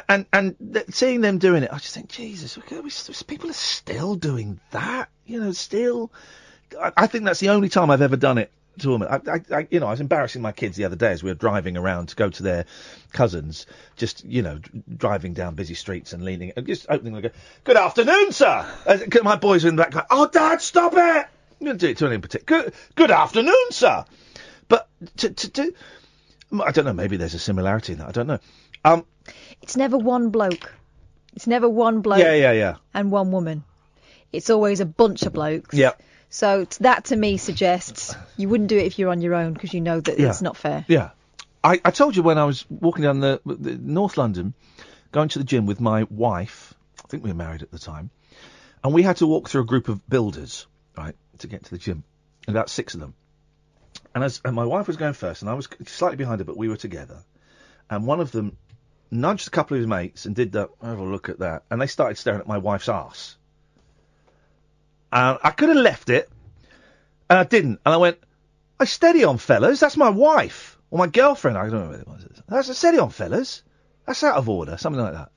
And seeing them doing it, I just think, Jesus, people are still doing that. You know, still. I think that's the only time I've ever done it to a woman. I was embarrassing my kids the other day as we were driving around to go to their cousins, just, you know, driving down busy streets and leaning, just opening the go, good afternoon, sir. My boys are in the back going, oh, Dad, stop it. I'm going to do it to anyone in particular. Good afternoon, sir. But I don't know, maybe there's a similarity in that. I don't know. It's never one bloke. Yeah. And one woman. It's always a bunch of blokes. Yeah. So that to me suggests you wouldn't do it if you're on your own because you know that it's not fair. Yeah. I told you when I was walking down the North London, going to the gym with my wife, I think we were married at the time, and we had to walk through a group of builders, right, to get to the gym. About 6 of them. And my wife was going first, and I was slightly behind her, but we were together. And one of them nudged a couple of his mates and did that, have a look at that, and they started staring at my wife's arse. I could have left it, and I didn't. And I went, steady on, fellas, that's my wife. Or my girlfriend, I don't know what it was. That's steady on, fellas. That's out of order, something like that.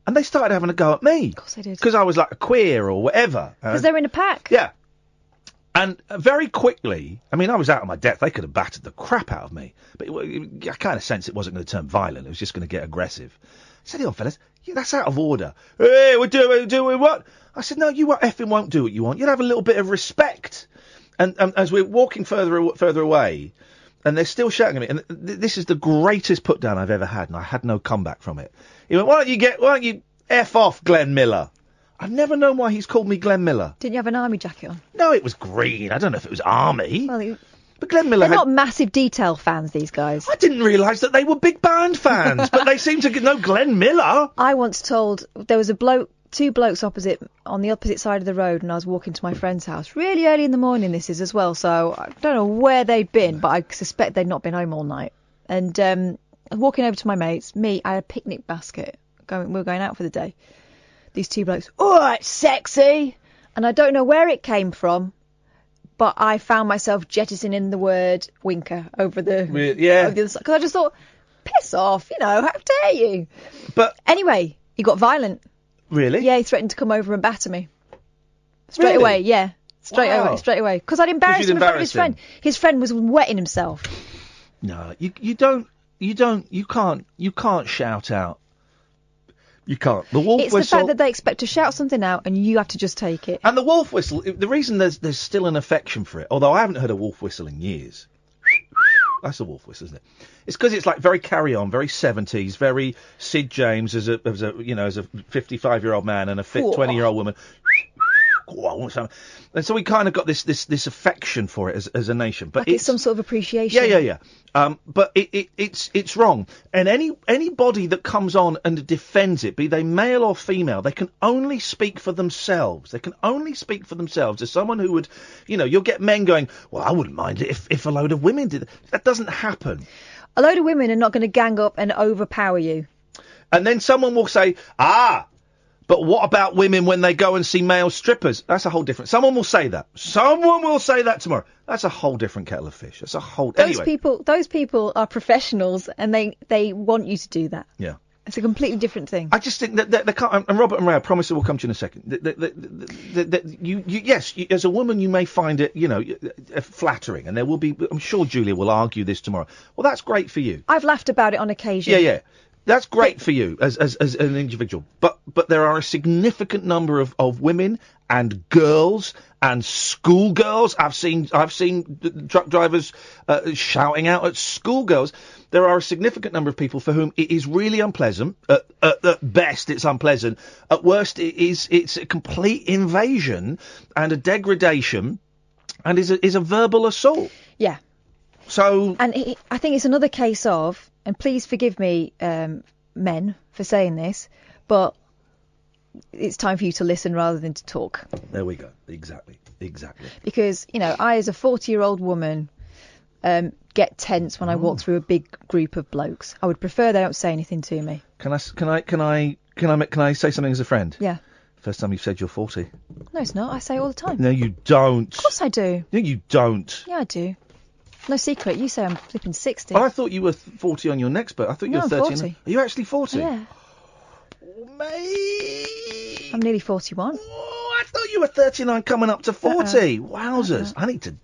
And they started having a go at me. Of course they did. Because I was like a queer or whatever. Because they were in a pack. Yeah. And very quickly, I mean, I was out of my depth. They could have battered the crap out of me. But I kind of sensed it wasn't going to turn violent. It was just going to get aggressive. Steady on, fellas. Yeah, that's out of order. Hey, we're doing what? I said, no, you effing won't do what you want. You'll have a little bit of respect. And as we're walking further away, and they're still shouting at me, and this is the greatest put down I've ever had, and I had no comeback from it. He went, why don't you F off, Glenn Miller? I've never known why he's called me Glenn Miller. Didn't you have an army jacket on? No, it was green. I don't know if it was army. Well, but Glenn Miller they're not massive detail fans, these guys. I didn't realise that they were big band fans, but they seem to know Glenn Miller. I once told, there was two blokes on the opposite side of the road, and I was walking to my friend's house really early in the morning, this is as well, so I don't know where they'd been, but I suspect they'd not been home all night. And walking over to my mates, I had a picnic basket, we were going out for the day. These two blokes, oh, it's sexy! And I don't know where it came from, but I found myself jettisoning the word winker over the other side, because I just thought, piss off, how dare you? But anyway, he got violent. Really? Yeah, he threatened to come over and batter me. Straight away, yeah. Straight away. Because I'd embarrassed him in front of his friend. His friend was wetting himself. No, you can't shout out. You can't. The wolf whistle. It's the fact that they expect to shout something out and you have to just take it. And the wolf whistle, the reason there's still an affection for it, although I haven't heard a wolf whistle in years. That's a wolf whistle, isn't it? It's because it's like very Carry On, very 70s, very Sid James as a 55-year-old man and a fit 20-year-old woman. And so we kind of got this affection for it as a nation. But it's some sort of appreciation. Yeah. But it's wrong. And anybody that comes on and defends it, be they male or female, they can only speak for themselves. As someone who would, you'll get men going, well, I wouldn't mind it if a load of women did. That doesn't happen. A load of women are not going to gang up and overpower you. And then someone will say, but what about women when they go and see male strippers? That's a whole different... Someone will say that. Tomorrow. That's a whole different kettle of fish. That's a whole... Those people are professionals and they want you to do that. Yeah. It's a completely different thing. I just think that they can't... And Robert and Ray, I promise it will come to you in a second. Yes, as a woman you may find it, flattering. And there will be... I'm sure Julia will argue this tomorrow. Well, that's great for you. I've laughed about it on occasion. Yeah. That's great for you as an individual, but there are a significant number of women and girls and schoolgirls. I've seen truck drivers shouting out at schoolgirls. There are a significant number of people for whom it is really unpleasant. At best, it's unpleasant. At worst, it's a complete invasion and a degradation, and is a verbal assault. Yeah. So. And I think it's another case of, and please forgive me, men, for saying this, but it's time for you to listen rather than to talk. There we go. Exactly. Because, I, as a 40-year-old woman, get tense when I walk through a big group of blokes. I would prefer they don't say anything to me. Can I say something as a friend? Yeah. First time you've said you're 40. No, it's not. I say it all the time. No, you don't. Of course I do. No, you don't. Yeah, I do. No secret. You say I'm flipping 60. Well, I thought you were 40 on your next birth. I thought you were 30. 40. Are you actually 40? Yeah. Mate. I'm nearly 41. Oh, I thought you were 39 coming up to 40. Wowzers. I need to...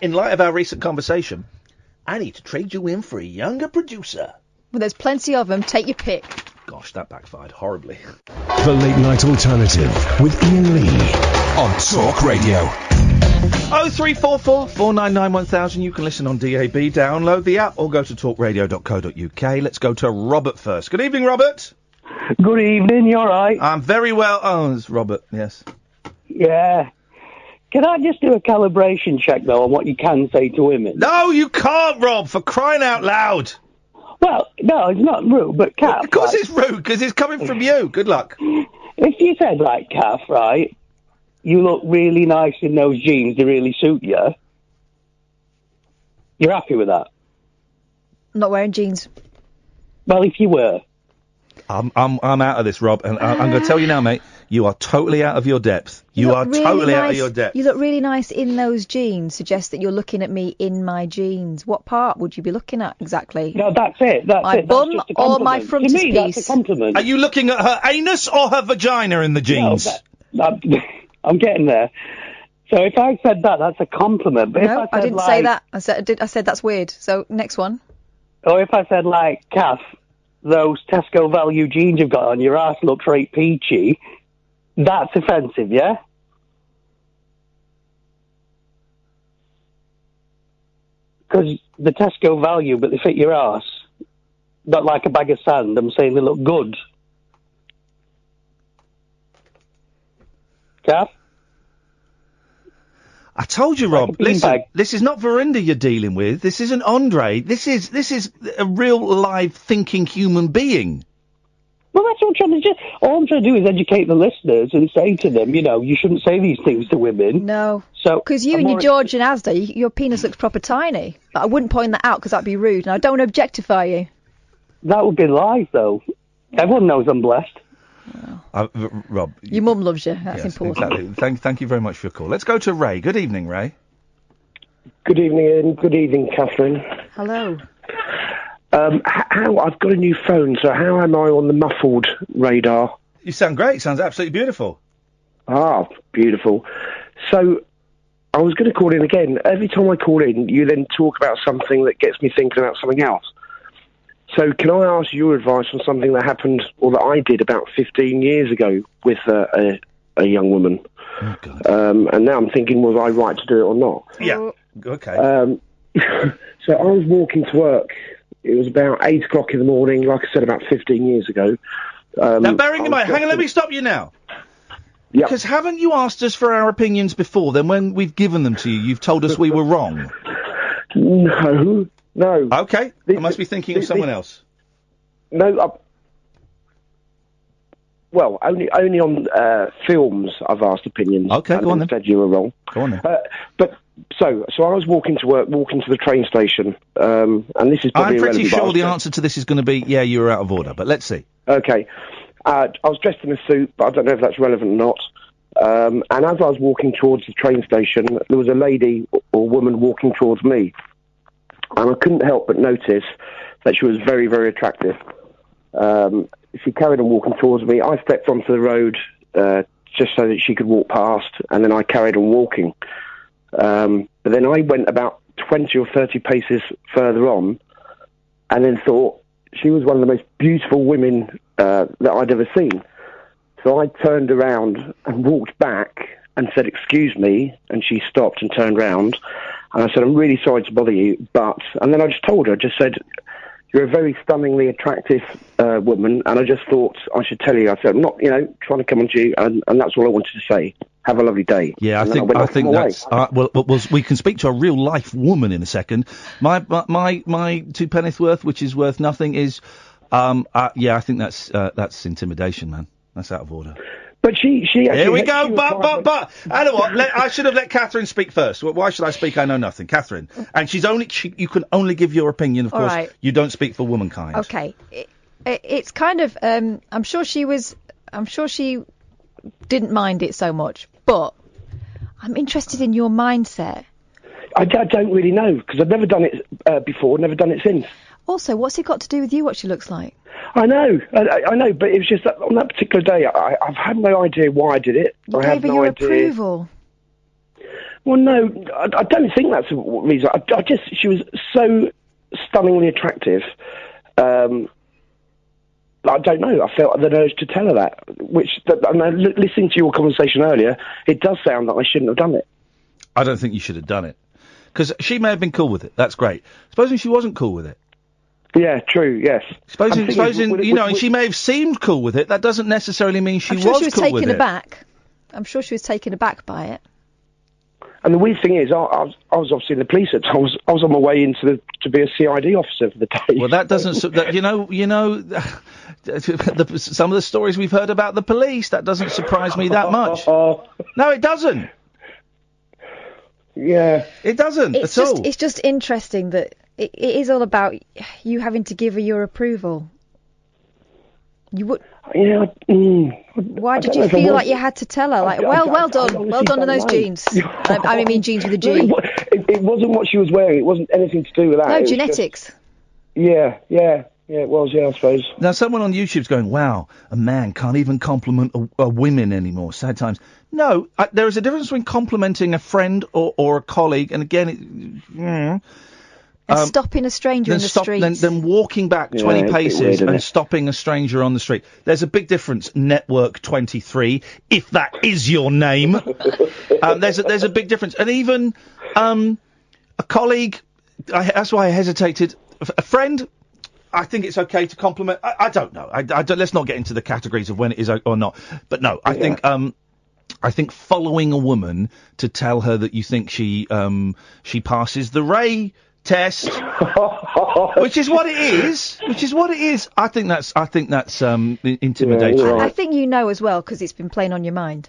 in light of our recent conversation, I need to trade you in for a younger producer. Well, there's plenty of them. Take your pick. Gosh, that backfired horribly. The Late Night Alternative with Iain Lee on Talk Radio. 0344 499 1000. You can listen on DAB, download the app, or go to talkradio.co.uk. Let's go to Robert first. Good evening, Robert. Good evening, you alright? I'm very well. Oh, it's Robert, yes. Yeah. Can I just do a calibration check, though, on what you can say to women? No, you can't, Rob, for crying out loud. Well, no, it's not rude, but Kath... Of course it's rude, because it's coming from you. Good luck. If you said, like, Kath, right, you look really nice in those jeans, they really suit you, you're happy with that? I'm not wearing jeans. Well, if you were. I'm out of this, Rob, and I'm going to tell you now, mate, you are totally out of your depth. You are really totally out of nice. your depth. You look really nice in those jeans. Suggests that you're looking at me in my jeans. What part would you be looking at exactly? No, that's it. My bum just a or my compliment. To me, frontispiece? that's a compliment. Are you looking at her anus or her vagina in the jeans? No, I'm getting there. So if I said that, that's a compliment. But No, if I didn't say that. I said that's weird. So next one. Or if I said, like, Kath, those Tesco value jeans you've got on, your ass looks right peachy, that's offensive, yeah? Because the Tesco value, but they fit your ass, not like a bag of sand. I'm saying they look good. Kath? I told you, Rob. Listen, this is not Verinda you're dealing with. This isn't Andre. This is a real, live, thinking human being. Well, that's what I'm trying to do. All I'm trying to do is educate the listeners and say to them, you shouldn't say these things to women. No. So because you and your George and Asda, your penis looks proper tiny. But I wouldn't point that out because that'd be rude, and I don't want to objectify you. That would be lies, though. Everyone knows I'm blessed. Rob. Your mum loves you. That's yes, important. Exactly. Thank you very much for your call. Let's go to Ray. Good evening, Ray. Good evening, Ian. Good evening, Katherine. Hello. How I've got a new phone, so how am I on the muffled radar? You sound great. Sounds absolutely beautiful. Ah, beautiful. So I was going to call in again. Every time I call in, you then talk about something that gets me thinking about something else. So can I ask your advice on something that happened, or that I did about 15 years ago with a young woman? Oh, God. And now I'm thinking, was I right to do it or not? Yeah. Okay. So I was walking to work. It was about 8 o'clock in the morning, like I said, about 15 years ago. Now, bearing in mind, hang on, let me stop you now. Yeah. Because haven't you asked us for our opinions before? Then when we've given them to you, you've told us we were wrong. No. Okay, I must be thinking of someone else. No, well, only on films I've asked opinions. Okay, go on then. Said you were wrong. Go on then. So I was walking to work, walking to the train station, and this is probably I'm pretty irrelevant, sure the answer to this is going to be, yeah, you were out of order, but let's see. Okay. I was dressed in a suit, but I don't know if that's relevant or not. And as I was walking towards the train station, there was a lady or woman walking towards me. And I couldn't help but notice that she was very, very attractive. She carried on walking towards me. I stepped onto the road just so that she could walk past, and then I carried on walking. But then I went about 20 or 30 paces further on, and then thought she was one of the most beautiful women that I'd ever seen. So I turned around and walked back and said, "Excuse me," and she stopped and turned round, and I said, "I'm really sorry to bother you, but," and then I just told her, I just said, "You're a very stunningly attractive woman, and I just thought I should tell you." I said, "I'm not, trying to come on to you," and that's all I wanted to say. Have a lovely day. Yeah, And I then think went that's well. We can speak to a real life woman in a second. My two penneth worth, which is worth nothing, is I think that's intimidation, man. That's out of order. But she actually... Here we go, but... I know what, I should have let Katherine speak first. Why should I speak? I know nothing. Katherine. And you can only give your opinion, of course. Right. You don't speak for womankind. Okay. It's kind of... I'm sure she didn't mind it so much, but I'm interested in your mindset. I don't really know, because I've never done it before, never done it since. Also, what's it got to do with you, what she looks like? I know, but it was just that on that particular day, I've had no idea why I did it. You I gave have her no your idea. approval. Well, no, I don't think that's the reason. She was so stunningly attractive. I don't know. I felt the urge to tell her that. Listening to your conversation earlier, it does sound that I shouldn't have done it. I don't think you should have done it. Because she may have been cool with it. That's great. Supposing she wasn't cool with it. Yeah, true, yes. Supposing and she may have seemed cool with it, that doesn't necessarily mean she I'm sure was she was cool with taken it. aback. I'm sure she was taken aback by it. And the weird thing is, I was obviously in the police at times. I was on my way to be a CID officer for the day. Well, that doesn't... some of the stories we've heard about the police, that doesn't surprise me that much. No, it doesn't. Yeah. It doesn't at all. It's just interesting that it is all about you having to give her your approval. You would... Yeah. Why did you feel like you had to tell her? Like, well done on those jeans. I mean jeans with a G. It wasn't what she was wearing. It wasn't anything to do with that. No, It was genetics. Yeah, it was, I suppose. Now, someone on YouTube's going, wow, a man can't even compliment a women anymore. Sad times. No, there is a difference between complimenting a friend or a colleague, and again, and stopping a stranger in the street. Then walking back 20 paces and stopping a stranger on the street. There's a big difference, Network 23, if that is your name. There's a big difference. And even a colleague, that's why I hesitated. A friend, I think it's okay to compliment. I don't know. Let's not get into the categories of when it is or not. But no, I think following a woman to tell her that you think she passes the Ray test, which is what it is. I think that's intimidating. Right. I think you know as well because it's been playing on your mind.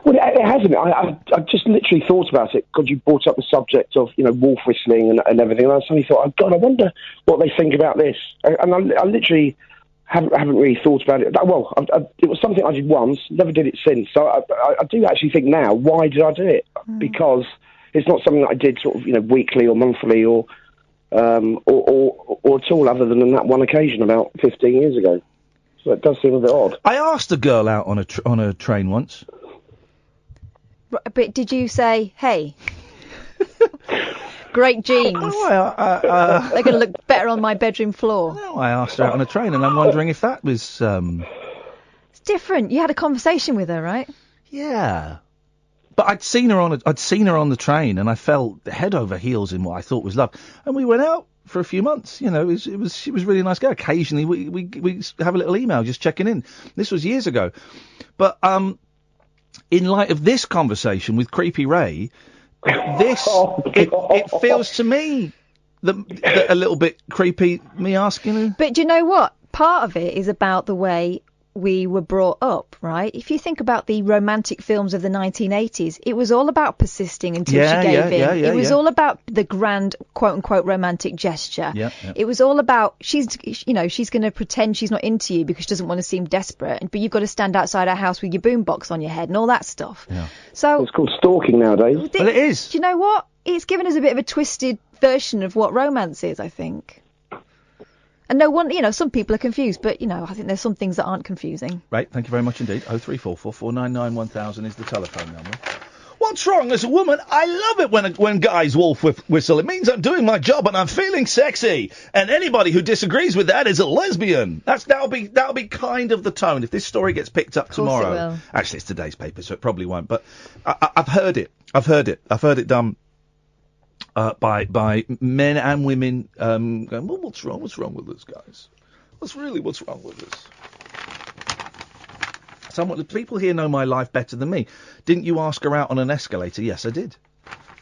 Well, it hasn't. I just literally thought about it because you brought up the subject of wolf whistling and everything, and I suddenly thought, oh God, I wonder what they think about this. And I literally haven't really thought about it. Well, it was something I did once, never did it since. So I do actually think now, why did I do it? Because it's not something that I did sort of weekly or monthly or at all, other than on that one occasion about 15 years ago. So it does seem a bit odd. I asked a girl out on a train once. But did you say, hey, great jeans, they're going to look better on my bedroom floor? No, I asked her out on a train, and I'm wondering if that was... It's different. You had a conversation with her, right? Yeah. But I'd seen her on the train, and I fell head over heels in what I thought was love. And we went out for a few months. She was a really nice girl. Occasionally we have a little email just checking in. This was years ago. But in light of this conversation with Creepy Ray, it feels to me that a little bit creepy, me asking her. But do you know what? Part of it is about the way we were brought up, right? If you think about the romantic films of the 1980s, it was all about persisting until she gave in. It was all about the grand, quote-unquote, romantic gesture. It was all about, she's going to pretend she's not into you because she doesn't want to seem desperate, but you've got to stand outside her house with your boombox on your head and all that stuff. Yeah. So it's called stalking nowadays. Well, it is. Do you know what? It's given us a bit of a twisted version of what romance is, I think. And no one, some people are confused, but, I think there's some things that aren't confusing. Right, thank you very much indeed. 0344 499 1000 is the telephone number. What's wrong as a woman? I love it when guys wolf whistle. It means I'm doing my job and I'm feeling sexy. And anybody who disagrees with that is a lesbian. That'll be kind of the tone. If this story gets picked up tomorrow, it will. Actually, it's today's paper, so it probably won't. But I've heard it. I've heard it done by men and women. Going, well, what's wrong? What's wrong with this, guys? What's wrong with this? The people here know my life better than me. Didn't you ask her out on an escalator? Yes, I did.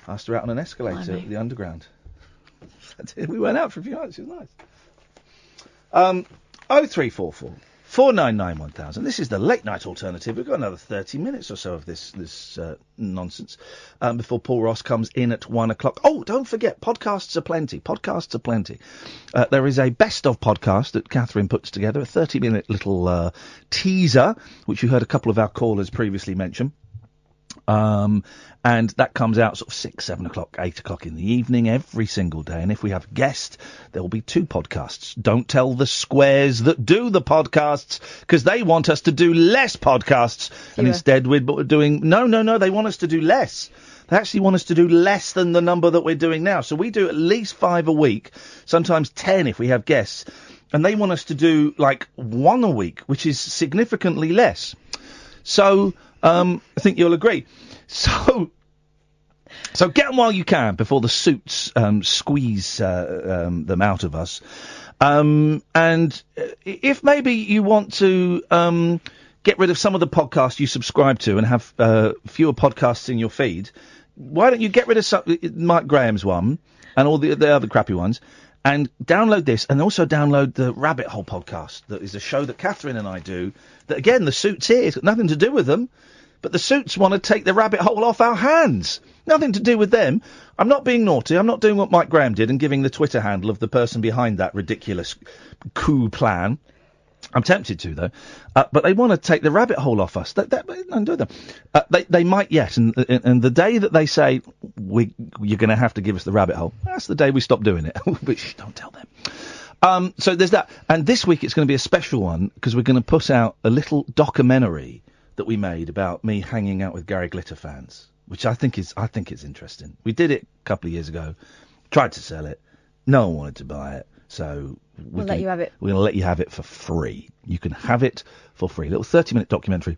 Asked her out on an escalator at the Underground. I did. We went out for a few nights. It was nice. 0344 499 1000. This is the late night alternative. We've got another 30 minutes or so of this nonsense before Paul Ross comes in at 1 o'clock. Oh, don't forget, podcasts are plenty. There is a best of podcast that Katherine puts together, a 30-minute little teaser, which you heard a couple of our callers previously mention. And that comes out sort of 6, 7 o'clock, 8 o'clock in the evening every single day. And if we have a guest, there will be 2 podcasts. Don't tell the squares that do the podcasts, because they want us to do less podcasts. And instead we're doing... No, they want us to do less. They actually want us to do less than the number that we're doing now. So we do at least 5 a week, sometimes 10 if we have guests. And they want us to do like 1 a week, which is significantly less. So I think you'll agree. So get them while you can before the suits squeeze them out of us. And if maybe you want to get rid of some of the podcasts you subscribe to and have fewer podcasts in your feed, why don't you get rid of Mike Graham's one and all the other crappy ones, and download this, and also download the Rabbit Hole podcast. That is a show that Katherine and I do. That again, the suits here, it's got nothing to do with them. But the suits want to take the rabbit hole off our hands. Nothing to do with them. I'm not being naughty. I'm not doing what Mike Graham did and giving the Twitter handle of the person behind that ridiculous coup plan. I'm tempted to, though. But they want to take the rabbit hole off us. Don't do them. They might yet. And the day that they say, you're going to have to give us the rabbit hole, that's the day we stop doing it. But don't tell them. So there's that. And this week it's going to be a special one, because we're going to put out a little documentary that we made about me hanging out with Gary Glitter fans, which I think is interesting. We did it a couple of years ago, tried to sell it, no one wanted to buy it, so we'll let you have it. We're going to let you have it for free. You can have it for free. A little 30-minute documentary,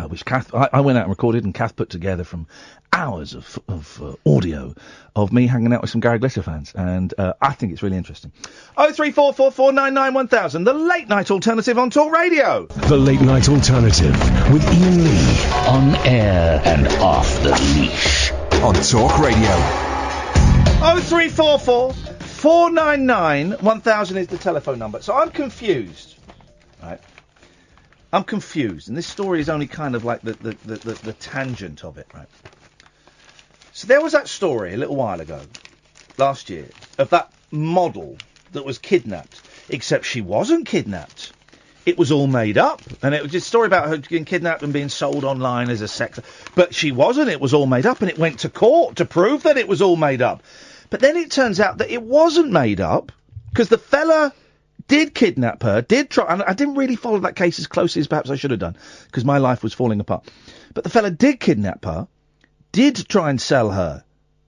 which I went out and recorded, and Kath put together from hours of audio of me hanging out with some Gary Glitter fans, and I think it's really interesting. 0344 499 1000, the late night alternative on Talk Radio. The late night alternative with Iain Lee, on air and off the leash on Talk Radio. 0344 499 1000 is the telephone number. So I'm confused, right? I'm confused, and this story is only kind of like the tangent of it, right? So there was that story a little while ago, last year, of that model that was kidnapped, except she wasn't kidnapped. It was all made up, and it was just a story about her getting kidnapped and being sold online as a sex. But she wasn't. It was all made up, and it went to court to prove that it was all made up. But then it turns out that it wasn't made up, because the fella did kidnap her, did try, and I didn't really follow that case as closely as perhaps I should have done, because my life was falling apart. But the fella did kidnap her, did try and sell her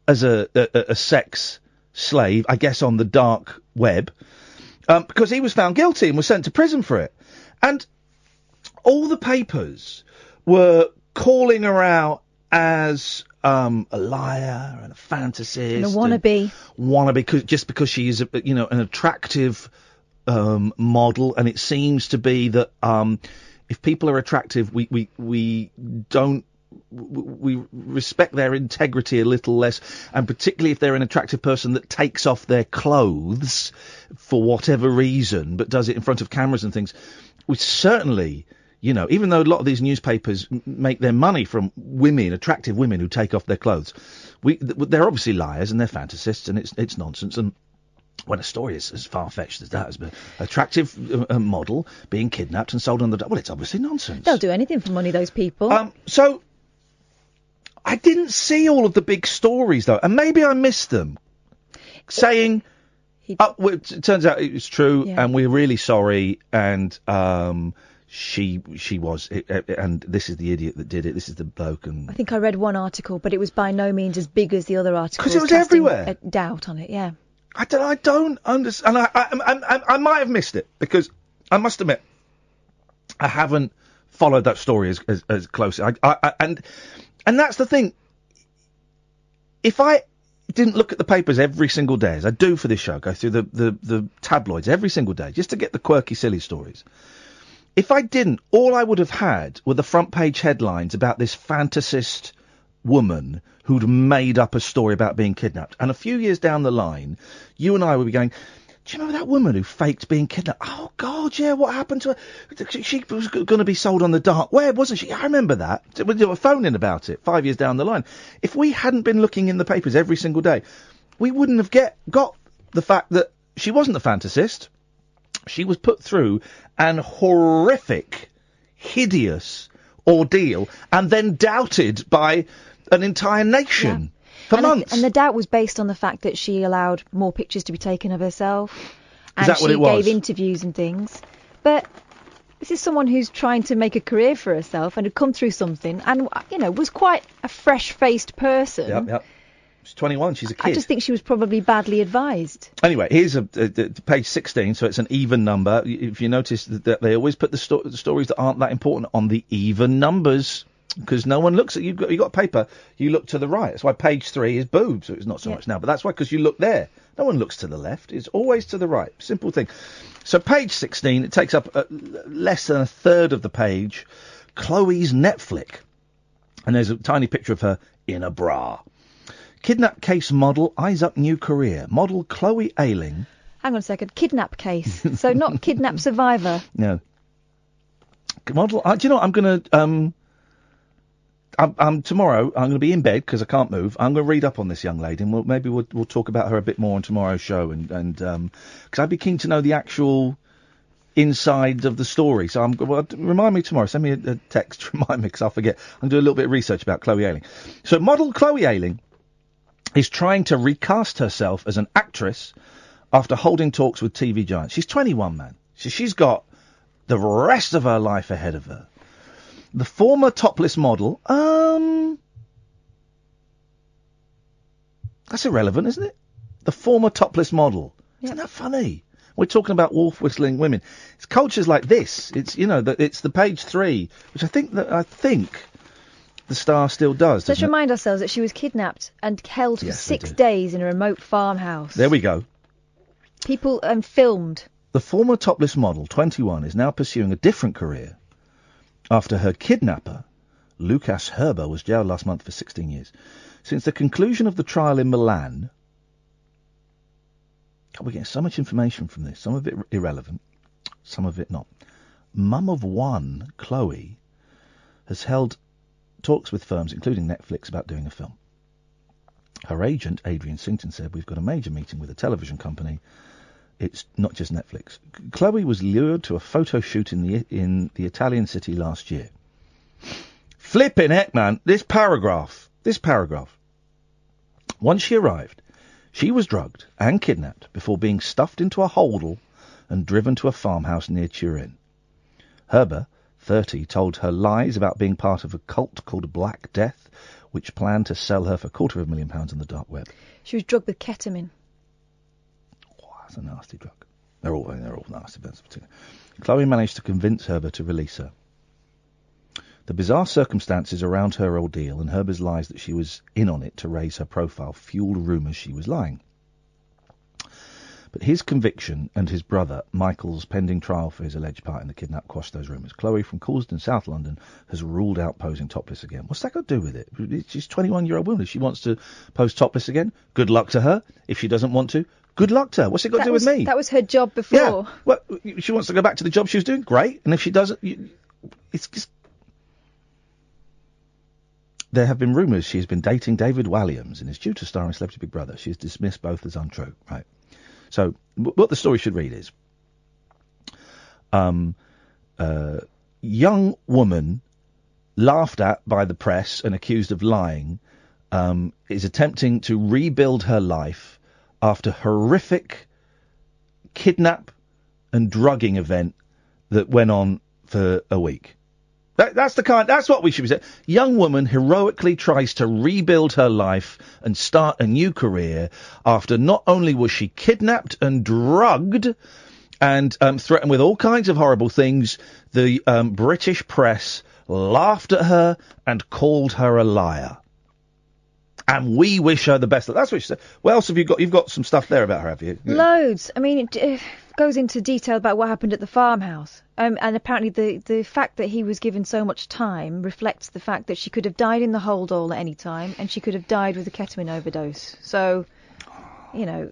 as a sex slave, I guess on the dark web, because he was found guilty and was sent to prison for it. And all the papers were calling her out as a liar and a fantasist. And a wannabe. Just because she is, an attractive model, and it seems to be that if people are attractive, we respect their integrity a little less, and particularly if they're an attractive person that takes off their clothes for whatever reason, but does it in front of cameras and things. We certainly, even though a lot of these newspapers make their money from women, attractive women who take off their clothes, they're obviously liars and they're fantasists, and it's nonsense. And when a story is as far-fetched as that, as an attractive model being kidnapped and sold on the... Well, it's obviously nonsense. They'll do anything for money, those people. So I didn't see all of the big stories, though, and maybe I missed them, saying... it turns out it was true, and we're really sorry, and she was, and this is the idiot that did it. This is the bloke, and I think I read one article, but it was by no means as big as the other articles. Because it was casting everywhere. a doubt on it, yeah. I don't understand. I might have missed it, because I must admit I haven't followed that story as closely. And that's the thing. If I didn't look at the papers every single day, as I do for this show, go through the tabloids every single day, just to get the quirky, silly stories. If I didn't, all I would have had were the front page headlines about this fantasist woman who'd made up a story about being kidnapped. And a few years down the line, you and I would be going, do you remember that woman who faked being kidnapped? Oh, God, yeah, what happened to her? She was going to be sold on the dark web, wasn't she? I remember that. We were phoning about it 5 years down the line. If we hadn't been looking in the papers every single day, we wouldn't have got the fact that she wasn't a fantasist. She was put through an horrific, hideous ordeal and then doubted by an entire nation for months. And the doubt was based on the fact that she allowed more pictures to be taken of herself. And Is that what it was? Gave interviews and things. But this is someone who's trying to make a career for herself and had come through something and, was quite a fresh-faced person. Yep. She's 21, she's a kid. I just think she was probably badly advised. Anyway, here's page 16, so it's an even number. If you notice that they always put the stories that aren't that important on the even numbers, because no one looks at you. You got paper, you look to the right. That's why page 3 is boobs. So it's not so much now, but that's why, because you look there. No one looks to the left. It's always to the right. Simple thing. So page 16, it takes up less than a third of the page. Chloe's Netflix, and there's a tiny picture of her in a bra. Kidnap case model eyes up new career. Model Chloe Ailing. Hang on a second. Kidnap case. So not kidnap survivor. No. Model. Do you know what? I'm going to... tomorrow, I'm going to be in bed because I can't move. I'm going to read up on this young lady, and we'll talk about her a bit more on tomorrow's show. And because I'd be keen to know the actual inside of the story. So remind me tomorrow. Send me a text to remind me, because I'll forget. I'm going to do a little bit of research about Chloe Ailing. So model Chloe Ailing is trying to recast herself as an actress after holding talks with TV giants. She's 21, man. She's got the rest of her life ahead of her. The former topless model, that's irrelevant, isn't it? The former topless model. Isn't that funny? We're talking about wolf whistling women. It's cultures like this. It's, it's the page 3, which I think the Star still does. Let's remind ourselves that she was kidnapped and held for 6 days in a remote farmhouse. There we go. People filmed. The former topless model, 21, is now pursuing a different career after her kidnapper, Lukas Herber, was jailed last month for 16 years. Since the conclusion of the trial in Milan... we're getting so much information from this. Some of it irrelevant, some of it not. Mum of one, Chloe, has held talks with firms, including Netflix, about doing a film. Her agent, Adrian Sington, said, "We've got a major meeting with a television company. It's not just Netflix." Chloe was lured to a photo shoot in the Italian city last year. Flipping heck, man. This paragraph. Once she arrived, she was drugged and kidnapped before being stuffed into a holdall and driven to a farmhouse near Turin. Herber, 30, told her lies about being part of a cult called Black Death, which planned to sell her for £250,000 on the dark web. She was drugged with ketamine. That's a nasty drug. They're all nasty. Chloe managed to convince Herber to release her. The bizarre circumstances around her ordeal and Herber's lies that she was in on it to raise her profile fueled rumours she was lying. But his conviction and his brother, Michael's pending trial for his alleged part in the kidnap, quashed those rumours. Chloe from Coulsdon, South London, has ruled out posing topless again. What's that got to do with it? She's a 21-year-old woman. If she wants to pose topless again, good luck to her. If she doesn't want to, good luck to her. What's it got to do with me? That was her job before. Yeah. Well, she wants to go back to the job she was doing, great. And if she doesn't, it's just... There have been rumours she has been dating David Walliams and is due to star in Celebrity Big Brother. She has dismissed both as untrue. Right. So, what the story should read is, young woman laughed at by the press and accused of lying is attempting to rebuild her life after horrific kidnap and drugging event that went on for a week. That's what we should be saying. Young woman heroically tries to rebuild her life and start a new career after not only was she kidnapped and drugged and threatened with all kinds of horrible things, the British press laughed at her and called her a liar. And we wish her the best. That's what she said. What else have you got? You've got some stuff there about her, have you? Loads. I mean, it goes into detail about what happened at the farmhouse. And apparently the fact that he was given so much time reflects the fact that she could have died in the hold all at any time, and she could have died with a ketamine overdose. So, you know...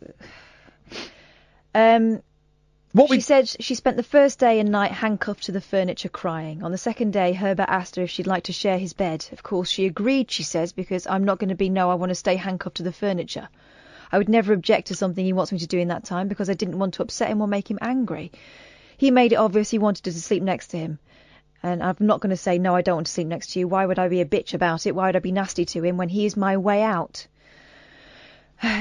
She said she spent the first day and night handcuffed to the furniture crying. On the second day, Herbert asked her if she'd like to share his bed. Of course, she agreed, she says, because I'm not going to I want to stay handcuffed to the furniture. I would never object to something he wants me to do in that time because I didn't want to upset him or make him angry. He made it obvious he wanted her to sleep next to him. And I'm not going to say, no, I don't want to sleep next to you. Why would I be a bitch about it? Why would I be nasty to him when he is my way out?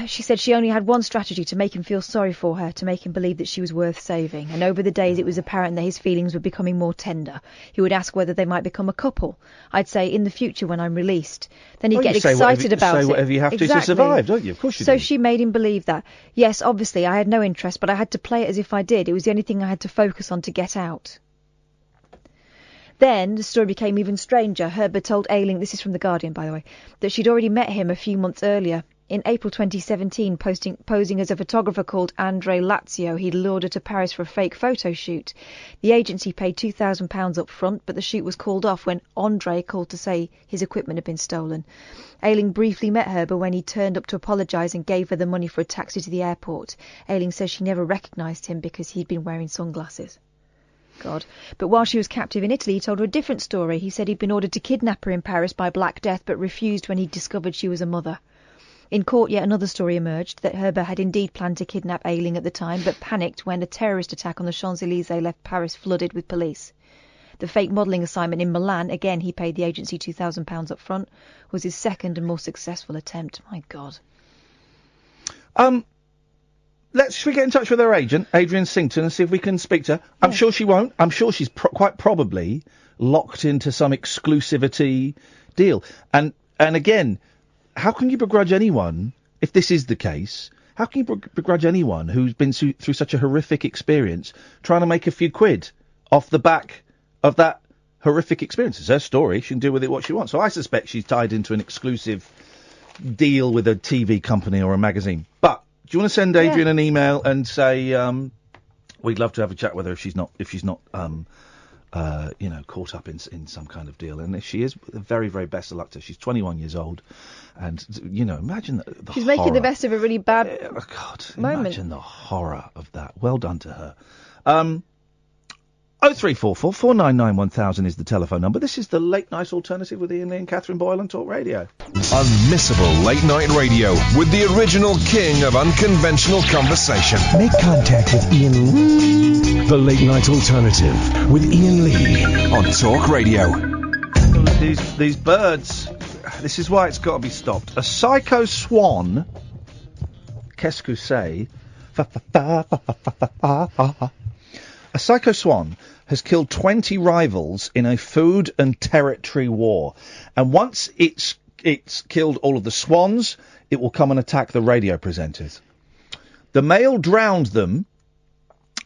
She said she only had one strategy to make him feel sorry for her, to make him believe that she was worth saving. And over the days it was apparent that his feelings were becoming more tender. He would ask whether they might become a couple. I'd say, in the future when I'm released. Then he'd get excited about it. Say whatever you have to survive, don't you? Of course you do. So she made him believe that. Yes, obviously, I had no interest, but I had to play it as if I did. It was the only thing I had to focus on to get out. Then the story became even stranger. Herbert told Ailing, this is from The Guardian, by the way, that she'd already met him a few months earlier. In April 2017, posing as a photographer called Andre Lazio, he'd lured her to Paris for a fake photo shoot. The agency paid £2,000 up front, but the shoot was called off when Andre called to say his equipment had been stolen. Ailing briefly met her, but when he turned up to apologise and gave her the money for a taxi to the airport, Ailing says she never recognised him because he'd been wearing sunglasses. God. But while she was captive in Italy, he told her a different story. He said he'd been ordered to kidnap her in Paris by Black Death, but refused when he discovered she was a mother. In court, yet another story emerged, that Herbert had indeed planned to kidnap Ailing at the time, but panicked when a terrorist attack on the Champs-Élysées left Paris flooded with police. The fake modelling assignment in Milan, again he paid the agency £2,000 up front, was his second and more successful attempt. My God. Should we get in touch with her agent, Adrian Sington, and see if we can speak to her? I'm sure she won't. I'm sure she's quite probably locked into some exclusivity deal. And again... How can you begrudge anyone, if this is the case, how can you begrudge anyone who's been through such a horrific experience trying to make a few quid off the back of that horrific experience? It's her story. She can do with it what she wants. So I suspect she's tied into an exclusive deal with a TV company or a magazine. But do you want to send Adrian an email and say, we'd love to have a chat with her if she's not caught up in some kind of deal. And if she is, the very, very best of luck to her. She's 21 years old. And, imagine the She's making the best of a really bad moment. Imagine the horror of that. Well done to her. 0344 499 1000 is the telephone number. This is the Late Night Alternative with Iain Lee and Katherine Boyle on Talk Radio. Unmissable late night radio with the original king of unconventional conversation. Make contact with Iain Lee. The Late Night Alternative with Iain Lee on Talk Radio. These birds, this is why it's got to be stopped. A psycho swan, qu'est-ce que c'est? A psycho swan has killed 20 rivals in a food and territory war. And once it's killed all of the swans, it will come and attack the radio presenters. The male drowned them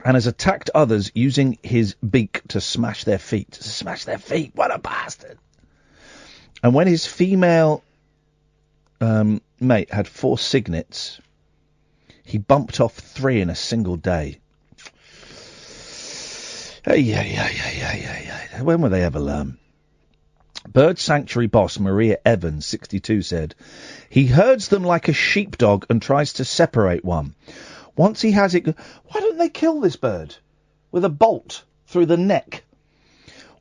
and has attacked others using his beak to smash their feet. What a bastard. And when his female mate had 4 cygnets, he bumped off 3 in a single day. When will they ever learn? Bird sanctuary boss Maria Evans, 62, said, he herds them like a sheepdog and tries to separate one. Once he has it... Why don't they kill this bird? With a bolt through the neck.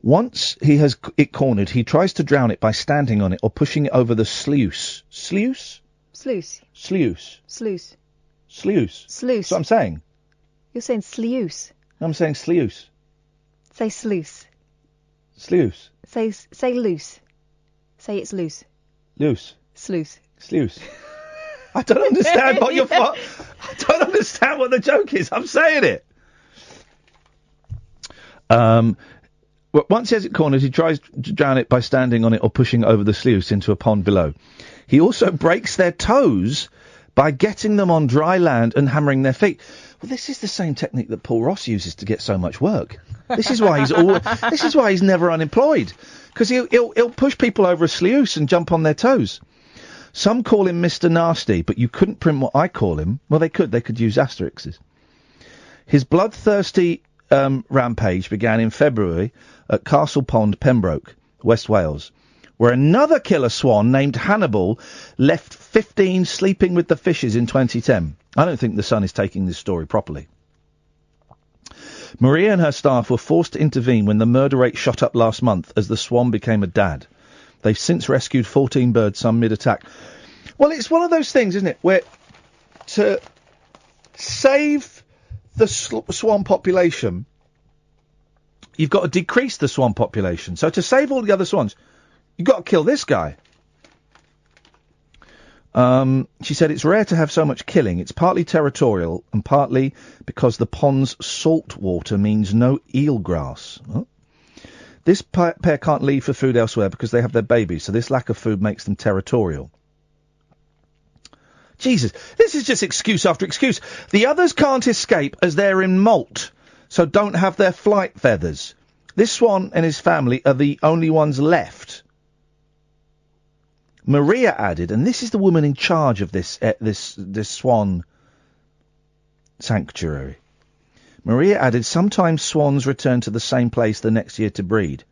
Once he has it cornered, he tries to drown it by standing on it or pushing it over the sluice. Sluice? Sluice. Sluice. Sluice. Sluice. Sluice. That's what I'm saying. You're saying sluice. I'm saying sluice. Say sluice. Sluice. Say loose. Say it's loose. Loose. Sluice. Sluice. I don't understand what you're... I don't understand what the joke is. I'm saying it. Well, once he has it cornered, he tries to drown it by standing on it or pushing over the sluice into a pond below. He also breaks their toes by getting them on dry land and hammering their feet. Well, this is the same technique that Paul Ross uses to get so much work. This is why he's never unemployed, because he'll push people over a sluice and jump on their toes. Some call him Mr. Nasty, but you couldn't print what I call him. Well, they could use asterisks. His bloodthirsty rampage began in February at Castle Pond, Pembroke, West Wales, where another killer swan named Hannibal left 15 sleeping with the fishes in 2010. I don't think the Sun is taking this story properly. Maria and her staff were forced to intervene when the murder rate shot up last month as the swan became a dad. They've since rescued 14 birds, some mid-attack. Well, it's one of those things, isn't it, where to save the swan population, you've got to decrease the swan population. So to save all the other swans, you've got to kill this guy. She said it's rare to have so much killing. It's partly territorial and partly because the pond's salt water means no eelgrass. Oh. This pair can't leave for food elsewhere because they have their babies, so this lack of food makes them territorial. Jesus, this is just excuse after excuse. The others can't escape as they're in molt, so don't have their flight feathers. This swan and his family are the only ones left. Maria added, and this is the woman in charge of this swan sanctuary. Maria added, sometimes swans return to the same place the next year to breed.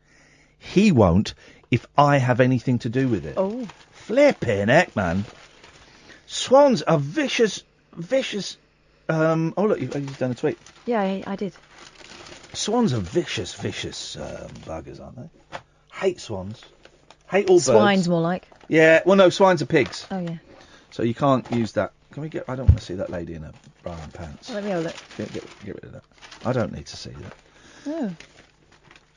He won't if I have anything to do with it. Oh. Flipping heck, man. Swans are vicious. Oh, look, you've done a tweet. Yeah, I did. Swans are vicious buggers, aren't they? Hate swans. Hate all birds. Swines, more like. Yeah, well, no, swines are pigs. Oh, yeah. So you can't use that. Can we get... I don't want to see that lady in a bra and pants. Let me have a look. Get rid of that. I don't need to see that. Oh.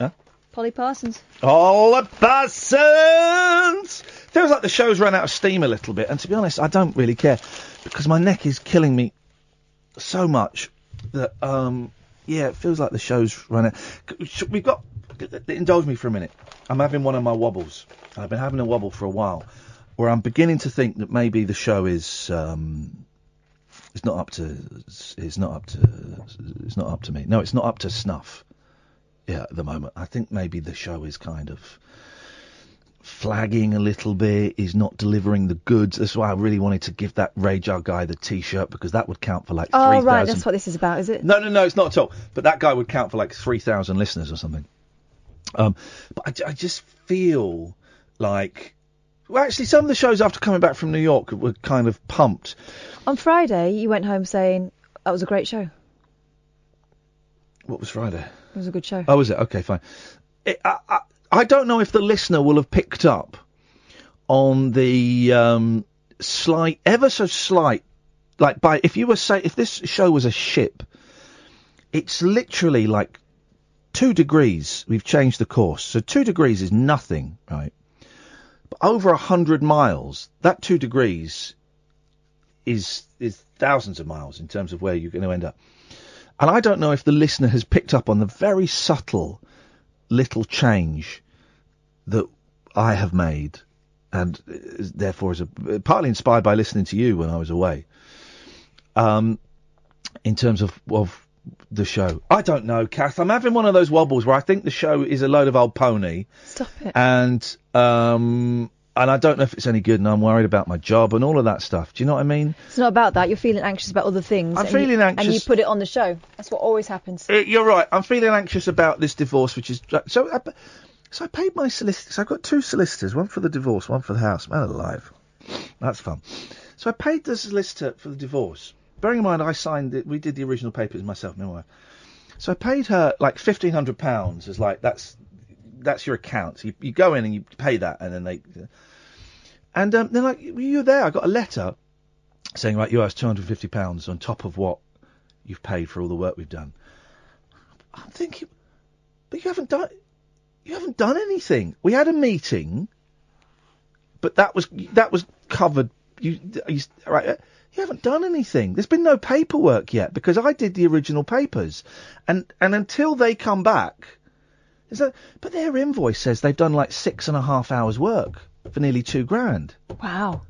Huh? Polly Parsons. Oh, the Parsons! Feels like the show's run out of steam a little bit, and to be honest, I don't really care, because my neck is killing me so much that, yeah, it feels like the show's run out. We've got... Indulge me for a minute. I'm having one of my wobbles. I've been having a wobble for a while, where I'm beginning to think that maybe the show is it's not up to me. No, it's not up to snuff. Yeah, at the moment, I think maybe the show is kind of flagging a little bit. Is not delivering the goods. That's why I really wanted to give that Radar guy the T-shirt, because that would count for like 3,000. Oh, right, that's what this is about, is it? No, it's not at all. But that guy would count for like 3,000 listeners or something. But I just feel like... Well, actually, some of the shows after coming back from New York were kind of pumped. On Friday, you went home saying, that was a great show. What was Friday? It was a good show. Oh, was it? Okay, fine. I don't know if the listener will have picked up on the ever so slight, like if this show was a ship, it's literally like 2 degrees. We've changed the course. So 2 degrees is nothing, right? But over 100 miles, that 2 degrees is thousands of miles in terms of where you're going to end up. And I don't know if the listener has picked up on the very subtle little change that I have made, and therefore is partly inspired by listening to you when I was away, in terms of the show. I don't know, Kath. I'm having one of those wobbles where I think the show is a load of old pony. Stop it. And I don't know if it's any good, and I'm worried about my job and all of that stuff. Do you know what I mean? It's not about that. You're feeling anxious about other things. I'm feeling anxious. And you put it on the show. That's what always happens. You're right. I'm feeling anxious about this divorce, which is... So I paid my solicitors. I've got 2 solicitors, one for the divorce, one for the house. Man alive. That's fun. So I paid the solicitor for the divorce. Bearing in mind, I signed it. We did the original papers myself and my wife. So I paid her like £1,500 as like, that's your account. So you go in and you pay that, and then they... And then like, you're there. I got a letter saying, right, you owe us £250 on top of what you've paid for all the work we've done. I'm thinking, but you haven't done anything. We had a meeting, but that was covered. You haven't done anything. There's been no paperwork yet, because I did the original papers, and until they come back, But their invoice says they've done like 6.5 hours work for nearly £2,000. Wow.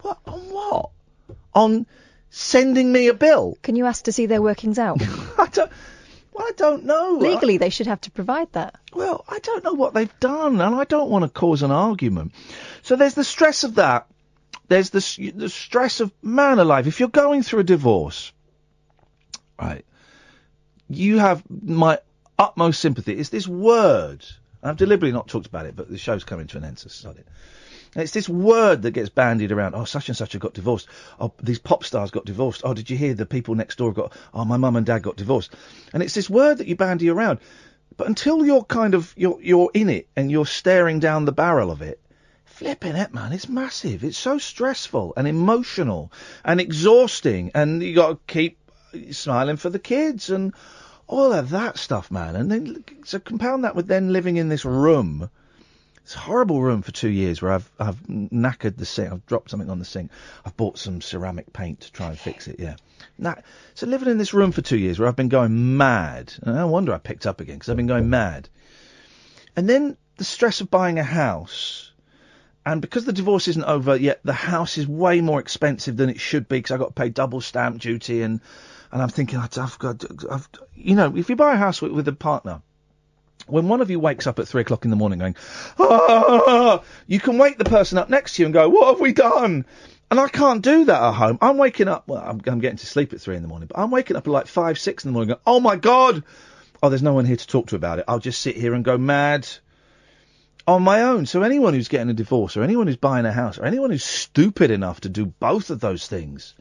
What? On what? On sending me a bill? Can you ask to see their workings out? I don't know. Legally, they should have to provide that. Well, I don't know what they've done, and I don't want to cause an argument. So there's the stress of that. There's the stress of, man alive, if you're going through a divorce, right, you have my utmost sympathy. It's this word. I've deliberately not talked about it, but the show's coming to an end, so sod it. And it's this word that gets bandied around. Oh, such and such have got divorced. Oh, these pop stars got divorced. Oh, did you hear the people next door got... Oh, my mum and dad got divorced. And it's this word that you bandy around. But until you're you're in it and you're staring down the barrel of it, flipping it, man, it's massive. It's so stressful and emotional and exhausting. And you got to keep smiling for the kids and all of that stuff, man. And then so compound that with then living in this room... It's a horrible room for 2 years where I've knackered the sink. I've dropped something on the sink. I've bought some ceramic paint to try and fix it, yeah. So living in this room for 2 years where I've been going mad. And no wonder I picked up again, because I've been going mad. And then the stress of buying a house. And because the divorce isn't over yet, the house is way more expensive than it should be, because I've got to pay double stamp duty. And I'm thinking, you know, if you buy a house with a partner, when one of you wakes up at 3 o'clock in the morning going, you can wake the person up next to you and go, what have we done? And I can't do that at home. I'm waking up, well, I'm getting to sleep at 3 in the morning, but I'm waking up at like 5, 6 in the morning going, oh my God! Oh, there's no one here to talk to about it. I'll just sit here and go mad on my own. So anyone who's getting a divorce or anyone who's buying a house or anyone who's stupid enough to do both of those things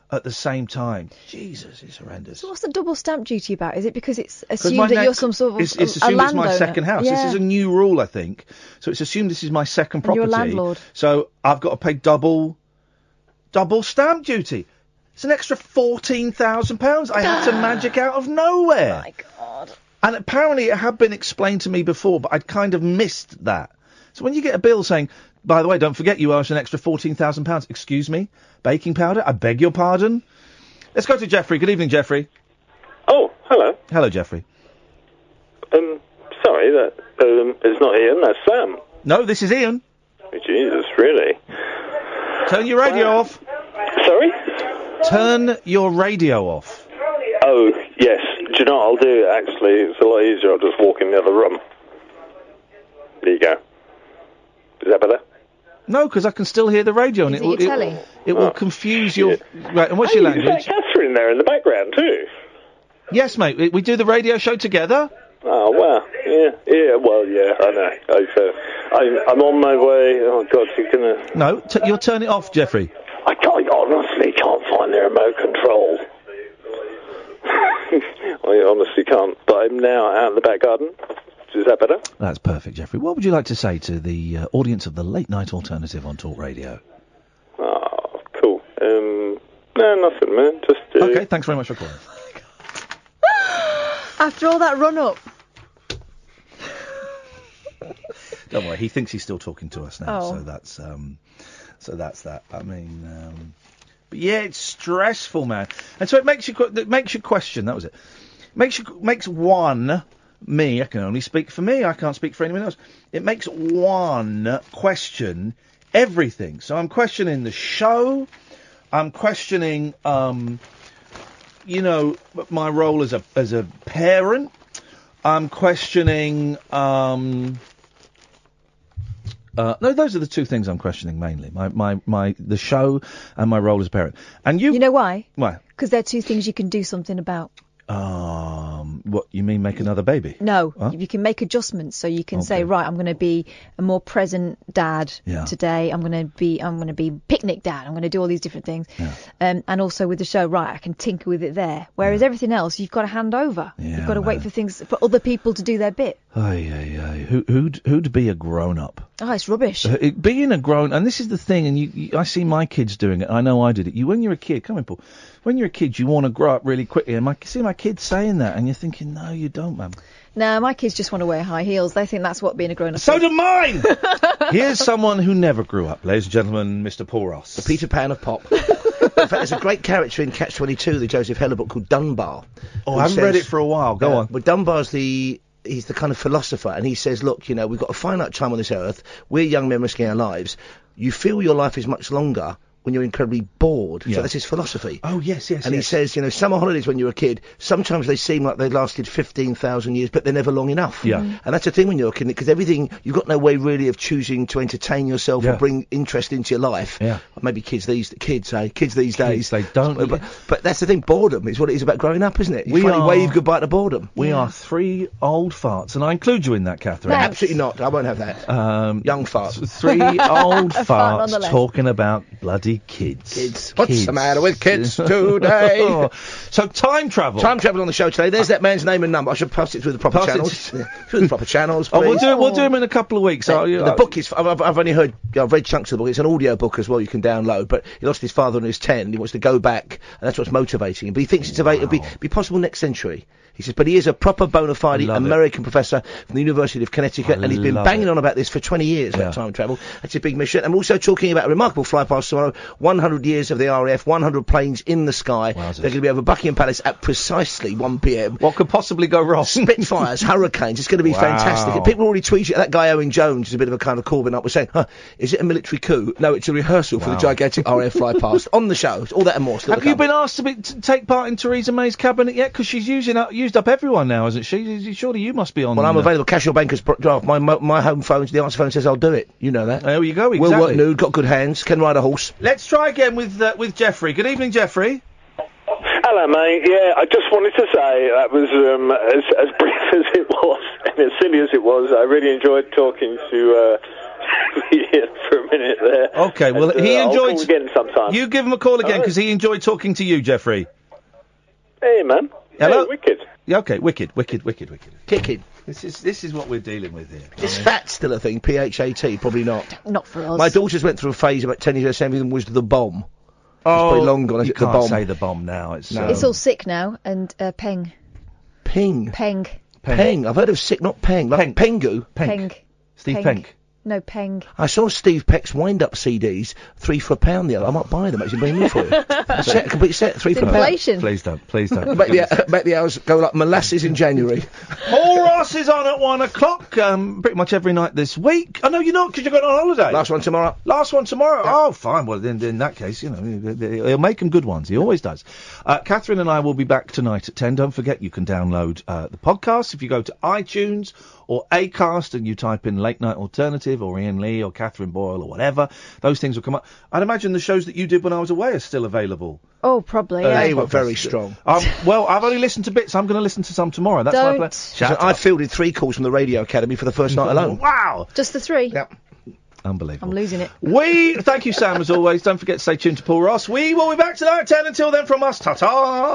at the same time. Jesus, it's horrendous. So what's the double stamp duty about? Is it because it's assumed that you're some sort of it's assumed it's my second house. Yeah. This is a new rule, I think. So it's assumed this is my second property. And you're a landlord. So I've got to pay double stamp duty. It's an extra £14,000 I had to magic out of nowhere. My God. And apparently it had been explained to me before, but I'd kind of missed that. So when you get a bill saying, by the way, don't forget you owe us an extra £14,000. Excuse me? Baking powder? I beg your pardon? Let's go to Jeffrey. Good evening, Jeffrey. Oh, hello. Hello, Jeffrey. Sorry, that it's not Ian, that's Sam. No, this is Ian. Oh, Jesus, really? Turn your radio off. Sorry? Turn your radio off. Oh, yes. Do you know what I'll do, actually? It's a lot easier. I'll just walk in the other room. There you go. Is that better? No, because I can still hear the radio, and it will confuse your... Right, and what's your language? You've got Katherine there in the background, too. Yes, mate. We do the radio show together. Oh, wow. Yeah, well, yeah, I know. I'm on my way. Oh, God, you're going to... No, you'll turn it off, Jeffrey. I honestly can't find the remote control. I honestly can't. But I'm now out in the back garden. Is that better? That's perfect, Jeffrey. What would you like to say to the audience of the Late Night Alternative on Talk Radio? Oh, cool. No, nothing, man. Just... Okay, thanks very much for calling. After all that run-up. Don't worry, he thinks he's still talking to us now, Oh. so that's that. I mean, but yeah, it's stressful, man, and so it makes you question. That was it. Makes me. I can only speak for me. I can't speak for anyone else. It makes one question everything. So I'm questioning the show. I'm questioning, you know, my role as a parent. I'm questioning. No, those are the two things I'm questioning mainly. The show and my role as a parent. And you know why? Why? Because they're two things you can do something about. What you mean? Make another baby? No, Huh? you can make adjustments. So you can say, right, I'm going to be a more present dad today. I'm going to be picnic dad. I'm going to do all these different things. Yeah. And also with the show, right, I can tinker with it there. Whereas everything else, you've got to hand over. Yeah, you've got to wait for other people to do their bit. Who'd be a grown up? Oh, it's rubbish. Being a grown, and this is the thing, and I see my kids doing it. I know I did it. When you're a kid, come on, Paul. When you're a kid, you want to grow up really quickly, and I see my kids saying that, and you're thinking, no, you don't, man. No, my kids just want to wear high heels. They think that's what being a grown-up So is. do mine! Here's someone who never grew up, ladies and gentlemen, Mr. Paul Ross. The Peter Pan of pop. In fact, there's a great character in Catch-22, the Joseph Heller book, called Dunbar. Oh, I haven't read it for a while. Go on. But Dunbar's the he's the kind of philosopher, and he says, look, you know, we've got a finite time on this earth. We're young men risking our lives. You feel your life is much longer when you're incredibly bored. Yeah. So that's his philosophy. Oh, yes. And he says, you know, summer holidays when you're a kid, sometimes they seem like they lasted 15,000 years, but they're never long enough. Yeah. And that's the thing when you're a kid, because everything, you've got no way really of choosing to entertain yourself or bring interest into your life. Yeah. Maybe kids these days. They don't. But that's the thing, bourdom is what it is about growing up, isn't it? You finally wave goodbye to boredom. We are three old farts, and I include you in that, Catherine. No, absolutely not. I won't have that. Young farts. Three old fart on the farts left. talking about bloody kids. What's the matter with kids today? So time travel. Time travel on the show today. There's that man's name and number. I should pass it through the proper channels. Through the proper channels, please. We'll do him in a couple of weeks. The book is. I've only heard. I've read chunks of the book. It's an audio book as well. You can download. But he lost his father when he was 10. And he wants to go back, and that's what's motivating him. But he thinks it'll be possible next century. He says, but he is a proper bona fide American professor from the University of Connecticut, and he's been banging on about this for 20 years, about time travel. That's a big mission. I'm also talking about a remarkable flypast tomorrow, 100 years of the RAF, 100 planes in the sky. They're going to be over Buckingham Palace at precisely 1 p.m. What could possibly go wrong? Spitfires, hurricanes, it's going to be fantastic. And people already tweet it. That guy Owen Jones is a bit of a kind of Corbyn up, was saying, is it a military coup? No, it's a rehearsal for the gigantic RAF flypast. On the show, all that and more. Have you been asked to take part in Theresa May's cabinet yet? Because she's used up everyone now, isn't she? Surely you must be on. Well, I'm available. Cash your banker's draft. My home phone, the answer phone says I'll do it. You know that. There you go. Exactly. Will work nude, got good hands, can ride a horse. Let's try again with Jeffrey. Good evening, Jeffrey. Hello, mate. Yeah, I just wanted to say that was as brief as it was and as silly as it was. I really enjoyed talking to Ian for a minute there. Okay, well, he I'll enjoyed. call again sometime. You give him a call again because he enjoyed talking to you, Jeffrey. Hey, man. Hello. Hey, wicked. Yeah, okay, wicked. Kicking. This is what we're dealing with here. Is fat still a thing? PHAT? Probably not. Not for us. My daughters went through a phase about 10 years ago saying everything was the bomb. It's pretty long gone. You The can't bomb. say the bomb now. It's all sick now, and peng. Ping. Peng. Peng. I've heard of sick, not peng. Like Pengu. Peng. Steve Penk. No, Peng. I saw Steve Peck's wind-up CDs, 3 for £1 the other. I might buy them, actually, bring them for you. A complete set, 3 for Inflation. £1. Please don't. Make the hours go like molasses in January. Paul Ross is on at 1 o'clock, pretty much every night this week. Oh, no, you're not, because you're going on holiday. Last one tomorrow. Yeah. Oh, fine. Well, then in that case, you know, he'll make them good ones. He always does. Catherine and I will be back tonight at 10. Don't forget, you can download the podcast if you go to iTunes or Acast and you type in Late Night Alternative or Iain Lee or Catherine Boyle or whatever. Those things will come up. I'd imagine the shows that you did when I was away are still available. Oh, probably, yeah. They were very strong. Well, I've only listened to bits. I'm going to listen to some tomorrow. That's my plan. So I fielded 3 calls from the Radio Academy for the first night alone. Wow! Just the 3? Yep. Unbelievable. I'm losing it. Thank you, Sam, as always. Don't forget to stay tuned to Paul Ross. We will be back tonight at 10. Until then, from us, ta-ta!